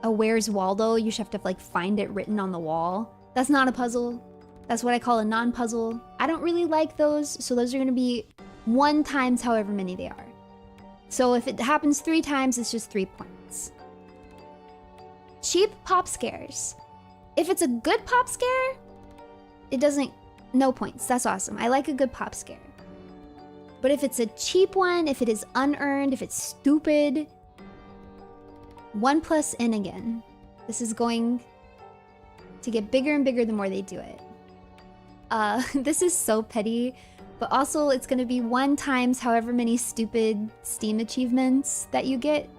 a Where's Waldo, you should have to like find it written on the wall. That's not a puzzle. That's what I call a non-puzzle. I don't really like those, so those are gonna be 1 times however many they are. So if it happens 3 times, it's just 3 points. Cheap pop scares. If it's a good pop scare, it doesn't, no points. That's awesome. I like a good pop scare. But if it's a cheap one, if it is unearned, if it's stupid, 1+ in again. This is going to get bigger and bigger the more they do it. This is so petty, but also it's gonna be 1 times however many stupid Steam achievements that you get.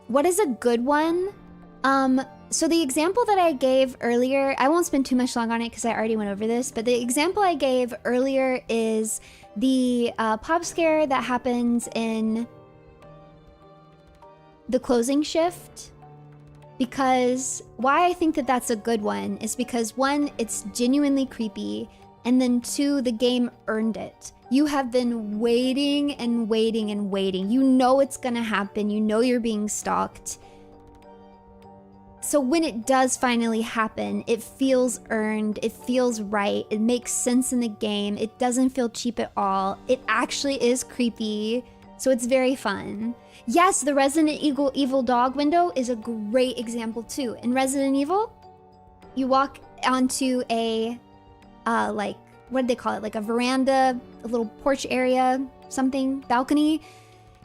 What is a good one? So the example that I gave earlier, I won't spend too much long on it because I already went over this, but the example I gave earlier is the pop scare that happens in the closing shift. Because why I think that that's a good one is because 1, it's genuinely creepy, and then 2, the game earned it. You have been waiting and waiting and waiting. You know it's gonna happen. You know you're being stalked. So when it does finally happen, it feels earned, it feels right, it makes sense in the game, it doesn't feel cheap at all. It actually is creepy, so it's very fun. Yes, the Resident Evil dog window is a great example too. In Resident Evil, you walk onto a, like, what do they call it? Like a veranda, a little porch area, something, balcony.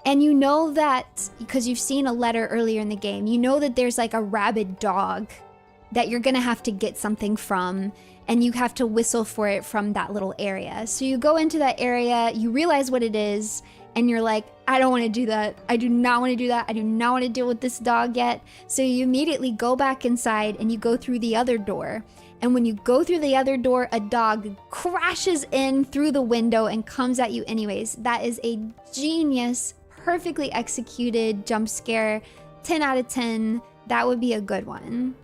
And you know that, because you've seen a letter earlier in the game, you know that there's like a rabid dog that you're gonna have to get something from, and you have to whistle for it from that little area. So you go into that area, you realize what it is, and you're like, I don't want to do that. I do not want to do that. I do not want to deal with this dog yet. So you immediately go back inside and you go through the other door. And when you go through the other door, a dog crashes in through the window and comes at you anyways. That is a genius, perfectly executed jump scare. 10 out of 10. That would be a good one.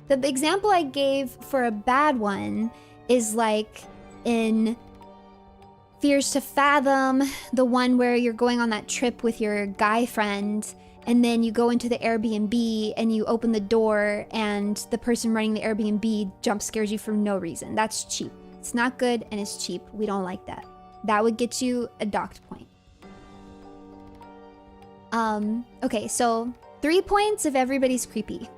The example I gave for a bad one is like in Fears to Fathom, the one where you're going on that trip with your guy friend, and then you go into the Airbnb and you open the door and the person running the Airbnb jump scares you for no reason. That's cheap. It's not good and it's cheap. We don't like that. That would get you a docked point. Okay, so 3 points if everybody's creepy.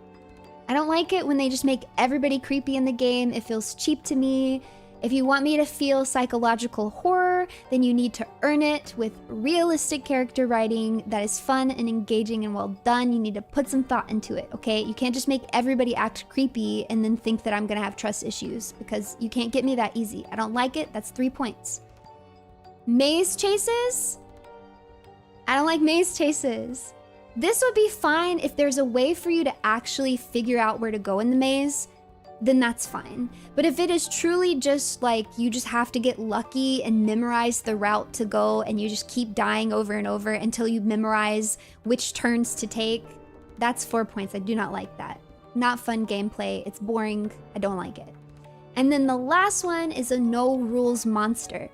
I don't like it when they just make everybody creepy in the game. It feels cheap to me. If you want me to feel psychological horror, then you need to earn it with realistic character writing that is fun and engaging and well done. You need to put some thought into it, okay? You can't just make everybody act creepy and then think that I'm gonna have trust issues, because you can't get me that easy. I don't like it. That's 3 points. Maze chases? I don't like maze chases. This would be fine if there's a way for you to actually figure out where to go in the maze, then that's fine. But if it is truly just like you just have to get lucky and memorize the route to go and you just keep dying over and over until you memorize which turns to take, that's 4 points. I do not like that. Not fun gameplay. It's boring. I don't like it. And then the last one is a no rules monster.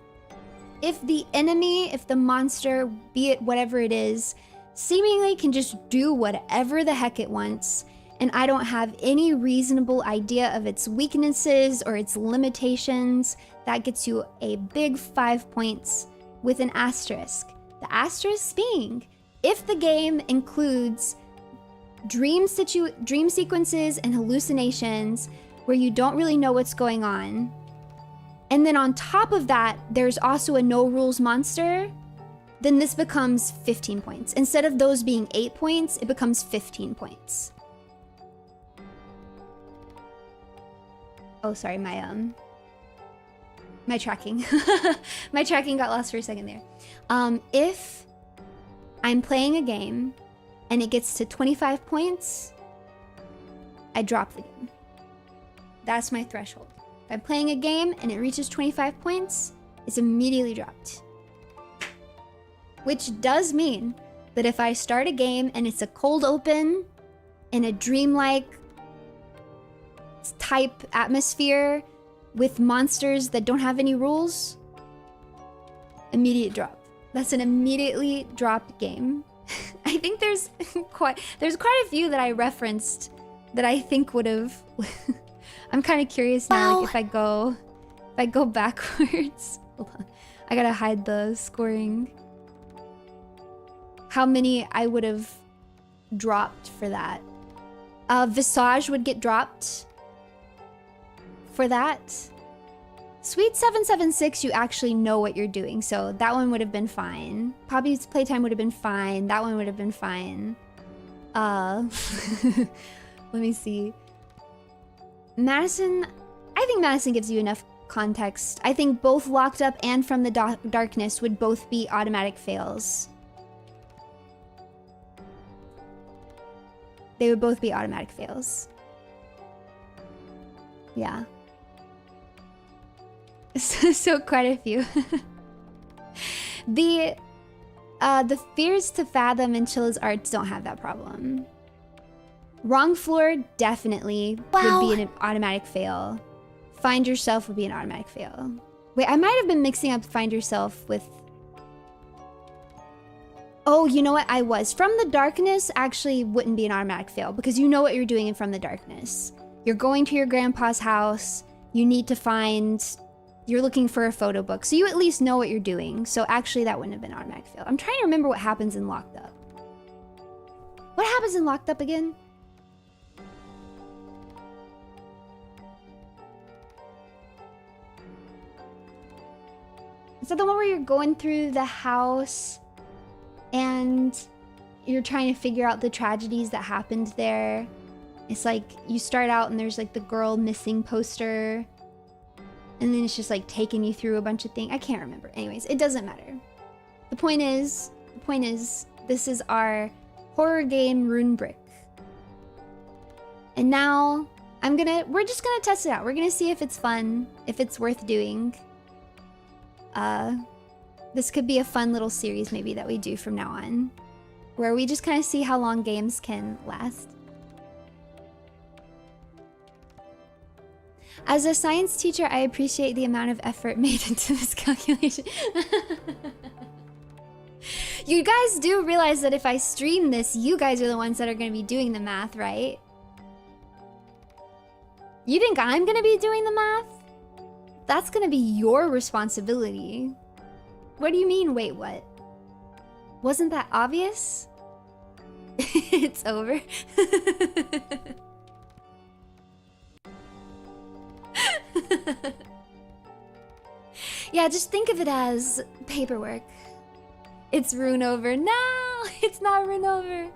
If the enemy, if the monster, be it whatever it is, seemingly can just do whatever the heck it wants, and I don't have any reasonable idea of its weaknesses or its limitations, that gets you a big 5 points with an asterisk. The asterisk being, if the game includes dream sequences and hallucinations where you don't really know what's going on, and then on top of that, there's also a no rules monster, then this becomes 15 points. Instead of those being 8 points, it becomes 15 points. Oh, sorry, my tracking. My tracking got lost for a second there. If I'm playing a game and it gets to 25 points, I drop the game. That's my threshold. If I'm playing a game and it reaches 25 points, it's immediately dropped. Which does mean that if I start a game and it's a cold open in a dreamlike type atmosphere with monsters that don't have any rules, immediate drop. That's an immediately dropped game. I think there's quite a few that I referenced that I think would have. I'm kind of curious now, like, if I go backwards. Hold on. I gotta hide the scoring. How many I would have dropped for that? Visage would get dropped for that. Sweet 776, you actually know what you're doing, so that one would have been fine. Poppy's playtime would have been fine. That one would have been fine. Let me see. Madison, I think Madison gives you enough context. I think both Locked Up and From the Darkness would both be automatic fails. They would both be automatic fails. Yeah. So quite a few. The Fears to Fathom and Chilla's Arts don't have that problem. Wrong Floor definitely would be an automatic fail. Find Yourself would be an automatic fail. Wait, I might have been mixing up Find Yourself with... Oh, you know what? I was. From the Darkness actually wouldn't be an automatic fail because you know what you're doing in From the Darkness. You're going to your grandpa's house. You need to find... You're looking for a photo book. So you at least know what you're doing. So actually that wouldn't have been an automatic fail. I'm trying to remember what happens in Locked Up. What happens in Locked Up again? Is that the one where you're going through the house and you're trying to figure out the tragedies that happened there? It's like you start out and there's like the girl missing poster and then it's just like taking you through a bunch of things. I can't remember. Anyways, it doesn't matter. The point is, this is our horror game Rune Brick. And now we're just gonna test it out. We're gonna see if it's fun, if it's worth doing. This could be a fun little series maybe that we do from now on, where we just kind of see how long games can last. As a science teacher, I appreciate the amount of effort made into this calculation. You guys do realize that if I stream this, you guys are the ones that are going to be doing the math, right? You think I'm going to be doing the math? That's going to be your responsibility. What do you mean, wait, what? Wasn't that obvious? It's over. Yeah, just think of it as paperwork. It's Rune over. No, it's not Rune over.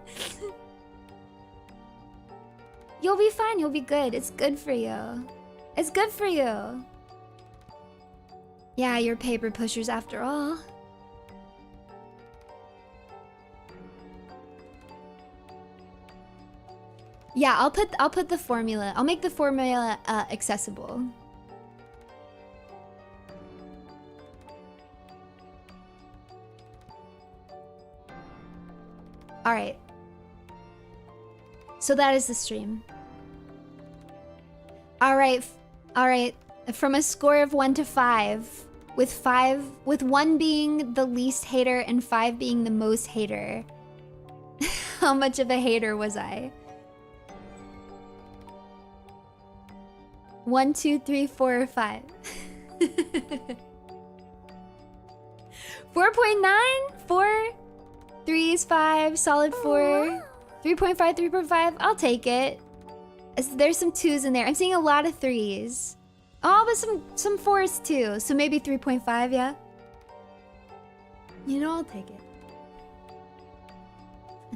You'll be fine. You'll be good. It's good for you. It's good for you. Yeah, you're paper pushers after all. Yeah, I'll put the formula. I'll make the formula accessible. All right. So that is the stream. All right. All right. From a score of 1 to 5, with 1 being the least hater and 5 being the most hater. How much of a hater was I? 1, 2, 3, 4, or 5. 4.9? 4? 3 is 5. Solid 4. 3.5, 3.5. I'll take it. There's some 2s in there. I'm seeing a lot of 3s. Oh, but some 4s too. So maybe 3.5, yeah? You know, I'll take it.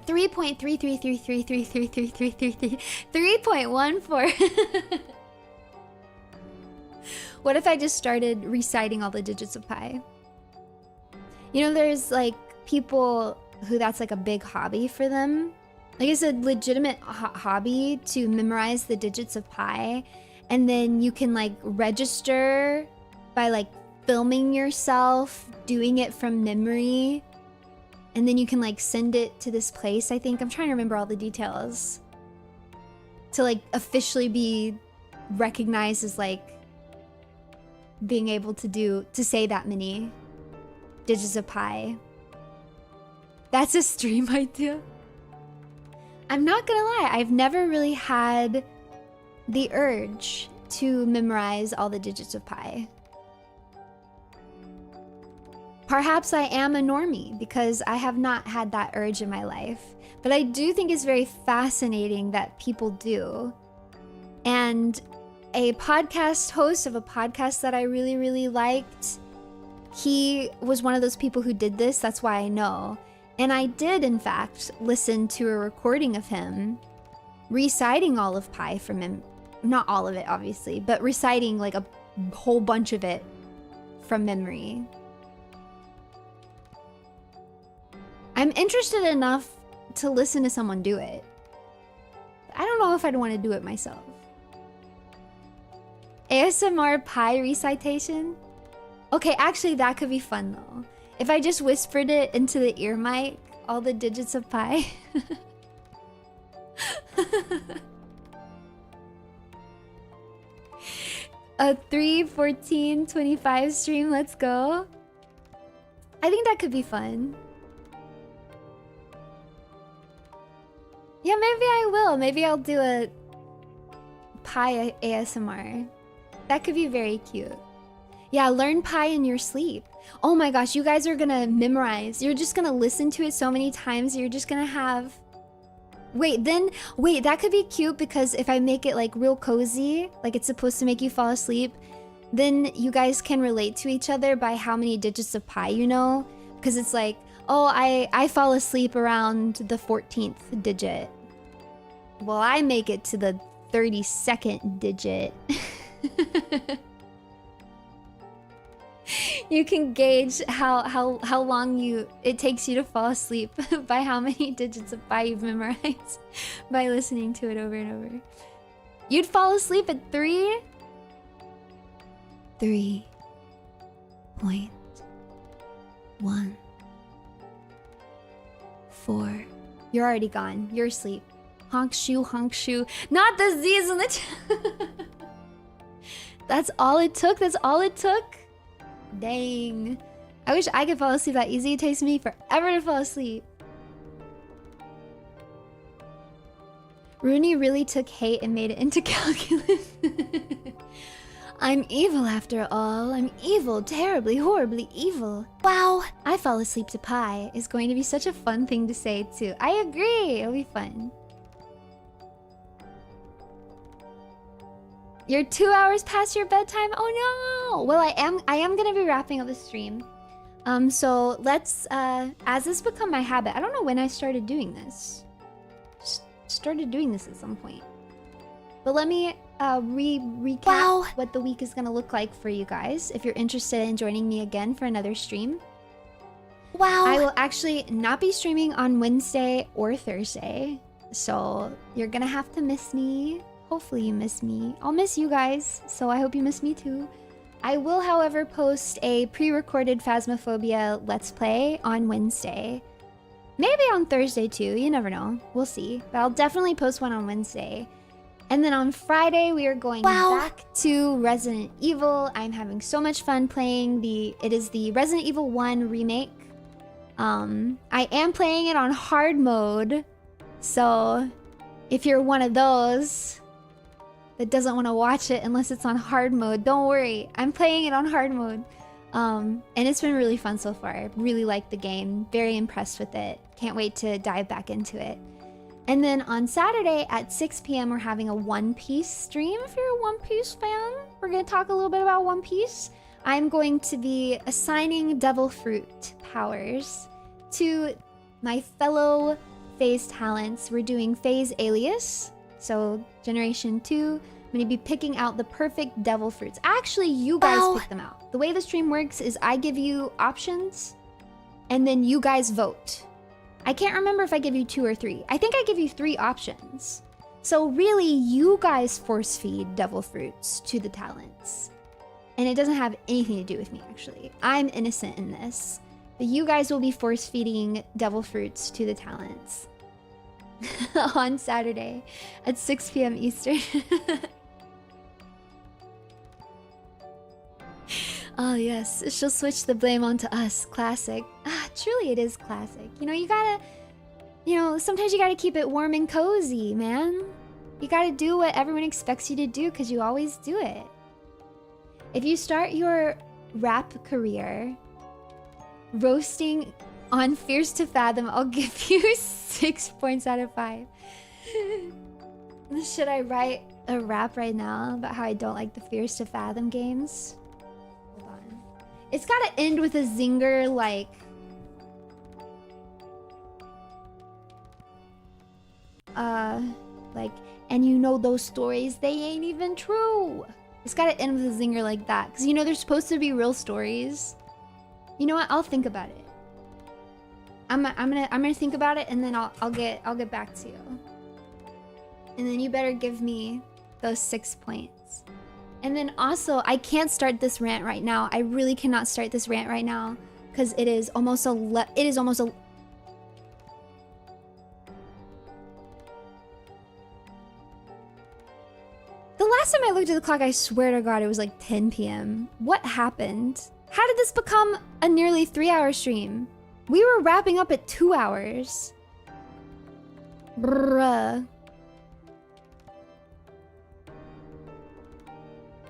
3.33333333333 3.14. What if I just started reciting all the digits of pi? You know, there's like people who that's like a big hobby for them. Like it's a legitimate hobby to memorize the digits of pi. And then you can like register by like filming yourself doing it from memory. And then you can like send it to this place, I think. I'm trying to remember all the details. To like officially be recognized as like being able to say that many digits of pi. That's a stream idea. I'm not gonna lie, I've never really had the urge to memorize all the digits of pi. Perhaps I am a normie because I have not had that urge in my life. But I do think it's very fascinating that people do. And a podcast host of a podcast that I really, really liked, he was one of those people who did this. That's why I know. And I did, in fact, listen to a recording of him reciting all of pi from him. Not all of it, obviously, but reciting like a whole bunch of it from memory. I'm interested enough to listen to someone do it. I don't know if I'd want to do it myself. ASMR pi recitation? Okay, actually that could be fun though. If I just whispered it into the ear mic, all the digits of pi. A 3/14/25 stream, let's go. I think that could be fun. Yeah, maybe I will. Maybe I'll do a pi ASMR. That could be very cute. Yeah, learn pi in your sleep. Oh my gosh, you guys are gonna memorize. You're just gonna listen to it so many times. You're just gonna have... Wait, that could be cute because if I make it like real cozy, like it's supposed to make you fall asleep, then you guys can relate to each other by how many digits of pi you know. Because it's like, oh, I fall asleep around the 14th digit. Well, I make it to the 32nd digit. You can gauge how long it takes you to fall asleep by how many digits of pi you've memorized by listening to it over and over. You'd fall asleep at 3? 3.1 4. You're already gone. You're asleep. Honk shoe, honk shoe. Not the Z's in the That's all it took? That's all it took? Dang. I wish I could fall asleep that easy. It takes me forever to fall asleep. Runie really took hate and made it into calculus. I'm evil after all. I'm evil, terribly, horribly evil. Wow. I fall asleep to pi is going to be such a fun thing to say too. I agree. It'll be fun. You're 2 hours past your bedtime? Oh no! Well, I am gonna be wrapping up the stream. So let's, as this become my habit, I don't know when I started doing this. Just started doing this at some point. But let me recap what the week is gonna look like for you guys. If you're interested in joining me again for another stream. Wow. I will actually not be streaming on Wednesday or Thursday. So you're gonna have to miss me. Hopefully you miss me. I'll miss you guys, so I hope you miss me too. I will, however, post a pre-recorded Phasmophobia Let's Play on Wednesday. Maybe on Thursday too, you never know. We'll see. But I'll definitely post one on Wednesday. And then on Friday, we are going back to Resident Evil. I'm having so much fun playing it is the Resident Evil 1 remake. I am playing it on hard mode. So if you're one of those that doesn't want to watch it unless it's on hard mode, don't worry. I'm playing it on hard mode. And it's been really fun so far. I really like the game. Very impressed with it. Can't wait to dive back into it. And then on Saturday at 6 p.m. we're having a One Piece stream. If you're a One Piece fan, we're going to talk a little bit about One Piece. I'm going to be assigning Devil Fruit powers to my fellow phase talents. We're doing phase alias. So, Generation 2, I'm going to be picking out the perfect devil fruits. Actually, you guys pick them out. The way the stream works is I give you options, and then you guys vote. I can't remember if I give you 2 or 3. I think I give you 3 options. So really, you guys force feed devil fruits to the talents. And it doesn't have anything to do with me, actually. I'm innocent in this. But you guys will be force feeding devil fruits to the talents. On Saturday at 6 p.m. Eastern. Oh yes, she'll switch the blame onto us. Classic. Ah, Truly, it is classic. You know, you gotta, you know, sometimes you gotta keep it warm and cozy, man. You gotta do what everyone expects you to do because you always do it. If you start your rap career roasting on Fierce to Fathom, I'll give you 6 points out of 5. Should I write a rap right now about how I don't like the Fierce to Fathom games? Hold on. It's gotta end with a zinger like... like, and you know those stories, they ain't even true. It's gotta end with a zinger like that. Because you know they're supposed to be real stories. You know what? I'll think about it. I'm gonna think about it and then I'll get back to you. And then you better give me those 6 points. And then also, I can't start this rant right now. I really cannot start this rant right now because it is almost The last time I looked at the clock, I swear to God, it was like 10 p.m. What happened? How did this become a nearly 3-hour stream? We were wrapping up at 2 hours. Bruh.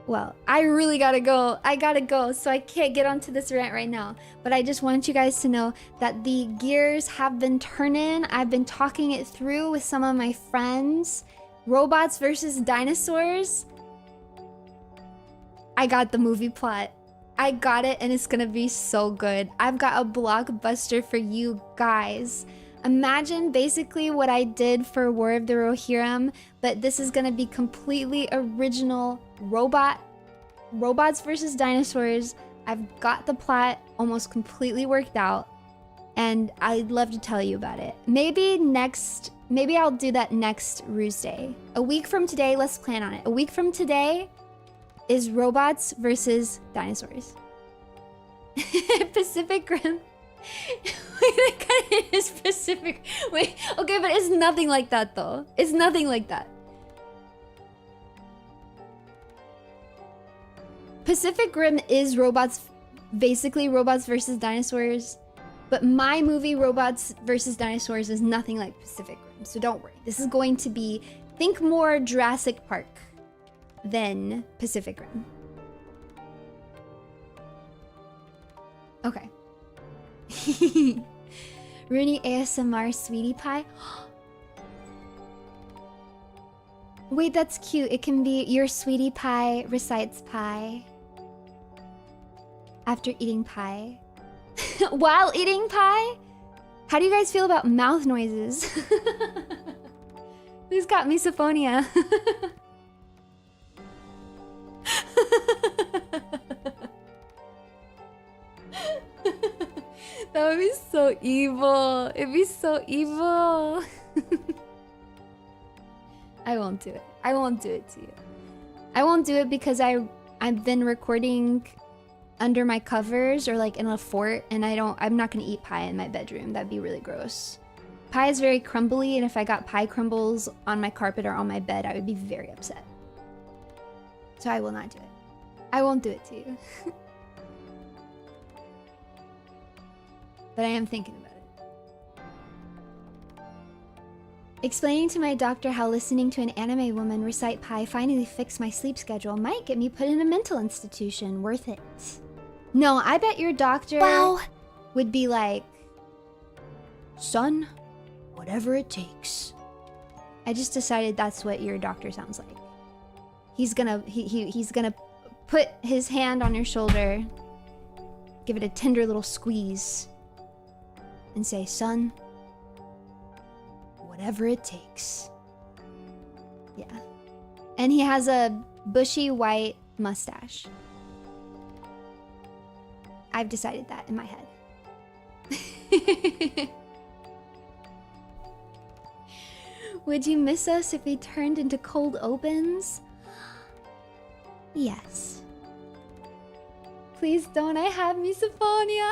Well, I really gotta go. I gotta go, so I can't get onto this rant right now. But I just want you guys to know that the gears have been turning. I've been talking it through with some of my friends. Robots versus dinosaurs. I got the movie plot. I got it and it's gonna be so good. I've got a blockbuster for you guys. Imagine basically what I did for War of the Rohirrim, but this is gonna be completely original robots versus dinosaurs. I've got the plot almost completely worked out and I'd love to tell you about it. Maybe I'll do that next RUSEDAY. A week from today, let's plan on it. A week from today is robots versus dinosaurs. Pacific Rim. Wait, that kind of is Pacific. Wait, okay, but it's nothing like that though. It's nothing like that. Pacific Rim is robots, basically robots versus dinosaurs. But my movie, Robots versus Dinosaurs, is nothing like Pacific Rim, so don't worry. This is going to be, think more Jurassic Park than Pacific Rim. Okay. Runie ASMR Sweetie Pie. Wait, that's cute. It can be your sweetie pie recites pie after eating pie. While eating pie? How do you guys feel about mouth noises? Who's got misophonia? That would be so evil. It'd be so evil. I won't do it. I won't do it to you. I won't do it because I've been recording under my covers or like in a fort and I'm not gonna eat pie in my bedroom. That'd be really gross. Pie is very crumbly and if I got pie crumbles on my carpet or on my bed, I would be very upset. So I will not do it. I won't do it to you. But I am thinking about it. Explaining to my doctor how listening to an anime woman recite pie finally fixed my sleep schedule might get me put in a mental institution. Worth it. No, I bet your doctor would be like, son, whatever it takes. I just decided that's what your doctor sounds like. He's gonna put his hand on your shoulder, give it a tender little squeeze, and say, son, whatever it takes. Yeah. And he has a bushy white mustache. I've decided that in my head. Would you miss us if we turned into cold opens? Yes. Please don't, I have misophonia.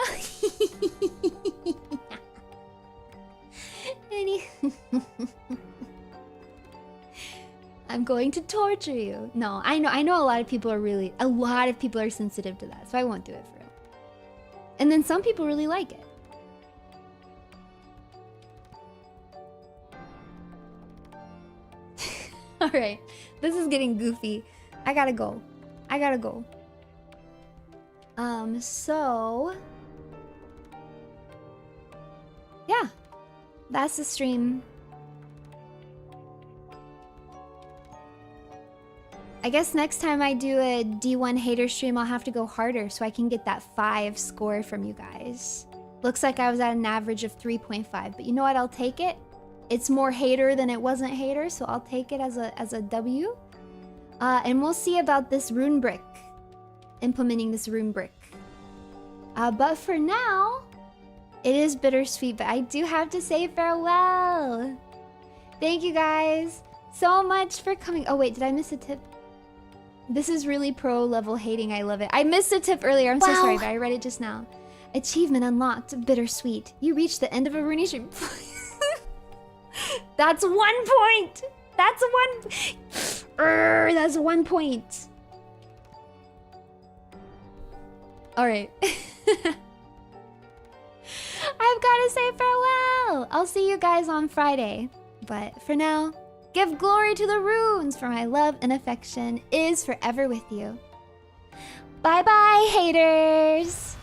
I'm going to torture you. No, I know a lot of people are sensitive to that, so I won't do it for real. And then some people really like it. Alright. This is getting goofy. I gotta go. I gotta go. So... yeah. That's the stream. I guess next time I do a D1 hater stream, I'll have to go harder so I can get that 5 score from you guys. Looks like I was at an average of 3.5, but you know what? I'll take it. It's more hater than it wasn't hater, so I'll take it as a W. And we'll see about this rune brick. Implementing this rune brick. But for now, it is bittersweet, but I do have to say farewell. Thank you guys so much for coming. Oh wait, did I miss a tip? This is really pro level hating. I love it. I missed a tip earlier. I'm so sorry, but I read it just now. Achievement unlocked. Bittersweet. You reached the end of a Runie stream. That's 1 point. That's that's 1 point. All right. I've got to say farewell. I'll see you guys on Friday. But for now, give glory to the runes, for my love and affection is forever with you. Bye-bye, haters!